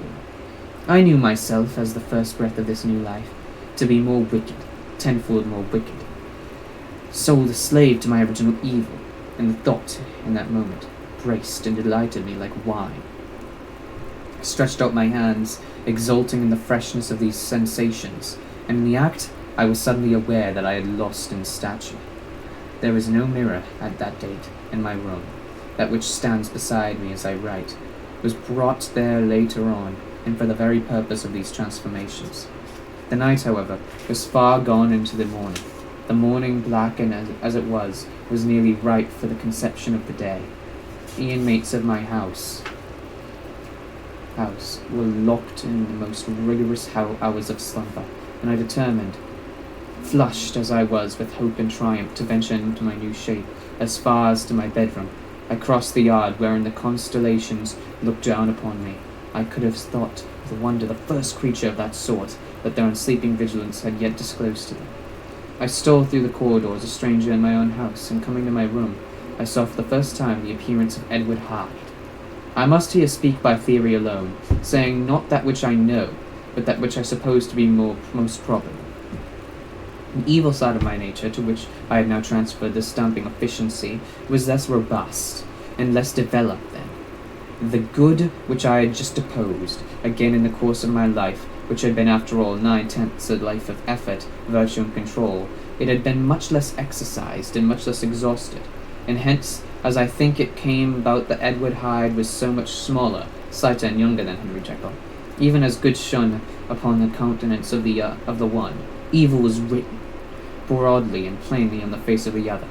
I knew myself, as the first breath of this new life, to be more wicked, tenfold more wicked. Sold a slave to my original evil, and the thought, in that moment, braced and delighted me like wine. I stretched out my hands, exulting in the freshness of these sensations, and in the act I was suddenly aware that I had lost in stature. There was no mirror at that date in my room. That which stands beside me as I write was brought there later on, and for the very purpose of these transformations. The night, however, was far gone into the morning. The morning, blackened as it was nearly ripe for the conception of the day. The inmates of my house were locked in the most rigorous hours of slumber, and I determined, flushed as I was with hope and triumph, to venture into my new shape as far as to my bedroom. I crossed the yard wherein the constellations looked down upon me. I could have thought with wonder the first creature of that sort that their unsleeping vigilance had yet disclosed to them. I stole through the corridors, a stranger in my own house, and coming to my room, I saw for the first time the appearance of Edward Hyde. I must here speak by theory alone, saying not that which I know, but that which I suppose to be most probable. An evil side of my nature, to which I had now transferred the stamping efficiency, was less robust and less developed then. The good which I had just opposed, again in the course of my life, which had been after all 9/10 a life of effort, virtue, and control, it had been much less exercised and much less exhausted, and hence, as I think it came about that Edward Hyde was so much smaller, slighter, and younger than Henry Jekyll. Even as good shone upon the countenance of the one, evil was written broadly and plainly on the face of the other.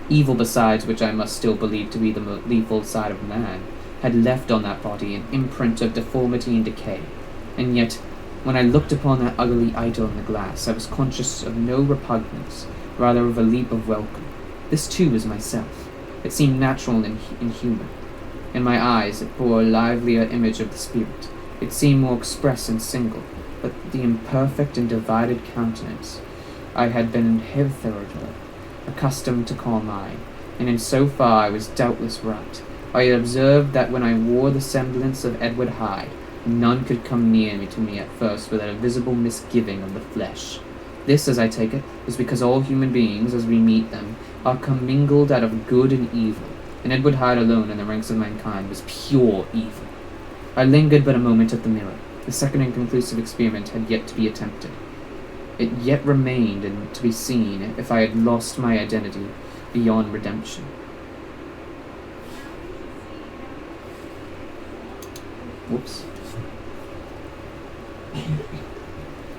Evil, besides, which I must still believe to be the lethal side of man, had left on that body an imprint of deformity and decay. And yet, when I looked upon that ugly idol in the glass, I was conscious of no repugnance, rather of a leap of welcome. This too was myself. It seemed natural and human. In my eyes it bore a livelier image of the spirit. It seemed more express and single, but the imperfect and divided countenance I had been hitherto accustomed to call mine, and in so far I was doubtless right. I had observed that when I wore the semblance of Edward Hyde, None could come near me to me at first without a visible misgiving of the flesh. This, as I take it, is because all human beings, as we meet them, are commingled out of good and evil, and Edward Hyde alone in the ranks of mankind was pure evil. I lingered but a moment at the mirror. The second and conclusive experiment had yet to be attempted. It yet remained and to be seen if I had lost my identity beyond redemption. Whoops.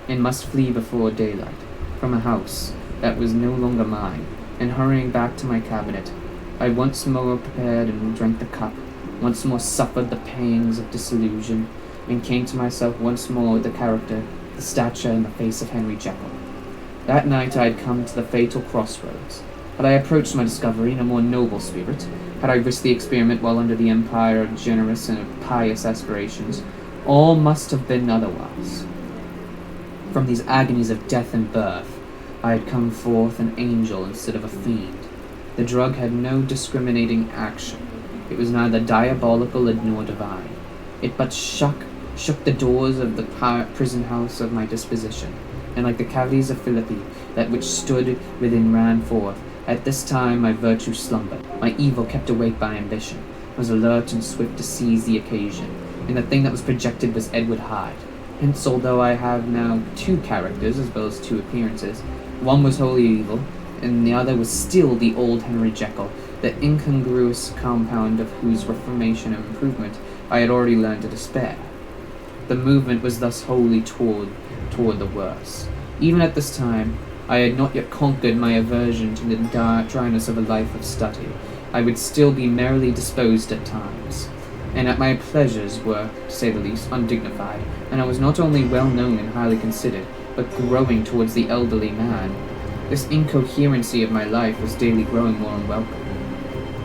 And must flee before daylight from a house that was no longer mine, and hurrying back to my cabinet, I once more prepared and drank the cup, once more suffered the pangs of disillusion, and came to myself once more with the character, the stature, and the face of Henry Jekyll. That night I had come to the fatal crossroads. Had I approached my discovery in a more noble spirit, had I risked the experiment while under the empire of generous and of pious aspirations, all must have been otherwise. From these agonies of death and birth, I had come forth an angel instead of a fiend. The drug had no discriminating action. It was neither diabolical nor divine. It but shook the doors of the prison house of my disposition, and like the cavities of Philippi, that which stood within ran forth. At this time my virtue slumbered, my evil kept awake by ambition, was alert and swift to seize the occasion, and the thing that was projected was Edward Hyde. Hence, although I have now two characters as well as two appearances, one was wholly evil, and the other was still the old Henry Jekyll, the incongruous compound of whose reformation and improvement I had already learned to despair. The movement was thus wholly toward the worse. Even at this time, I had not yet conquered my aversion to the dryness of a life of study. I would still be merrily disposed at times, and at my pleasures were, to say the least, undignified, and I was not only well known and highly considered, but growing towards the elderly man. This incoherency of my life was daily growing more unwelcome.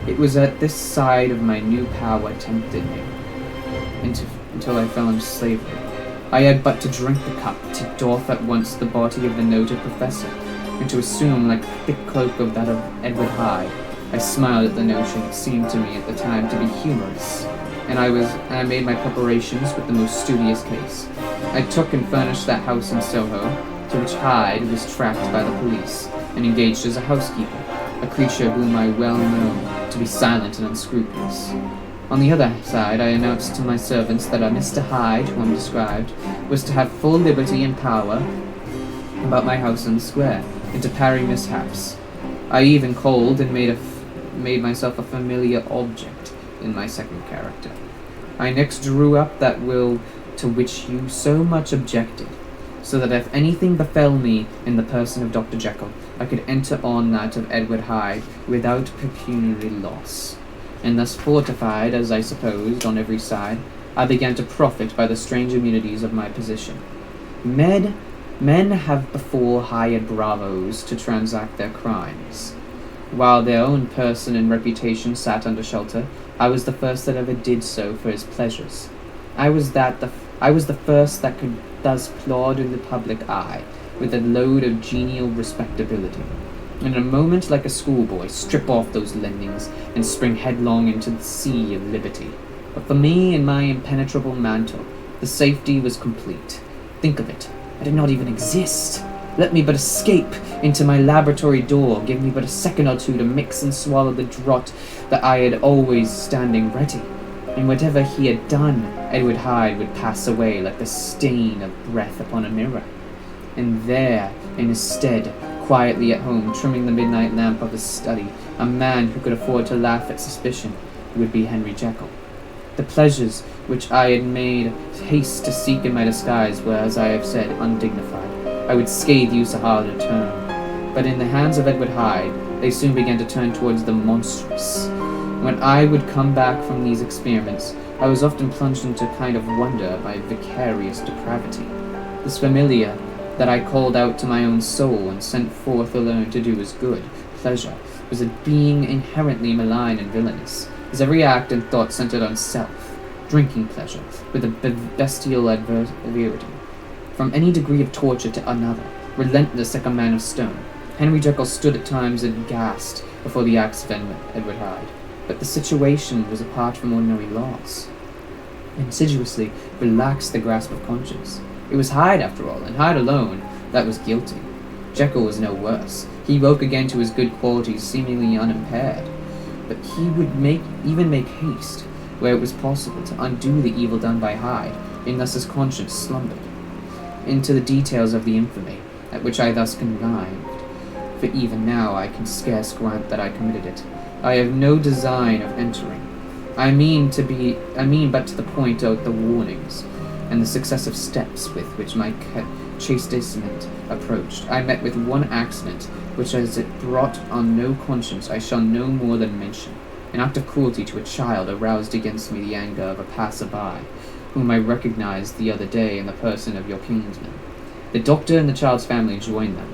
It was at this side of my new power tempted me, until I fell into slavery. I had but to drink the cup, to doff at once the body of the noted professor, and to assume, like the thick cloak of that of Edward Hyde. I smiled at the notion. It seemed to me at the time to be humorous, and I made my preparations with the most studious case. I took and furnished that house in Soho, to which Hyde was tracked by the police, and engaged as a housekeeper, a creature whom I well know to be silent and unscrupulous. On the other side, I announced to my servants that a Mr. Hyde, whom described, was to have full liberty and power about my house in the square, and to parry mishaps. I even called and made myself a familiar object in my second character. I next drew up that will to which you so much objected, so that if anything befell me in the person of Dr. Jekyll, I could enter on that of Edward Hyde without pecuniary loss. And thus fortified, as I supposed, on every side, I began to profit by the strange immunities of my position. Men have before hired bravos to transact their crimes. While their own person and reputation sat under shelter, I was the first that ever did so for his pleasures. I was the first that could thus plod in the public eye, with a load of genial respectability, and in a moment, like a schoolboy, strip off those lendings and spring headlong into the sea of liberty. But for me and my impenetrable mantle, the safety was complete. Think of it, I did not even exist. Let me but escape into my laboratory door, give me but a second or two to mix and swallow the draught that I had always standing ready, and whatever he had done, Edward Hyde would pass away like the stain of breath upon a mirror. And there, in his stead, quietly at home, trimming the midnight lamp of his study, a man who could afford to laugh at suspicion, would be Henry Jekyll. The pleasures which I had made haste to seek in my disguise were, as I have said, undignified. I would scathe use a harder term, but in the hands of Edward Hyde, they soon began to turn towards the monstrous. When I would come back from these experiments, I was often plunged into a kind of wonder at my vicarious depravity. This familiar that I called out to my own soul and sent forth alone to do his good pleasure was a being inherently malign and villainous. His every act and thought centered on self, drinking pleasure with a bestial adversity, from any degree of torture to another, relentless like a man of stone. Henry Jekyll stood at times aghast before the acts of Edward Hyde, but the situation was apart from ordinary laws. insidiously relaxed the grasp of conscience. It was Hyde, after all, and Hyde alone, that was guilty. Jekyll was no worse. He woke again to his good qualities, seemingly unimpaired. But he would even make haste, where it was possible, to undo the evil done by Hyde, and thus his conscience slumbered into the details of the infamy, at which I thus connived. For even now I can scarce grant that I committed it. I have no design of entering. I mean but to point out the warnings, and the successive steps with which my chastisement approached. I met with one accident, which as it brought on no conscience I shall no more than mention. An act of cruelty to a child aroused against me the anger of a passer-by, whom I recognized the other day in the person of your kinsman. The doctor and the child's family joined them.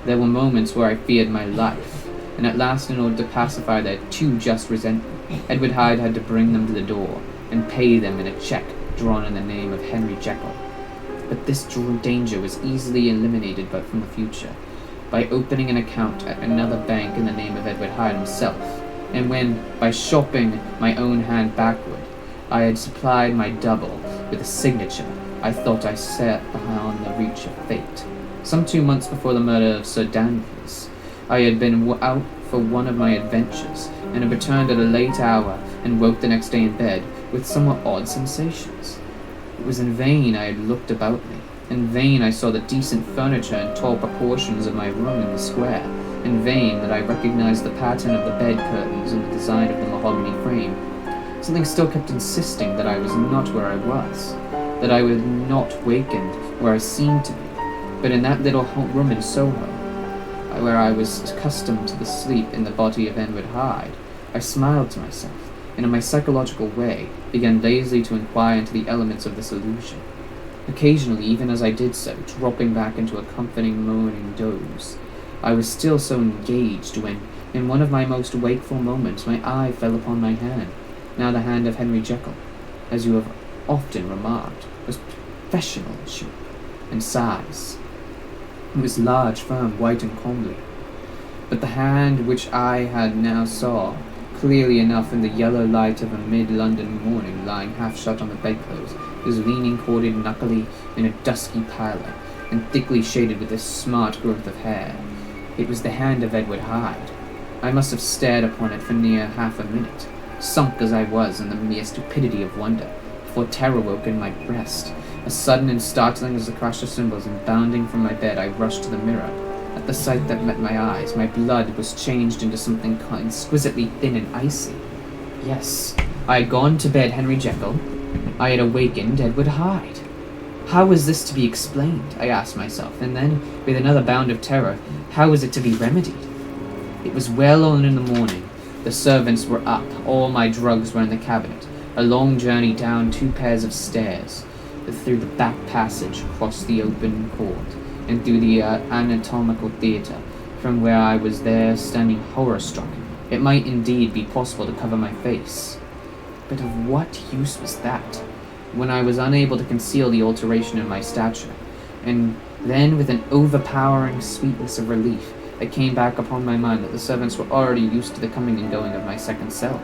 There were moments where I feared my life, and at last, in order to pacify their too just resentment, Edward Hyde had to bring them to the door, and pay them in a cheque drawn in the name of Henry Jekyll. But this danger was easily eliminated but from the future, by opening an account at another bank in the name of Edward Hyde himself, and when, by shopping my own hand backward, I had supplied my double with a signature, I thought I sat beyond the reach of fate. Some 2 months before the murder of Sir Danvers, I had been out for one of my adventures, and had returned at a late hour, and woke the next day in bed with somewhat odd sensations. It was in vain I had looked about me. In vain I saw the decent furniture and tall proportions of my room in the square. In vain that I recognized the pattern of the bed curtains and the design of the mahogany frame. Something still kept insisting that I was not where I was, that I was not wakened where I seemed to be, but in that little room in Soho, where I was accustomed to the sleep in the body of Edward Hyde. I smiled to myself, and in my psychological way began lazily to inquire into the elements of this illusion, occasionally, even as I did so, dropping back into a comforting morning doze. I was still so engaged when, in one of my most wakeful moments, my eye fell upon my hand, now the hand of Henry Jekyll, as you have often remarked, was professional in shape and size. It was large, firm, white, and comely. But the hand which I had now saw, clearly enough in the yellow light of a mid-London morning, lying half-shut on the bedclothes, was leaning corded knuckly in a dusky pallor, and thickly shaded with a smart growth of hair. It was the hand of Edward Hyde. I must have stared upon it for near half a minute, sunk as I was in the mere stupidity of wonder, before terror woke in my breast. As sudden and startling as the crash of cymbals, and bounding from my bed, I rushed to the mirror. At the sight that met my eyes, my blood was changed into something exquisitely thin and icy. Yes, I had gone to bed Henry Jekyll. I had awakened Edward Hyde. How was this to be explained? I asked myself, and then, with another bound of terror, how was it to be remedied? It was well on in the morning. The servants were up. All my drugs were in the cabinet. A long journey down 2 pairs of stairs, through the back passage, across the open court, and through the anatomical theatre, from where I was there standing horror-struck. It might indeed be possible to cover my face. But of what use was that, when I was unable to conceal the alteration in my stature? And then, with an overpowering sweetness of relief, it came back upon my mind that the servants were already used to the coming and going of my second self.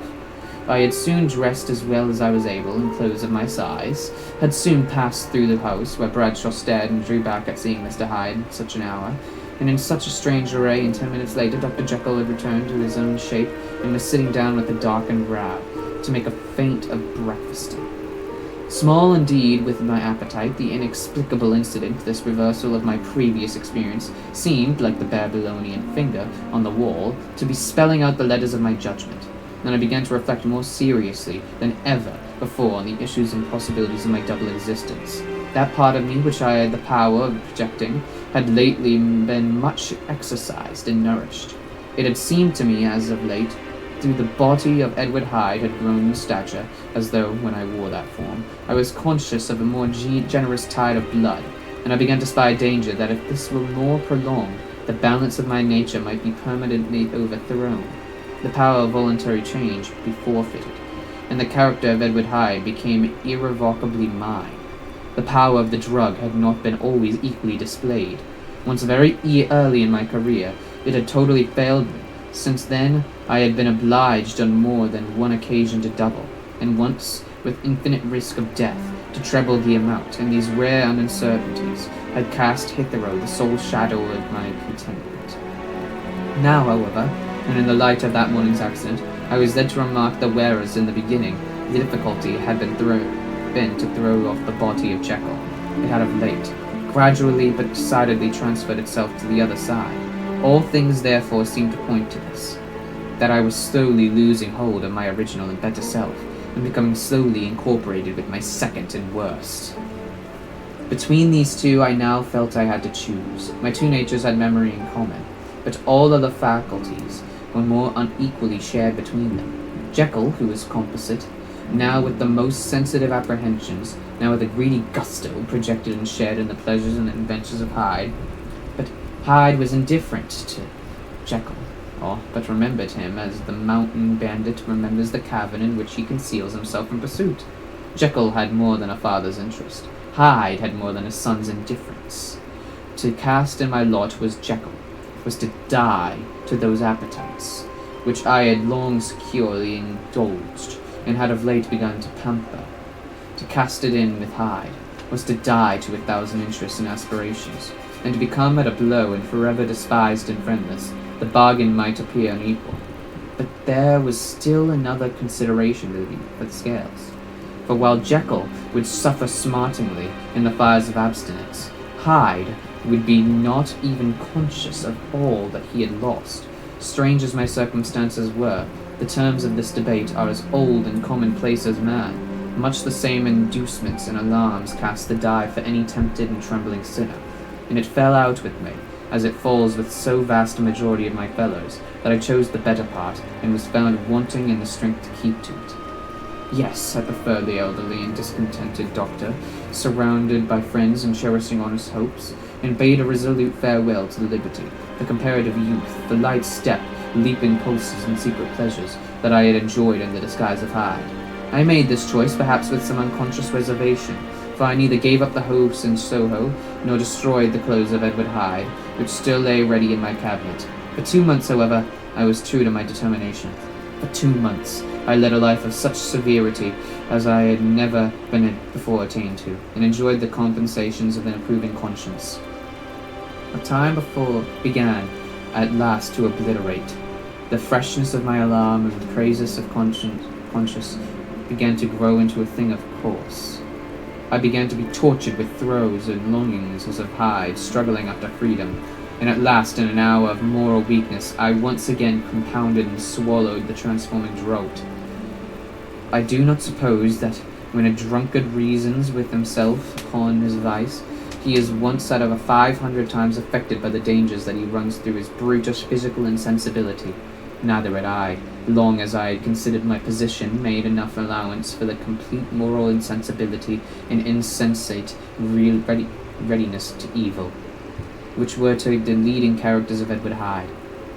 I had soon dressed as well as I was able in clothes of my size, had soon passed through the house, where Bradshaw stared and drew back at seeing Mr. Hyde at such an hour, and in such a strange array, and 10 minutes later Dr. Jekyll had returned to his own shape, and was sitting down with a darkened brow, to make a feint of breakfasting. Small indeed with my appetite, the inexplicable incident, this reversal of my previous experience, seemed, like the Babylonian finger on the wall, to be spelling out the letters of my judgment. Then I began to reflect more seriously than ever before on the issues and possibilities of my double existence. That part of me which I had the power of projecting had lately been much exercised and nourished. It had seemed to me, as of late, through the body of Edward Hyde had grown in stature, as though, when I wore that form, I was conscious of a more generous tide of blood, and I began to spy danger that if this were more prolonged, the balance of my nature might be permanently overthrown. The power of voluntary change would be forfeited, and the character of Edward Hyde became irrevocably mine. The power of the drug had not been always equally displayed. Once very early in my career, it had totally failed me. Since then, I had been obliged on more than one occasion to double, and once, with infinite risk of death to treble the amount, and these rare uncertainties had cast hitherto the sole shadow of my contentment. Now, however, and in the light of that morning's accident, I was led to remark that whereas in the beginning the difficulty had been to throw off the body of Jekyll, it had of late, gradually but decidedly transferred itself to the other side. All things therefore seemed to point to this, that I was slowly losing hold of my original and better self, and becoming slowly incorporated with my second and worst. Between these two I now felt I had to choose. My two natures had memory in common, but all other faculties were more unequally shared between them. Jekyll, who was composite, now with the most sensitive apprehensions, now with a greedy gusto projected and shared in the pleasures and adventures of Hyde. But Hyde was indifferent to Jekyll, but remembered him as the mountain bandit remembers the cavern in which he conceals himself from pursuit. Jekyll had more than a father's interest. Hyde had more than a son's indifference. To cast in my lot was Jekyll, was to die to those appetites, which I had long securely indulged, and had of late begun to pamper. To cast it in with Hyde was to die to 1,000 interests and aspirations, and to become at a blow and forever despised and friendless. The bargain might appear unequal, but there was still another consideration for the scales. For while Jekyll would suffer smartingly in the fires of abstinence, Hyde would be not even conscious of all that he had lost. Strange as my circumstances were, the terms of this debate are as old and commonplace as man. Much the same inducements and alarms cast the die for any tempted and trembling sinner, and it fell out with me, as it falls with so vast a majority of my fellows, that I chose the better part, and was found wanting in the strength to keep to it. Yes, I preferred the elderly and discontented doctor, surrounded by friends and cherishing honest hopes, and bade a resolute farewell to liberty, the comparative youth, the light step, leaping pulses and secret pleasures that I had enjoyed in the disguise of Hyde. I made this choice perhaps with some unconscious reservation, for I neither gave up the hopes in Soho, nor destroyed the clothes of Edward Hyde, which still lay ready in my cabinet. For 2 months, however, I was true to my determination. For 2 months I led a life of such severity as I had never been before attained to, and enjoyed the compensations of an approving conscience. A time before began at last to obliterate. The freshness of my alarm and the praises of conscience began to grow into a thing of course. I began to be tortured with throes and longings as of Hyde struggling after freedom, and at last, in an hour of moral weakness, I once again compounded and swallowed the transforming draught. I do not suppose that when a drunkard reasons with himself upon his vice, he is once out of 500 times affected by the dangers that he runs through his brutish physical insensibility. Neither had I, long as I had considered my position, made enough allowance for the complete moral insensibility and insensate readiness to evil, which were to the leading characters of Edward Hyde.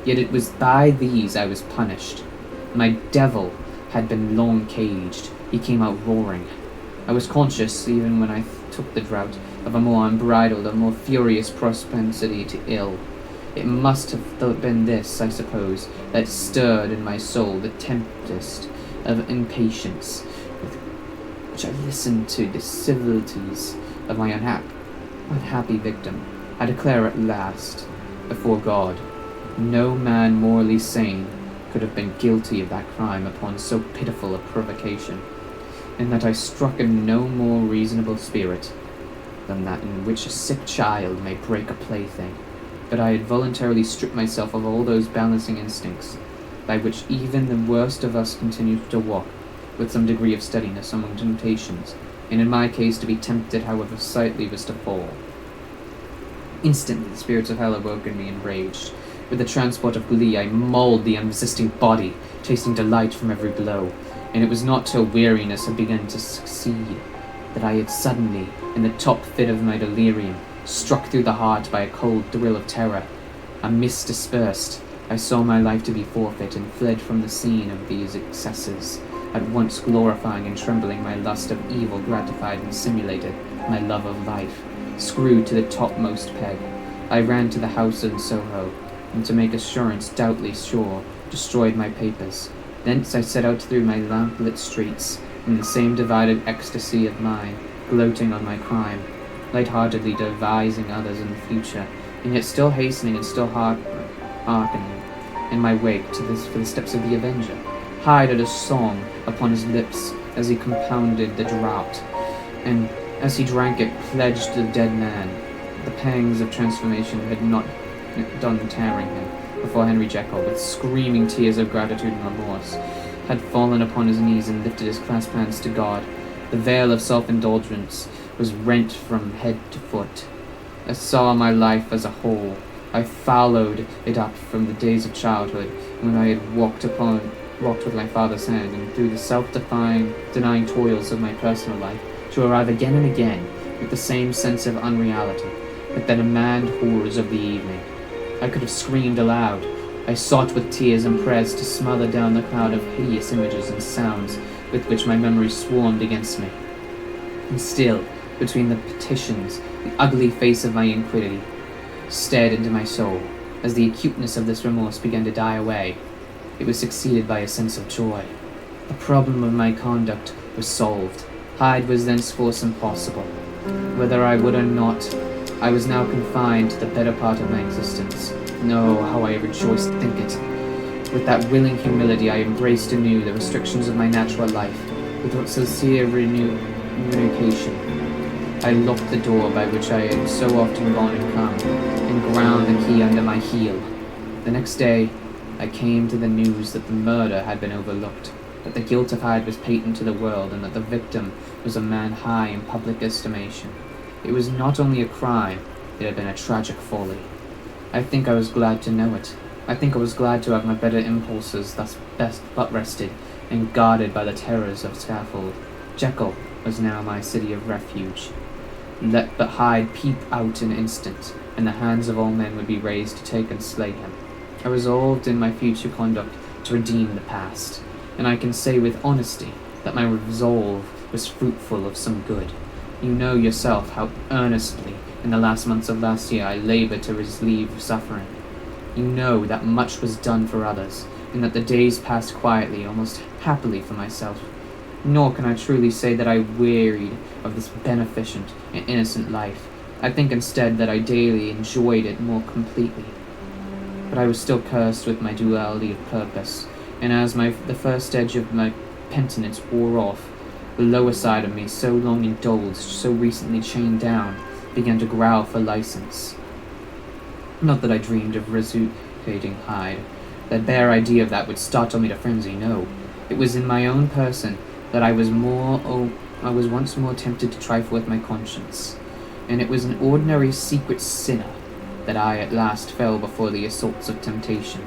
Yet it was by these I was punished. My devil had been long caged. He came out roaring. I was conscious, even when I took the draught, of a more unbridled, a more furious propensity to ill. It must have been this, I suppose, that stirred in my soul the tempest of impatience with which I listened to the civilities of my unhappy victim. I declare at last, before God, no man morally sane could have been guilty of that crime upon so pitiful a provocation, and that I struck in no more reasonable spirit than that in which a sick child may break a plaything. But I had voluntarily stripped myself of all those balancing instincts, by which even the worst of us continued to walk, with some degree of steadiness, among temptations, and in my case to be tempted, however slightly, was to fall. Instantly the spirits of hell awoke in me enraged. With the transport of glee I mauled the unresisting body, tasting delight from every blow, and it was not till weariness had begun to succeed that I had suddenly, in the top fit of my delirium, struck through the heart by a cold thrill of terror. A mist dispersed. I saw my life to be forfeit, and fled from the scene of these excesses, at once glorifying and trembling my lust of evil gratified and simulated my love of life, screwed to the topmost peg. I ran to the house in Soho, and to make assurance doubly sure, destroyed my papers. Thence I set out through my lamplit streets, in the same divided ecstasy of mine, gloating on my crime, lightheartedly devising others in the future, and yet still hastening and still hearkening in my wake for the steps of the Avenger. Hyde had a song upon his lips as he compounded the draught, and as he drank it pledged the dead man. The pangs of transformation had not done tearing him before Henry Jekyll, with screaming tears of gratitude and remorse, had fallen upon his knees and lifted his clasped hands to God. The veil of self-indulgence was rent from head to foot. I saw my life as a whole. I followed it up from the days of childhood, when I had walked with my father's hand, and through the self-denying toils of my personal life, to arrive again and again with the same sense of unreality, with the demand horrors of the evening. I could have screamed aloud. I sought with tears and prayers to smother down the cloud of hideous images and sounds with which my memory swarmed against me. And still, between the petitions, the ugly face of my iniquity stared into my soul. As the acuteness of this remorse began to die away, it was succeeded by a sense of joy. The problem of my conduct was solved. Hyde was thenceforth impossible. Whether I would or not, I was now confined to the better part of my existence. No, how I rejoiced to think it. With that willing humility I embraced anew the restrictions of my natural life. With sincere renunciation I locked the door by which I had so often gone and come, and ground the key under my heel. The next day I came to the news that the murder had been overlooked, that the guilt of Hyde was patent to the world, and that the victim was a man high in public estimation. It was not only a crime, it had been a tragic folly. I think I was glad to know it. I think I was glad to have my better impulses thus best rested and guarded by the terrors of scaffold. Jekyll was now my city of refuge. Let but Hyde peep out an instant, and the hands of all men would be raised to take and slay him. I resolved in my future conduct to redeem the past, and I can say with honesty that my resolve was fruitful of some good. You know yourself how earnestly in the last months of last year I labored to relieve suffering. You know that much was done for others, and that the days passed quietly, almost happily for myself. Nor can I truly say that I wearied of this beneficent and innocent life. I think instead that I daily enjoyed it more completely. But I was still cursed with my duality of purpose, and as the first edge of my penitence wore off, the lower side of me, so long indulged, so recently chained down, began to growl for license. Not that I dreamed of resuscitating Hyde. The bare idea of that would startle me to frenzy, no. It was in my own person that I was once more tempted to trifle with my conscience, and it was an ordinary secret sinner that I at last fell before the assaults of temptation.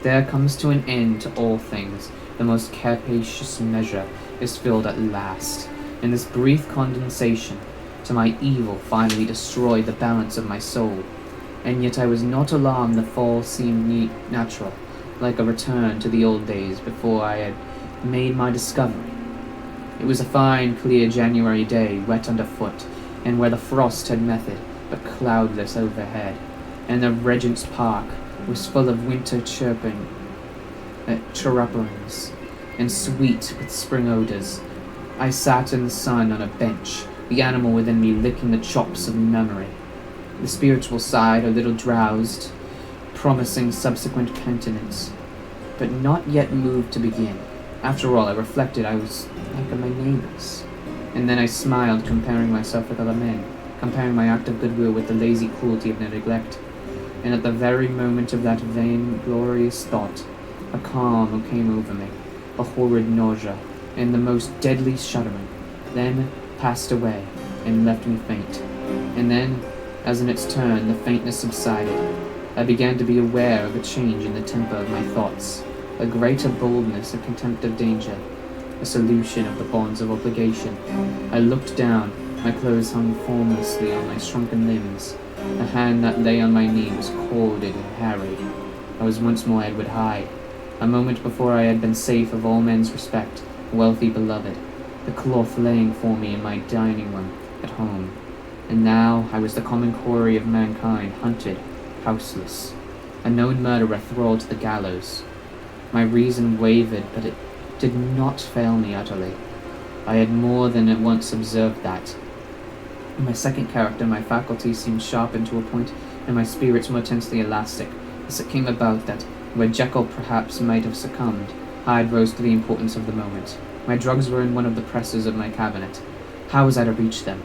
There comes to an end to all things. The most capacious measure is filled at last, and this brief condensation to my evil finally destroyed the balance of my soul. And yet I was not alarmed. The fall seemed natural, like a return to the old days before I had made my discovery. It was a fine, clear January day, wet underfoot, and where the frost had melted, but cloudless overhead, and the Regent's Park was full of winter chirrupings, and sweet with spring odors. I sat in the sun on a bench, the animal within me licking the chops of memory. The spiritual side a little drowsed, promising subsequent penitence, but not yet moved to begin. After all, I reflected, I was like my neighbors. And then I smiled, comparing myself with other men, comparing my act of goodwill with the lazy cruelty of their neglect. And at the very moment of that vainglorious thought, a calm came over me, a horrid nausea, and the most deadly shuddering, then passed away and left me faint. And then, as in its turn the faintness subsided, I began to be aware of a change in the temper of my thoughts, a greater boldness, a contempt of danger, a solution of the bonds of obligation. I looked down, my clothes hung formlessly on my shrunken limbs, the hand that lay on my knee was corded and harried. I was once more Edward Hyde. A moment before I had been safe of all men's respect, wealthy beloved, the cloth laying for me in my dining room at home. And now I was the common quarry of mankind, hunted, houseless, a known murderer thralled to the gallows. My reason wavered, but it did not fail me utterly. I had more than at once observed that. In my second character, my faculties seemed sharpened to a point, and my spirits more tensely elastic, as it came about that, where Jekyll perhaps might have succumbed, Hyde rose to the importance of the moment. My drugs were in one of the presses of my cabinet. How was I to reach them?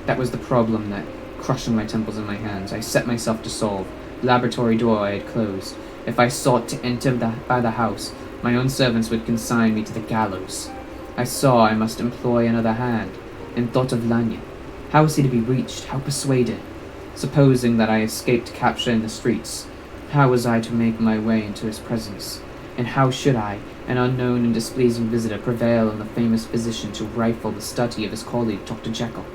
That was the problem that, crushing my temples in my hands, I set myself to solve. The laboratory door I had closed. If I sought to enter by the house, my own servants would consign me to the gallows. I saw I must employ another hand, and thought of Lanyon. How was he to be reached? How persuaded? Supposing that I escaped capture in the streets, how was I to make my way into his presence? And how should I, an unknown and displeasing visitor, prevail on the famous physician to rifle the study of his colleague, Dr. Jekyll?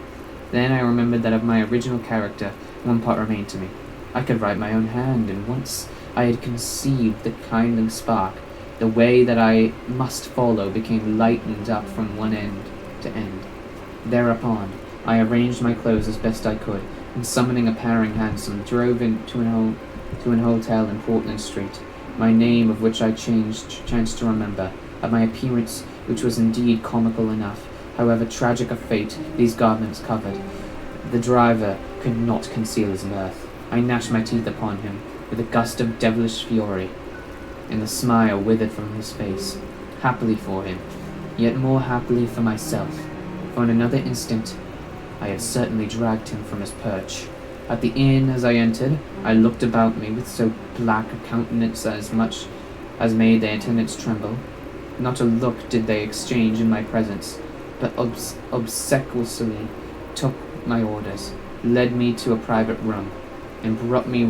Then I remembered that of my original character, one part remained to me. I could write my own hand, and once I had conceived the kindling spark, the way that I must follow became lightened up from one end to end. Thereupon, I arranged my clothes as best I could, and summoning a pairing hansom, drove into an hotel in Portland Street, my name of which I chanced to remember, of my appearance, which was indeed comical enough, however tragic a fate these garments covered. The driver could not conceal his mirth. I gnashed my teeth upon him, with a gust of devilish fury, and the smile withered from his face. Happily for him, yet more happily for myself, for in another instant I had certainly dragged him from his perch. At the inn, as I entered, I looked about me with so black a countenance as much as made the attendants tremble. Not a look did they exchange in my presence, but obsequiously took my orders, led me to a private room, and brought me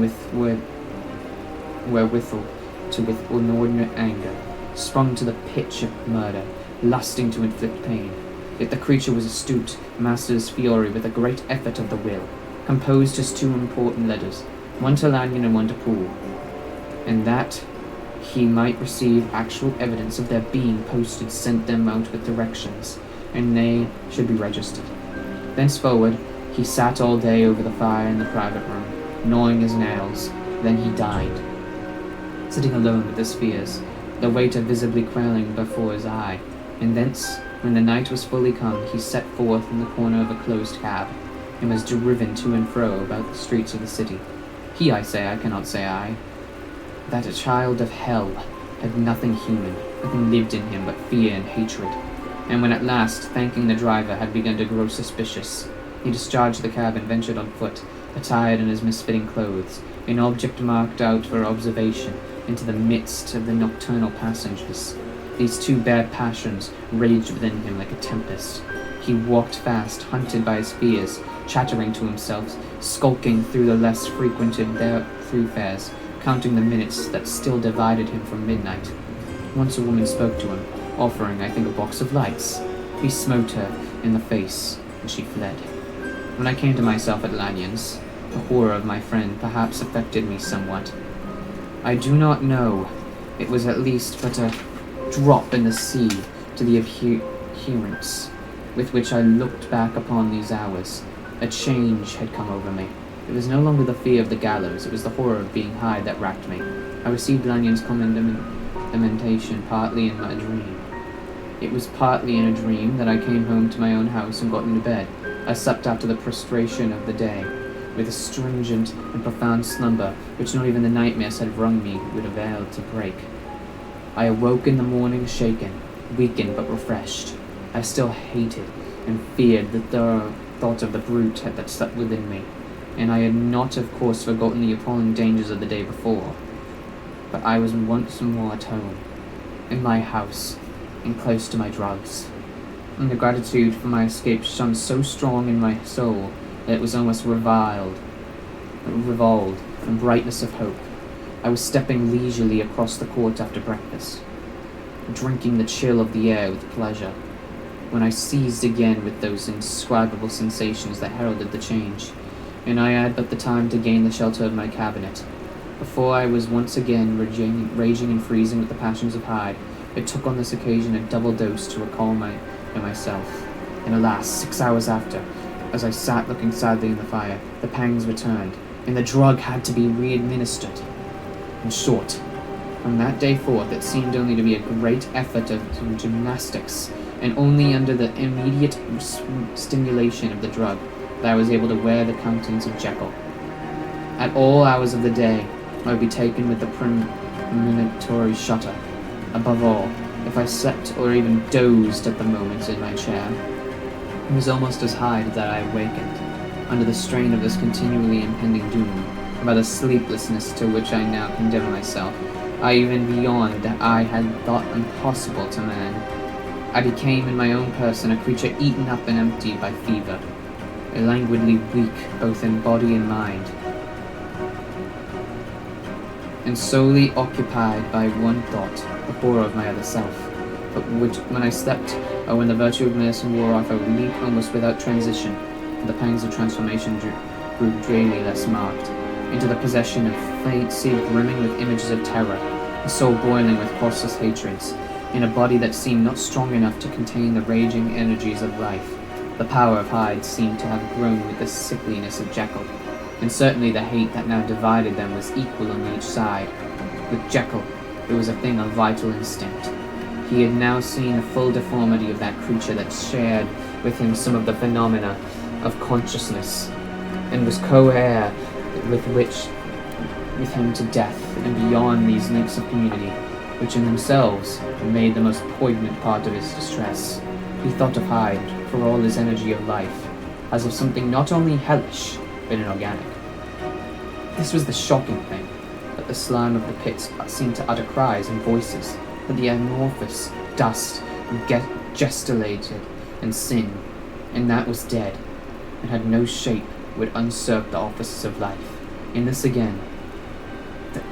wherewithal to with inordinate anger, sprung to the pitch of murder, lusting to inflict pain. Yet the creature was astute, mastered his fury with a great effort of the will, composed his two important letters, one to Lanyon and one to Poole, and that he might receive actual evidence of their being posted, sent them out with directions, and they should be registered. Thenceforward, he sat all day over the fire in the private room, gnawing his nails. Then he died, sitting alone with his fears, the waiter visibly quailing before his eye. And thence, when the night was fully come, he set forth in the corner of a closed cab, and was driven to and fro about the streets of the city. He, I say, I cannot say I, that a child of hell had nothing human, nothing lived in him but fear and hatred. And when at last, thanking the driver, had begun to grow suspicious, he discharged the cab and ventured on foot, attired in his misfitting clothes, an object marked out for observation, into the midst of the nocturnal passengers. These two bad passions raged within him like a tempest. He walked fast, hunted by his fears, chattering to himself, skulking through the less frequented thoroughfares, counting the minutes that still divided him from midnight. Once a woman spoke to him, offering, I think, a box of lights. He smote her in the face, and she fled. When I came to myself at Lanyon's, the horror of my friend perhaps affected me somewhat. I do not know. It was at least but a drop in the sea to the abhorrence with which I looked back upon these hours. A change had come over me. It was no longer the fear of the gallows, it was the horror of being Hyde that racked me. I received Lanyon's commendation partly in my dream. It was partly in a dream that I came home to my own house and got into bed. I slept after the prostration of the day, with a stringent and profound slumber which not even the nightmares had wrung me would avail to break. I awoke in the morning shaken, weakened but refreshed. I still hated and feared the thought of the brute that slept within me, and I had not, of course, forgotten the appalling dangers of the day before. But I was once more at home, in my house, and close to my drugs. And the gratitude for my escape shone so strong in my soul that it was almost revolved in brightness of hope. I was stepping leisurely across the court after breakfast, drinking the chill of the air with pleasure, when I seized again with those indescribable sensations that heralded the change, and I had but the time to gain the shelter of my cabinet. Before I was once again raging and freezing with the passions of Hyde, it took on this occasion a double dose to recall myself. And alas, 6 hours after, as I sat looking sadly in the fire, the pangs returned, and the drug had to be re-administered. In short, from that day forth, it seemed only to be a great effort of gymnastics and only under the immediate stimulation of the drug that I was able to wear the countenance of Jekyll. At all hours of the day, I would be taken with the premonitory shudder. Above all, if I slept or even dozed at the moment in my chair, it was almost as Hyde that I awakened, under the strain of this continually impending doom, by the sleeplessness to which I now condemn myself, even beyond that I had thought impossible to man. I became in my own person a creature eaten up and emptied by fever, languidly weak both in body and mind, and solely occupied by one thought, the horror of my other self, but which, when I slept, or when the virtue of medicine wore off, I would leap almost without transition, and the pangs of transformation grew daily less marked, into the possession of fancy brimming with images of terror, a soul boiling with causeless hatreds, in a body that seemed not strong enough to contain the raging energies of life. The power of Hyde seemed to have grown with the sickliness of Jekyll, and certainly the hate that now divided them was equal on each side. With Jekyll, it was a thing of vital instinct. He had now seen the full deformity of that creature that shared with him some of the phenomena of consciousness, and was co-heir with him to death, and beyond these links of community, which in themselves made the most poignant part of his distress. He thought of Hyde, for all his energy of life, as of something not only hellish, but inorganic. This was the shocking thing, that the slime of the pits seemed to utter cries and voices, that the amorphous dust gestilated and sin, and that was dead, and had no shape, would usurp the offices of life. In this again, that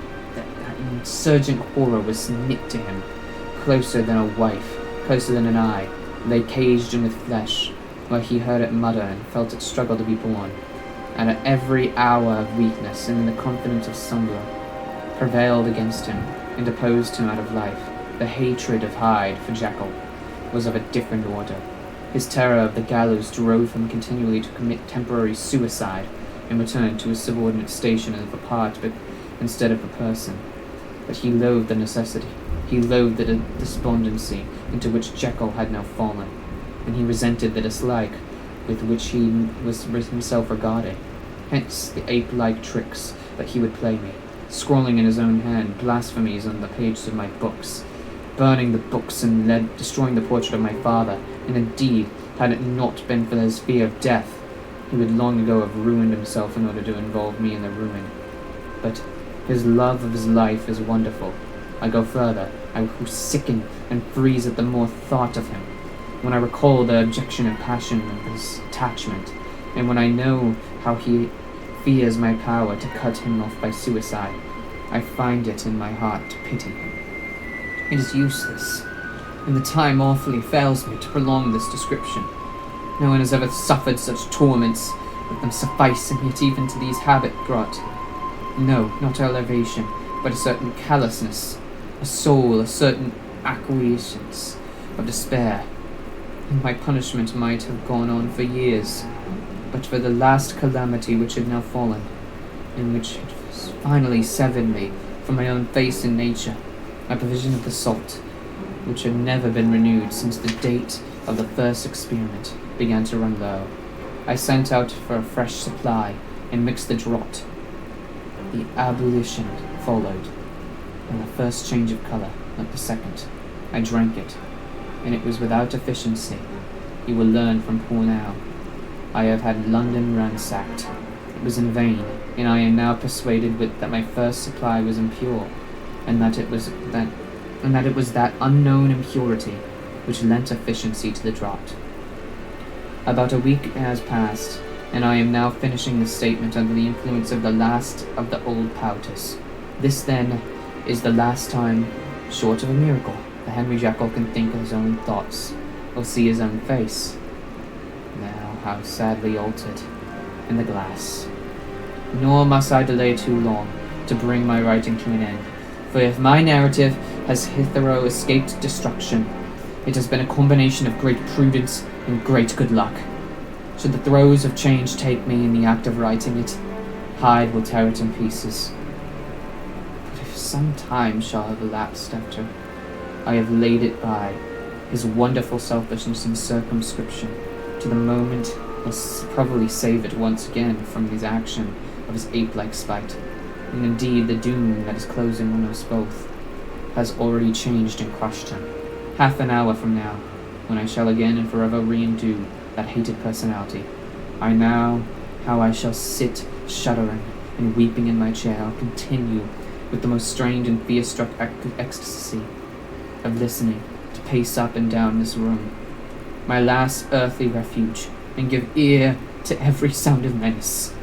insurgent horror was knit to him, closer than a wife, closer than an eye, lay caged in with flesh, where he heard it mutter and felt it struggle to be born, and at every hour of weakness and in the confidence of slumber, prevailed against him and opposed him out of life. The hatred of Hyde for Jekyll was of a different order. His terror of the gallows drove him continually to commit temporary suicide and return to his subordinate station of a part but instead of a person. But he loathed the necessity. He loathed the despondency into which Jekyll had now fallen, and he resented the dislike with which he was himself regarded. Hence the ape-like tricks that he would play me, scrawling in his own hand blasphemies on the pages of my books, burning the books and destroying the portrait of my father, and indeed, had it not been for his fear of death, he would long ago have ruined himself in order to involve me in the ruin. But his love of his life is wonderful. I go further. I sicken and freeze at the more thought of him. When I recall the objection and passion of his attachment, and when I know how he fears my power to cut him off by suicide, I find it in my heart to pity him. It is useless, and the time awfully fails me to prolong this description. No one has ever suffered such torments, let them suffice, and yet even to these habit brought. No, not elevation, but a certain callousness, a soul, a certain acquiescence of despair. And my punishment might have gone on for years, but for the last calamity which had now fallen, and which had finally severed me from my own face and nature, my provision of the salt, which had never been renewed since the date of the first experiment, began to run low. I sent out for a fresh supply, and mixed the draught. The ablution followed, and the first change of colour, not the second. I drank it, and it was without efficiency. You will learn from poor now. I have had London ransacked. It was in vain, and I am now persuaded that my first supply was impure, and that it was that unknown impurity which lent efficiency to the draught. About a week has passed, and I am now finishing the statement under the influence of the last of the old powders. This, then, is the last time, short of a miracle, that Henry Jekyll can think of his own thoughts, or see his own face. Now, how sadly altered, in the glass. Nor must I delay too long to bring my writing to an end, for if my narrative has hitherto escaped destruction, it has been a combination of great prudence and great good luck. Should the throes of change take me in the act of writing it, Hyde will tear it in pieces. But if some time shall have elapsed after I have laid it by, his wonderful selfishness and circumscription to the moment will probably save it once again from his action of his ape-like spite. And indeed, the doom that is closing on us both has already changed and crushed him. Half an hour from now, when I shall again and forever re-endue that hated personality, I know how I shall sit shuddering and weeping in my chair. I'll continue with the most strained and fear-struck ecstasy of listening to pace up and down this room, my last earthly refuge, and give ear to every sound of menace.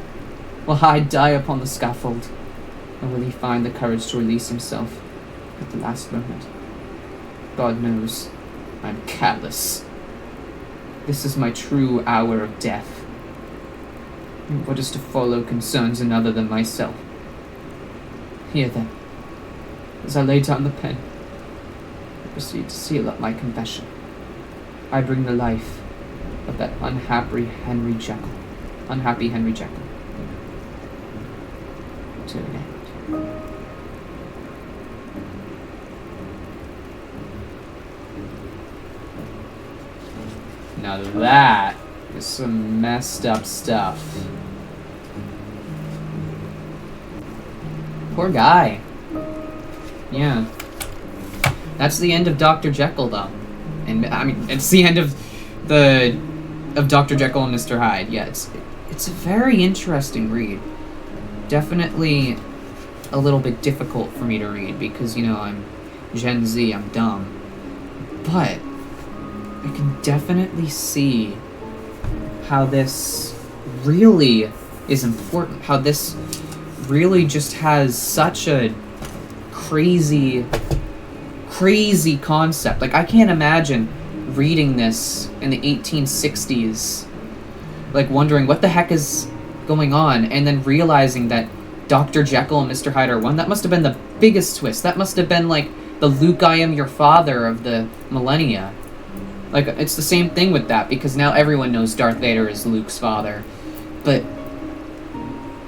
Will Hyde die upon the scaffold, or will he find the courage to release himself at the last moment? God knows, I'm callous. This is my true hour of death. And what is to follow concerns another than myself. Here then, as I lay down the pen, I proceed to seal up my confession. I bring the life of that unhappy Henry Jekyll to an end. Now that is some messed up stuff. Poor guy. Yeah. That's the end of Dr. Jekyll, though. And I mean, it's the end of Dr. Jekyll and Mr. Hyde. Yeah, it's a very interesting read. Definitely a little bit difficult for me to read because, you know, I'm Gen Z, I'm dumb. But I can definitely see how this really is important. How this really just has such a crazy concept. Like, I can't imagine reading this in the 1860s, like, wondering what the heck is going on, and then realizing that Dr. Jekyll and Mr. Hyde are one. That must have been the biggest twist. That must have been, like, the Luke, I am your father of the millennia. Like, it's the same thing with that, because now everyone knows Darth Vader is Luke's father. But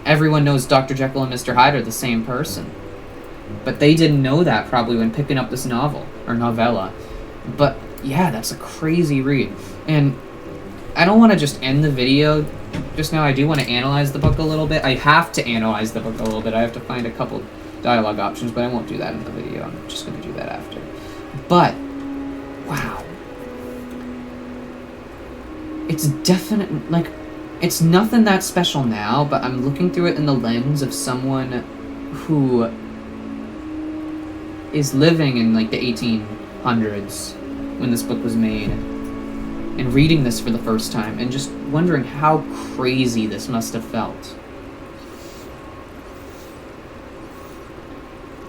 everyone knows Dr. Jekyll and Mr. Hyde are the same person. But they didn't know that, probably, when picking up this novel, or novella. But, yeah, that's a crazy read. And I don't want to just end the video just now. I do want to analyze the book a little bit. I have to analyze the book a little bit. I have to find a couple dialogue options, but I won't do that in the video. I'm just going to do that after. But, wow. It's definitely, like, it's nothing that special now, but I'm looking through it in the lens of someone who is living in, like, the 1800s when this book was made, and reading this for the first time, and just wondering how crazy this must have felt.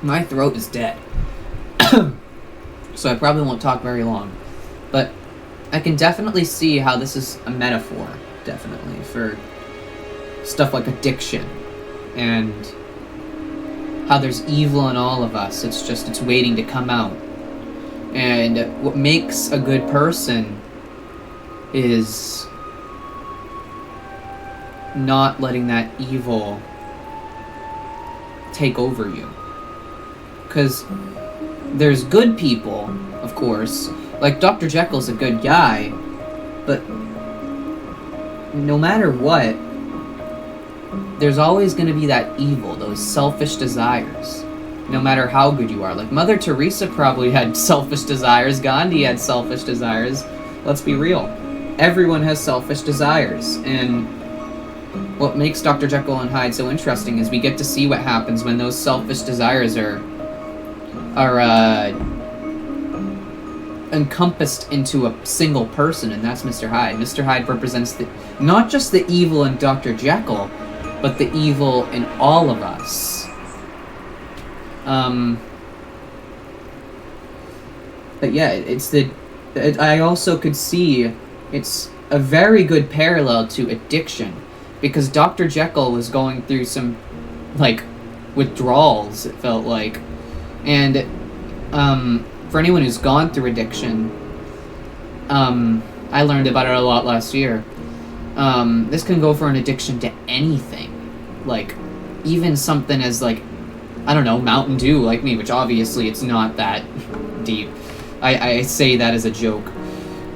My throat is dead, so I probably won't talk very long, but I can definitely see how this is a metaphor, definitely, for stuff like addiction, and how there's evil in all of us. It's waiting to come out. And what makes a good person is not letting that evil take over you. Because there's good people, of course. Like, Dr. Jekyll's a good guy, but no matter what, there's always going to be that evil, those selfish desires, no matter how good you are. Like, Mother Teresa probably had selfish desires, Gandhi had selfish desires. Let's be real. Everyone has selfish desires, and what makes Dr. Jekyll and Hyde so interesting is we get to see what happens when those selfish desires are encompassed into a single person, and that's Mr. Hyde. Mr. Hyde represents not just the evil in Dr. Jekyll, but the evil in all of us. But yeah, I also could see it's a very good parallel to addiction, because Dr. Jekyll was going through some, like, withdrawals, it felt like. And, for anyone who's gone through addiction, I learned about it a lot last year. This can go for an addiction to anything. Like, even something as, like, I don't know, Mountain Dew, like me, which obviously it's not that deep. I say that as a joke.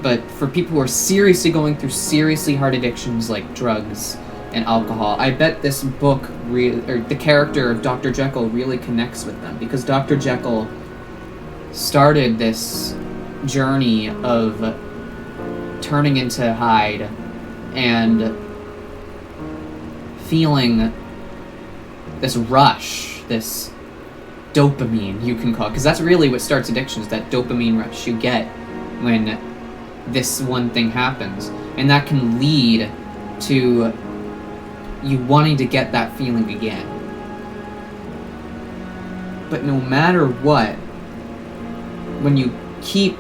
But for people who are seriously going through seriously hard addictions like drugs and alcohol, I bet this book, or the character of Dr. Jekyll really connects with them, because Dr. Jekyll started this journey of turning into Hyde and feeling this rush, this dopamine, you can call it, because that's really what starts addictions, that dopamine rush you get when this one thing happens, and that can lead to you wanting to get that feeling again. But no matter what, when you keep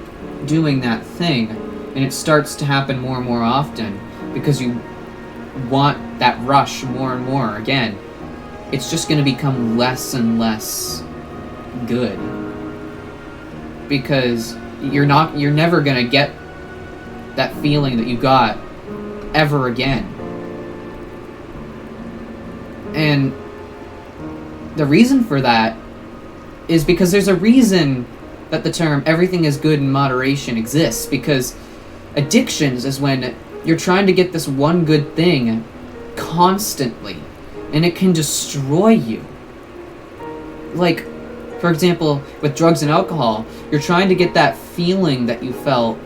doing that thing, and it starts to happen more and more often, because you want that rush more and more again, it's just going to become less and less good. Because you're never going to get that feeling that you got ever again. And the reason for that is because there's a reason that the term everything is good in moderation exists, because addictions is when you're trying to get this one good thing constantly, and it can destroy you. Like, for example, with drugs and alcohol, you're trying to get that feeling that you felt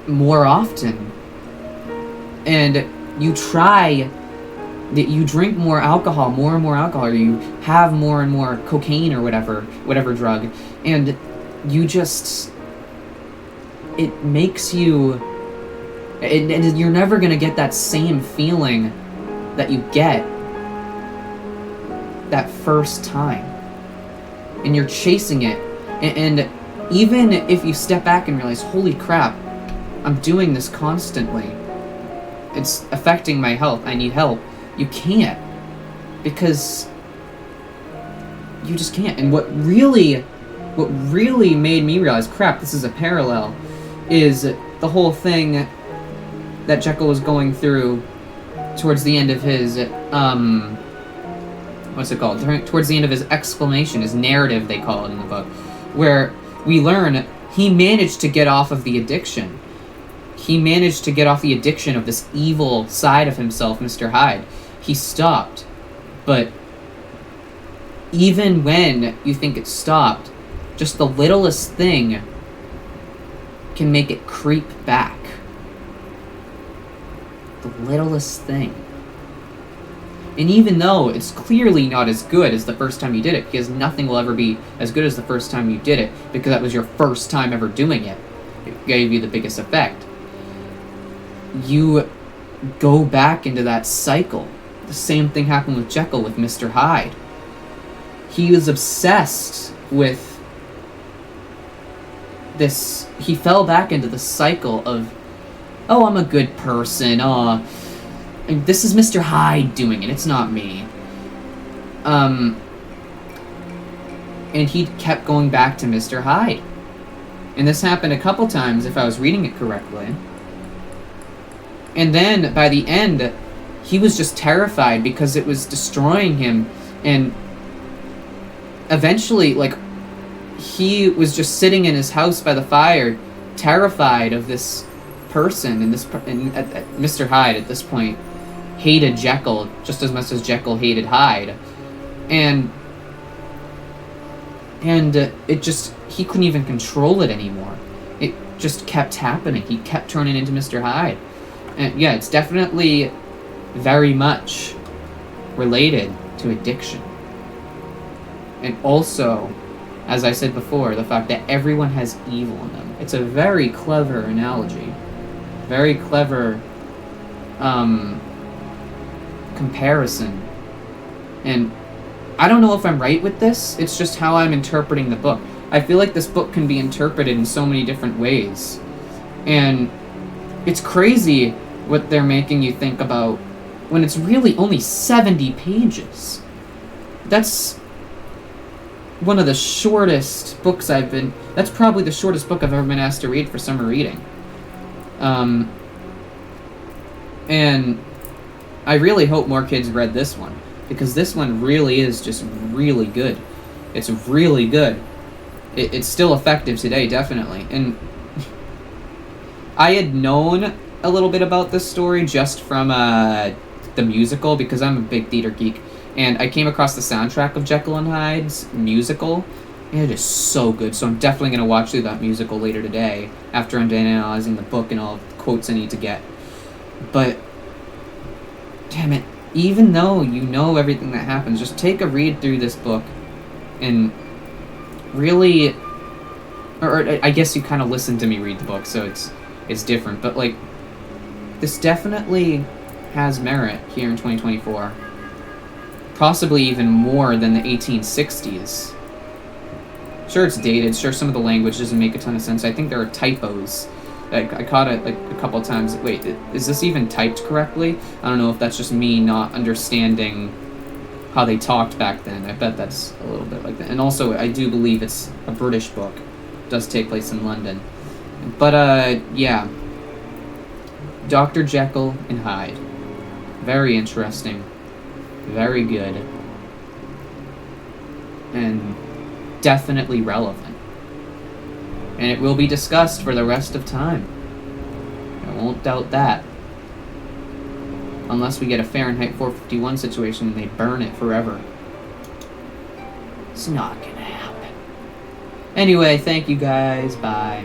more often, and you try that you drink more alcohol, more and more alcohol, or you have more and more cocaine or whatever drug, and you just, it makes you, you're never going to get that same feeling that you get that first time, and you're chasing it, and even if you step back and realize, holy crap, I'm doing this constantly, it's affecting my health, I need help, you can't, because you just can't. And what really made me realize, crap, this is a parallel, is the whole thing that Jekyll was going through towards the end of his, what's it called? Towards the end of his exclamation, his narrative, they call it in the book, where we learn he managed to get off of the addiction. He managed to get off the addiction of this evil side of himself, Mr. Hyde. He stopped. But even when you think it stopped, just the littlest thing can make it creep back. The littlest thing. And even though it's clearly not as good as the first time you did it, because nothing will ever be as good as the first time you did it, because that was your first time ever doing it, it gave you the biggest effect, you go back into that cycle. The same thing happened with Jekyll, with Mr. Hyde. He was obsessed with this, he fell back into the cycle of, oh, I'm a good person, and this is Mr. Hyde doing it, it's not me. And he kept going back to Mr. Hyde. And this happened a couple times, if I was reading it correctly. And then, by the end, he was just terrified because it was destroying him. And eventually, like, he was just sitting in his house by the fire, terrified of this person. And Mr. Hyde, at this point, hated Jekyll just as much as Jekyll hated Hyde. And it just, he couldn't even control it anymore. It just kept happening. He kept turning into Mr. Hyde. And yeah, it's definitely very much related to addiction. And also, as I said before, the fact that everyone has evil in them. It's a very clever analogy. Very clever comparison. And I don't know if I'm right with this, it's just how I'm interpreting the book. I feel like this book can be interpreted in so many different ways. And it's crazy what they're making you think about when it's really only 70 pages. That's one of the shortest books that's probably the shortest book I've ever been asked to read for summer reading. And I really hope more kids read this one, because this one really is just really good. It's really good. It's still effective today, definitely. And I had known a little bit about this story just from the musical, because I'm a big theater geek. And I came across the soundtrack of Jekyll and Hyde's musical. And it is so good. So I'm definitely going to watch through that musical later today, after I'm done analyzing the book and all the quotes I need to get. But, damn it, even though you know everything that happens, just take a read through this book and really, or I guess you kind of listen to me read the book, so it's different, but like, this definitely has merit here in 2024. Possibly even more than the 1860s. Sure, it's dated, sure some of the language doesn't make a ton of sense. I think there are typos. I caught it like a couple times. Wait, is this even typed correctly? I don't know if that's just me not understanding how they talked back then. I bet that's a little bit like that. And also, I do believe it's a British book. It does take place in London. But, yeah. Dr. Jekyll and Hyde. Very interesting. Very good. And definitely relevant. And it will be discussed for the rest of time. I won't doubt that. Unless we get a Fahrenheit 451 situation and they burn it forever. It's not gonna happen. Anyway, thank you guys. Bye.